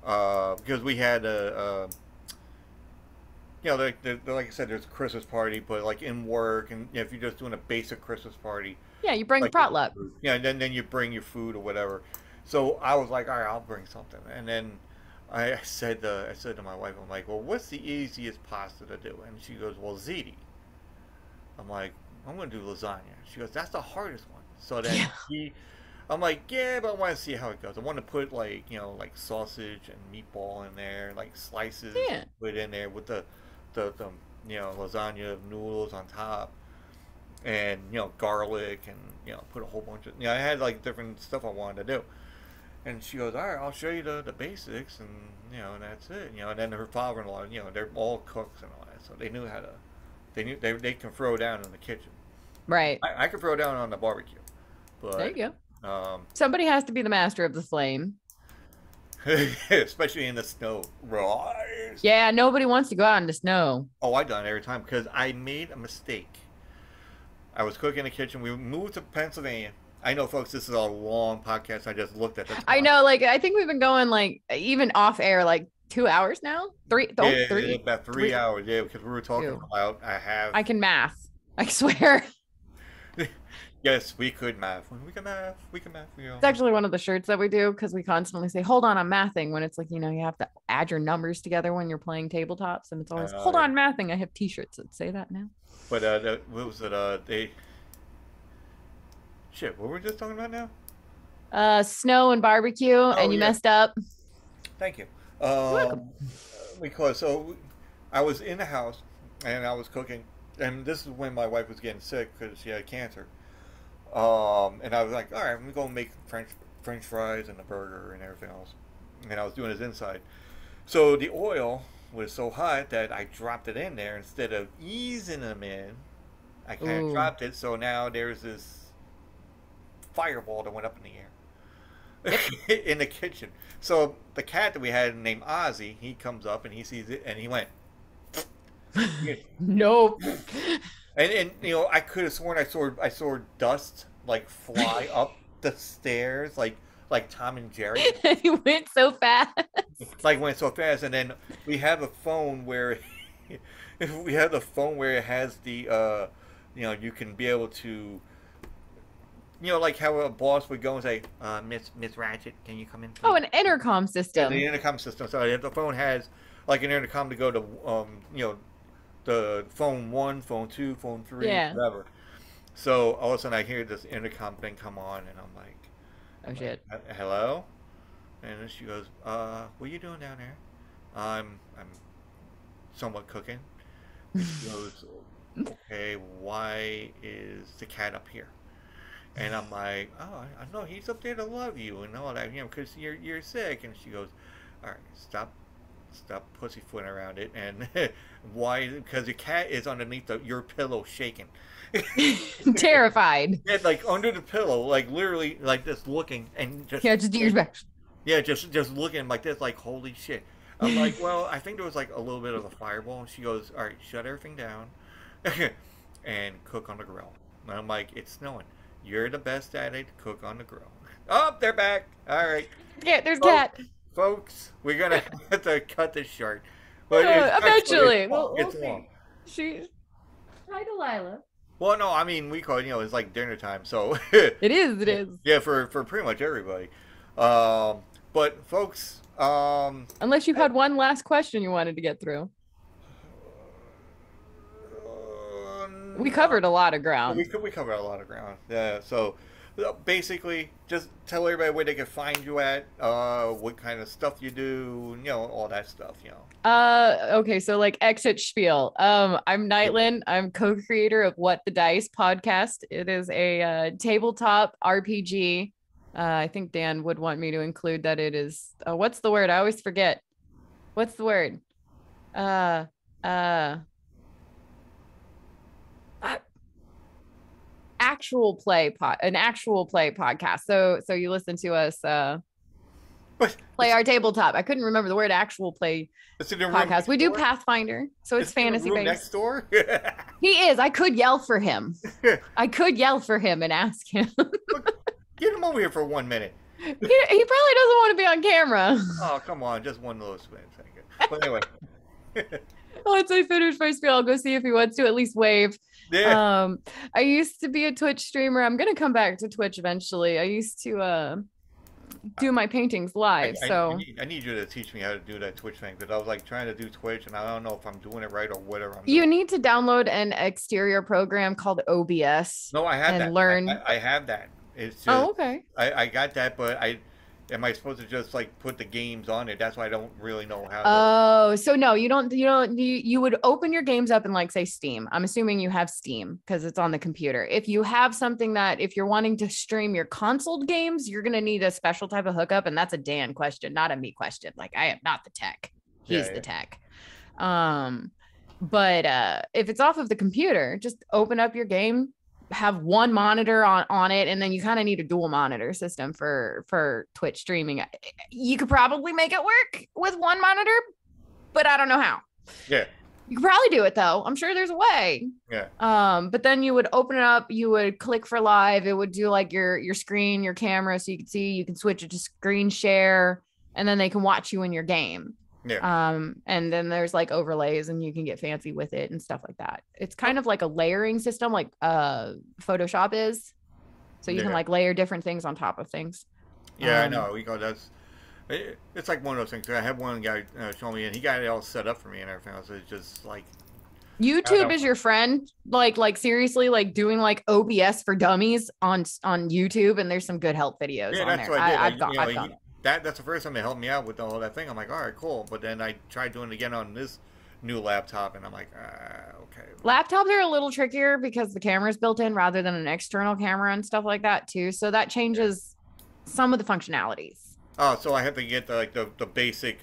because we had like I said, there's a Christmas party, but like in work, and if you're just doing a basic Christmas party, Yeah, you bring like potluck. yeah, and then you bring your food or whatever. So I was like, all right, I'll bring something, and then I said to my wife, I'm like, well, what's the easiest pasta to do? And she goes, well, ziti. I'm like, I'm gonna do lasagna. She goes, that's the hardest one. So then Yeah. I'm like, yeah, but I want to see how it goes. I want to put like like sausage and meatball in there, like slices, Yeah. put in there with the lasagna noodles on top, and garlic, and put a whole bunch of I had like different stuff I wanted to do. And she goes, all right, I'll show you the basics, and and that's it. And then her father-in-law, they're all cooks and all that, so they knew how to. They can throw down in the kitchen. Right. I can throw down on the barbecue, There you but go. um, Somebody has to be the master of the flame. especially in the snow. Rise. Yeah, nobody wants to go out in the snow. Oh, I done it every time because I made a mistake. I was cooking in the kitchen. We moved to Pennsylvania. I know, folks, this is a long podcast. I just looked at the time. I know, like I think we've been going like even off air like 2 hours now. Yeah, Three. about 3 hours. Yeah, because we were talking Two. about I can math. I swear. Yes, we could math. We can math. We can math. It's actually one of the shirts that we do because we constantly say, hold on, I'm mathing, when it's like, you have to add your numbers together when you're playing tabletops. And it's always, hold on, mathing. I have t-shirts that say that now. But what was it? Shit, what were we just talking about now? Snow and barbecue, and you messed up. Thank you. You're welcome. Because I was in the house and I was cooking, and this is when my wife was getting sick because she had cancer. And I was like, all right, I'm gonna go make French fries and a burger and everything else. And I was doing his inside. So the oil was so hot that I dropped it in there instead of easing them in. I kind of dropped it, so now there's this fireball that went up in the air in the kitchen. So the cat that we had named Ozzy, he comes up and he sees it and he went. Nope. And I could have sworn I saw dust like fly up the stairs like Tom and Jerry. He went so fast. Went so fast, and then we have a phone where it has the you can be able to like how a boss would go and say, Miss Ratchet, can you come in, please? Oh, an intercom system. Yeah, the intercom system. So if the phone has like an intercom to go to the phone 1, phone 2, phone 3, whatever. So all of a sudden I hear this intercom thing come on, and I'm like, oh shit, hello? And then she goes, what are you doing down there? I'm somewhat cooking. And she goes, okay, why is the cat up here? And I'm like, oh, I know he's up there to love you and all that, because you're sick. And she goes, all right, stop pussyfooting around it. And why? Because the cat is underneath your pillow shaking. Terrified. Yeah, like under the pillow, like literally, like just looking and just ears back. Yeah, just looking like this, like holy shit. I'm like, well, I think there was like a little bit of a fireball. And she goes, all right, shut everything down and cook on the grill. And I'm like, it's snowing. You're the best at it. Cook on the grill. Oh, they're back. All right. Yeah, there's cat. Folks, we're gonna have to cut this short. But eventually, we'll see. She. Hi, Delilah. Well, no, I mean we call it, it's like dinner time, so it is. Yeah, for pretty much everybody. But folks, unless you had one last question you wanted to get through. We covered a lot of ground. We covered a lot of ground. Yeah. So basically, just tell everybody where they can find you at, what kind of stuff you do, all that stuff. Okay. So like exit spiel. I'm Nytlin. I'm co-creator of What the Dice podcast. It is a tabletop RPG. I think Dan would want me to include that it is. What's the word? I always forget. What's the word? An actual play podcast. So you listen to us But Play our tabletop. I couldn't remember the word actual play it's in the room podcast. We do door? Pathfinder, so it's in the fantasy room based. next door. He is. I could yell for him. I could yell for him and ask him. Get him over here for 1 minute. He probably doesn't want to be on camera. Oh, come on, just one little spin. But anyway. Once I finish my spiel, I'll go see if he wants to at least wave. Yeah. I used to be a Twitch streamer. I'm gonna come back to Twitch eventually. I used to do my paintings live. I need you to teach me how to do that Twitch thing, because I was like trying to do Twitch and I don't know if I'm doing it right or whatever. You need to download an exterior program called OBS. No, I have that. Learn. I have that. It's just, okay. I got that, but am I supposed to just like put the games on it? That's why I don't really know how. Oh, so no, you don't. You would open your games up in like say Steam. I'm assuming you have Steam because it's on the computer. If you have something that if you're wanting to stream your console games, you're gonna need a special type of hookup, and that's a Dan question, not a me question. Like I am not the tech. He's the tech. But if it's off of the computer, just open up your game. Have one monitor on it, and then you kind of need a dual monitor system for Twitch streaming. You could probably make it work with one monitor, but I don't know how. Yeah, you could probably do it though. I'm sure there's a way. Yeah. But then you would open it up, you would click for live, it would do like your screen, your camera, so you can see, you can switch it to screen share, and then they can watch you in your game. Yeah. And then there's like overlays and you can get fancy with it and stuff like that. It's kind of like a layering system, like Photoshop is. So you can like layer different things on top of things. Yeah, I know. It's like one of those things. I had one guy show me, and he got it all set up for me and everything else. It's just like YouTube is your friend. Like seriously, like doing like OBS for dummies on YouTube, and there's some good help videos on that's there. what I did. I've got it. That's the first time they helped me out with all that thing. I'm like, all right, cool. But then I tried doing it again on this new laptop, and I'm like, okay. Laptops are a little trickier because the camera's built in rather than an external camera and stuff like that too. So that changes some of the functionalities. Oh, so I have to get the basic,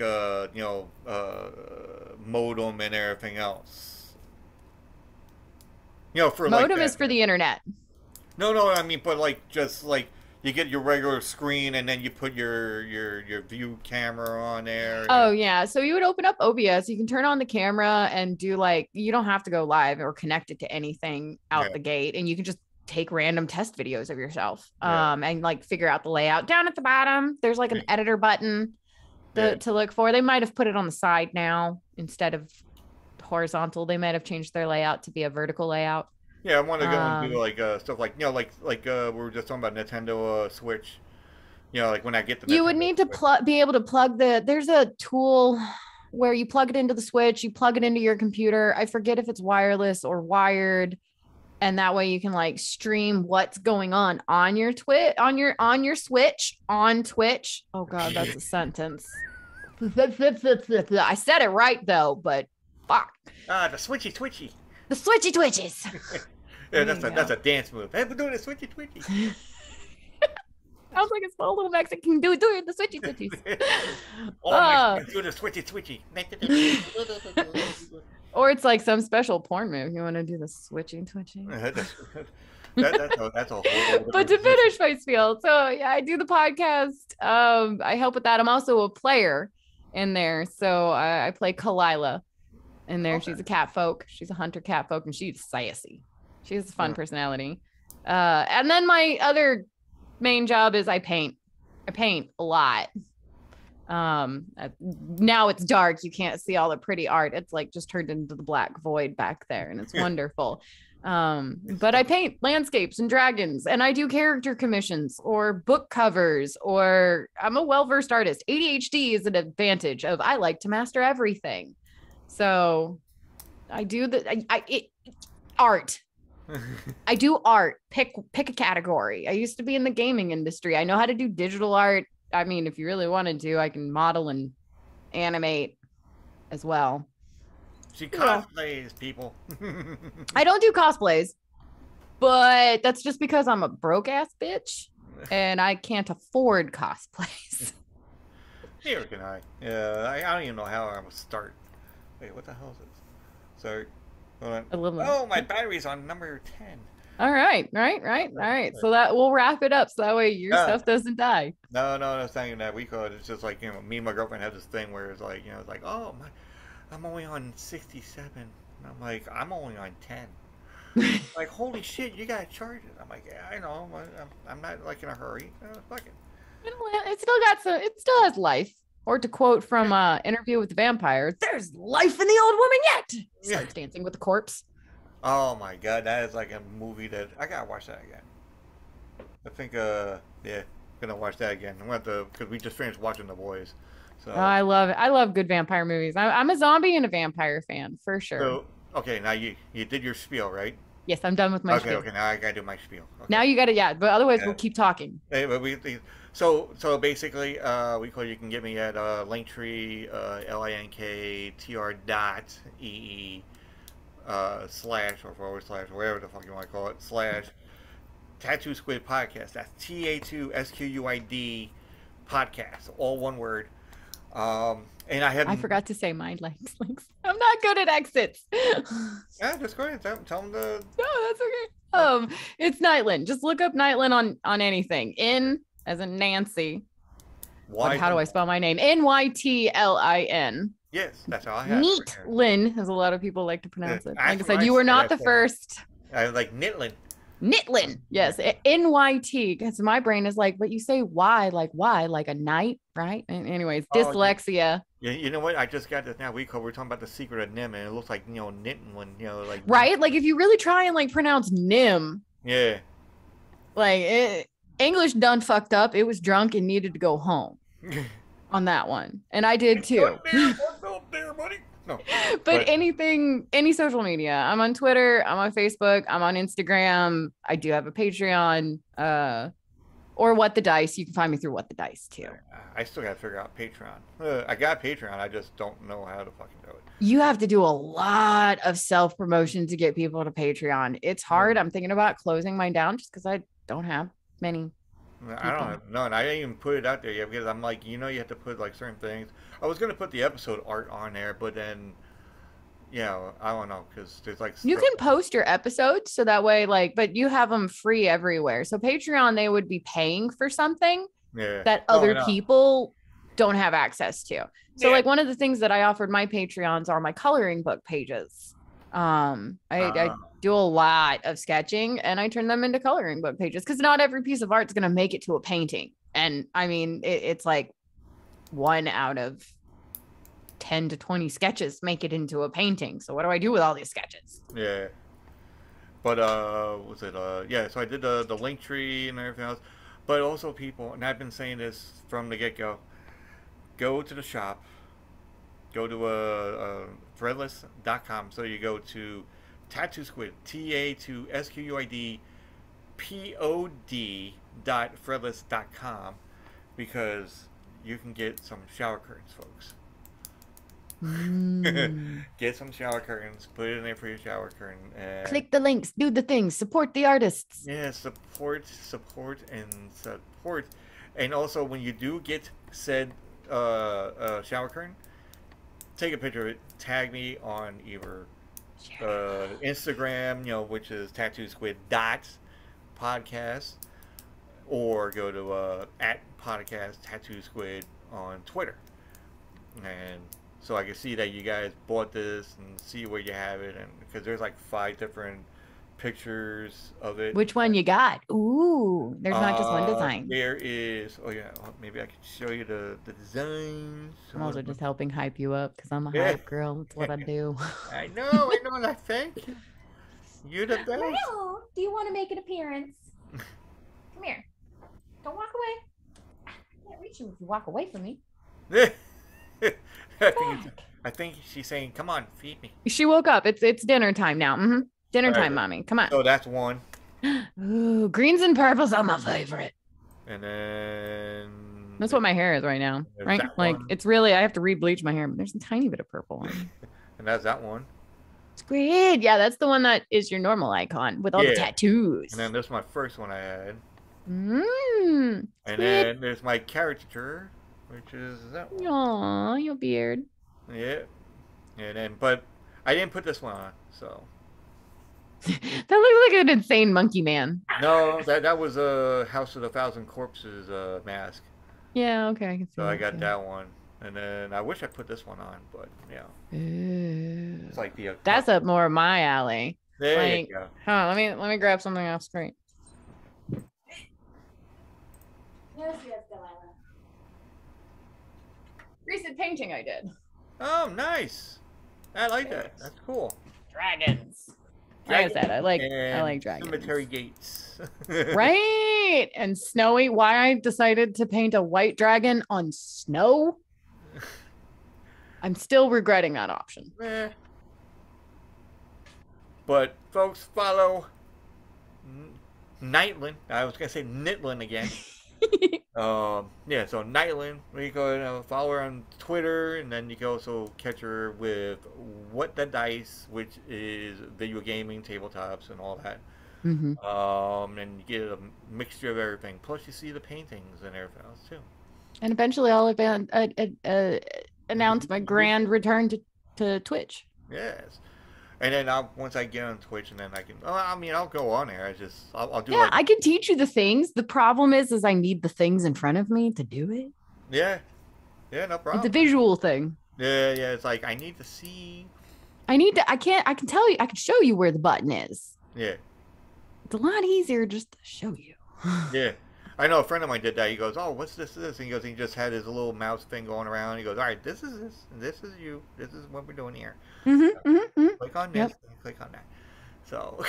modem and everything else. For modem like is for the internet. No, I mean, but like just like. You get your regular screen, and then you put your view camera on there. Oh, yeah. So you would open up OBS. You can turn on the camera and do like, you don't have to go live or connect it to anything out the gate. And you can just take random test videos of yourself and like figure out the layout. Down at the bottom, there's like an editor button to look for. They might have put it on the side now instead of horizontal. They might have changed their layout to be a vertical layout. Yeah, I want to go and do like stuff like like we were just talking about Nintendo Switch. Like when I get the you would need to be able to plug there's a tool where you plug it into the Switch, you plug it into your computer. I forget if it's wireless or wired, and that way you can like stream what's going on your on your Switch on Twitch. Oh god, that's a sentence. I said it right though, but fuck. The switchy twitchy. The switchy twitches. Yeah, that's a dance move. Hey, we're doing the switchy twitchy. Sounds like a small little Mexican dude doing the switchy twitchies. Do the switchy twitchy. Or it's like some special porn move. You want to do the switching twitching? That's a whole. But to finish my spiel, so yeah, I do the podcast. I help with that. I'm also a player in there, so I play Kalila. In there, she's a cat folk. She's a hunter cat folk, and she's sassy. She has a fun personality. And then my other main job is I paint. I paint a lot. Now it's dark. You can't see all the pretty art. It's like just turned into the black void back there, and it's wonderful. But I paint landscapes and dragons, and I do character commissions or book covers, or I'm a well-versed artist. ADHD is an advantage of I like to master everything. So I do art. I do art. Pick a category. I used to be in the gaming industry. I know how to do digital art. I mean, if you really wanted to, I can model and animate as well. She cosplays people. I don't do cosplays, but that's just because I'm a broke ass bitch and I can't afford cosplays. Neither can I. Yeah, I don't even know how I would start. Wait, what the hell is this? Sorry. Hold on. Oh, my battery's on number 10. All right. All right. So that we'll wrap it up so that way your Yeah. stuff doesn't die. No, that's not even that. We call it. It's just like, me and my girlfriend have this thing where it's like, it's like, oh my, I'm only on 67. And I'm like, I'm only on 10. Like, holy shit, you gotta charge it. I'm like, yeah, I know. I'm not like in a hurry. Fuck it. It still got some. It still has life. Or to quote from Interview with the Vampire, "There's life in the old woman yet." Starts dancing with the corpse. Oh my god, that is like a movie that I gotta watch that again. I think, yeah, gonna watch that again. I'm gonna have to, because we just finished watching The Boys. So, Oh, I love it. I love good vampire movies. I'm a zombie and a vampire fan for sure. so okay, now you did your spiel, right? Yes, I'm done with my spiel. Okay, now I gotta do my spiel. Okay. Now you got to, yeah, but otherwise Yeah. we'll keep talking. Hey, but so basically, you can get me at Linktree, linktr.ee slash or forward slash or whatever the fuck you want to call it slash Tattoo Squid Podcast. That's TA2SQUID podcast, all one word. And I forgot to say mine links. I'm not good at exits. Yeah, just go ahead and tell them the. No, that's okay. It's Nytlin. Just look up Nytlin on anything. N as in Nancy. How do I spell my name? NYTLIN. Yes, that's all I have. Nytlin, as a lot of people like to pronounce it. Like I said, I you were said not the that. first. I like Nytlin. Nytlin. Yes. NYT. Because my brain is like, but you say why, like a night, right? And anyways, dyslexia. Yeah, you know what? I just got this now. We're talking about the secret of nimh, and it looks like, Nytlin, like. Right? Like if you really try and like pronounce nimh. Yeah. Like English done fucked up. It was drunk and needed to go home on that one. And I did too. There, buddy. No. But anything, any social media. I'm on Twitter. I'm on Facebook. I'm on Instagram. I do have a Patreon. Or What the Dice. You can find me through What the Dice too. I still got to figure out Patreon. I got Patreon. I just don't know how to fucking do it. You have to do a lot of self-promotion to get people to Patreon. It's hard. I'm thinking about closing mine down just because I don't have many. I don't have, no, and I didn't even put it out there yet because I'm like, you have to put like certain things. I was going to put the episode art on there, but then, I don't know, because there's like. You can post your episodes so that way, but you have them free everywhere. So Patreon, they would be paying for something that other people don't have access to. So one of the things that I offered my Patreons are my coloring book pages. I do a lot of sketching and I turn them into coloring book pages because not every piece of art is going to make it to a painting. And I mean, it's like 1 out of 10 to 20 sketches make it into a painting. So what do I do with all these sketches? Yeah. But, was it, so I did the Linktree and everything else. But also people, and I've been saying this from the get-go, go to the shop, go to threadless.com. So you go to Tattoo Squid, TATOSQUIDPOD.threadless.com because you can get some shower curtains, folks. Get some shower curtains, put it in there for your shower curtain. And click the links, do the things, support the artists. Yeah, support. And also when you do get said shower curtain, take a picture of it, tag me on either Instagram, which is tattoo_squid.podcast, or go to @podcast tattoo squid on Twitter, and so I can see that you guys bought this and see where you have it, and because there's like 5 different pictures of it. Which one you got? Ooh, there's not just one design. There is. Oh yeah, maybe I can show you the designs. I'm also just helping hype you up because I'm a hype girl. That's what I do. I know, and I thank you. You're the best. Well, do you want to make an appearance? Come here. Don't walk away. I can't reach you if you walk away from me. I think she's saying, "Come on, feed me." She woke up. It's dinner time now. Dinner time, mommy. Come on. So that's one. Ooh, greens and purples are my favorite. And then that's what my hair is right now, right? Like it's really, I have to re-bleach my hair, but there's a tiny bit of purple. And that's that one. Squid. Yeah, that's the one that is your normal icon with all the tattoos. And then there's my first one I had. And then there's my caricature, which is that one. Aw, your beard. Yeah. And then, but I didn't put this one on, so. That looks like an insane monkey man. No, that was a House of the Thousand Corpses mask. Yeah, okay, I can see So I that got too. that one, and then I wish I put this one on, but yeah, Ooh. it's like the That's up more of my alley. there you Like, go. huh, let me grab something off screen. Yes, yes, Delilah. Recent painting I did. Oh, nice. I like that. Yes. That's cool. Dragons. Like I said, I like dragons. Cemetery gates. Right. And snowy. Why I decided to paint a white dragon on snow. I'm still regretting that option. But folks, follow Nytlin. I was gonna say Nitlin again. Yeah, so Nytlin, you go follow her on Twitter, and then you can also catch her with What the Dice, which is video gaming, tabletops, and all that. And you get a mixture of everything. Plus, you see the paintings and everything else too. And eventually, I'll announce my grand return to Twitch. Yes. And then once I get on Twitch, and then I can. Oh, I mean, I'll go on there. I'll do. Yeah, I can teach you the things. The problem is I need the things in front of me to do it. Yeah, no problem. It's a visual thing. Yeah. It's like I need to see. I can tell you. I can show you where the button is. Yeah. It's a lot easier just to show you. Yeah. I know a friend of mine did that. He goes, "Oh, what's this? And he goes, he just had his little mouse thing going around. He goes, "All right, this is you. This is what we're doing here. Click on this, and click on that." So,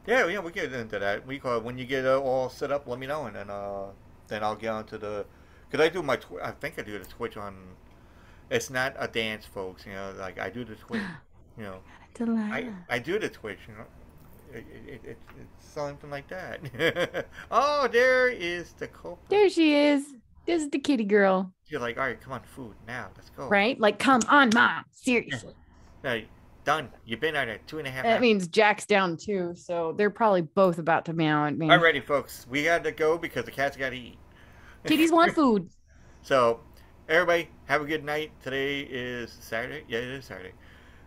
yeah, we get into that. When you get all set up, let me know, and then I'll get onto the. Cause I do I think I do the Twitch on. It's not a dance, folks. You know, like I do the Twitch. You know, I do the Twitch. You know. It's something like that. Oh, there is the culprit. There she is. This is the kitty girl. You're like, all right, come on, food now. Let's go. Right? Like, come on, mom. Seriously. No, done. You've been on it 2.5 hours. That means Jack's down too, so they're probably both about to meow at me. All righty, folks. We got to go because the cats got to eat. Kitties want food. So, everybody, have a good night. Today is Saturday. Yeah, it is Saturday.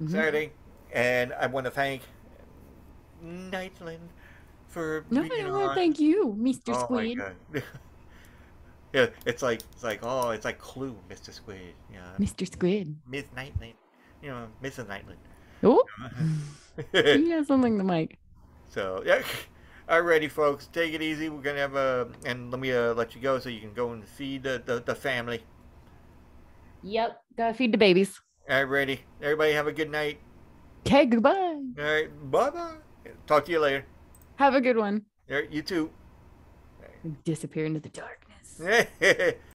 Saturday. And I want to thank Nytlin for being on. Thank you, Mr. Oh Squid. my god. Yeah, it's like Clue, Mr. Squid. Yeah. Mr. Squid. Miss Nytlin. You know, Mrs. Nytlin. Oh. He has something to mic. So yeah. Alrighty, folks, take it easy. We're gonna have and let me let you go so you can go and feed the family. Yep, gotta feed the babies. Alrighty, everybody have a good night. Okay, goodbye. All right, bye. Talk to you later. Have a good one. All right, you too. Disappear into the darkness.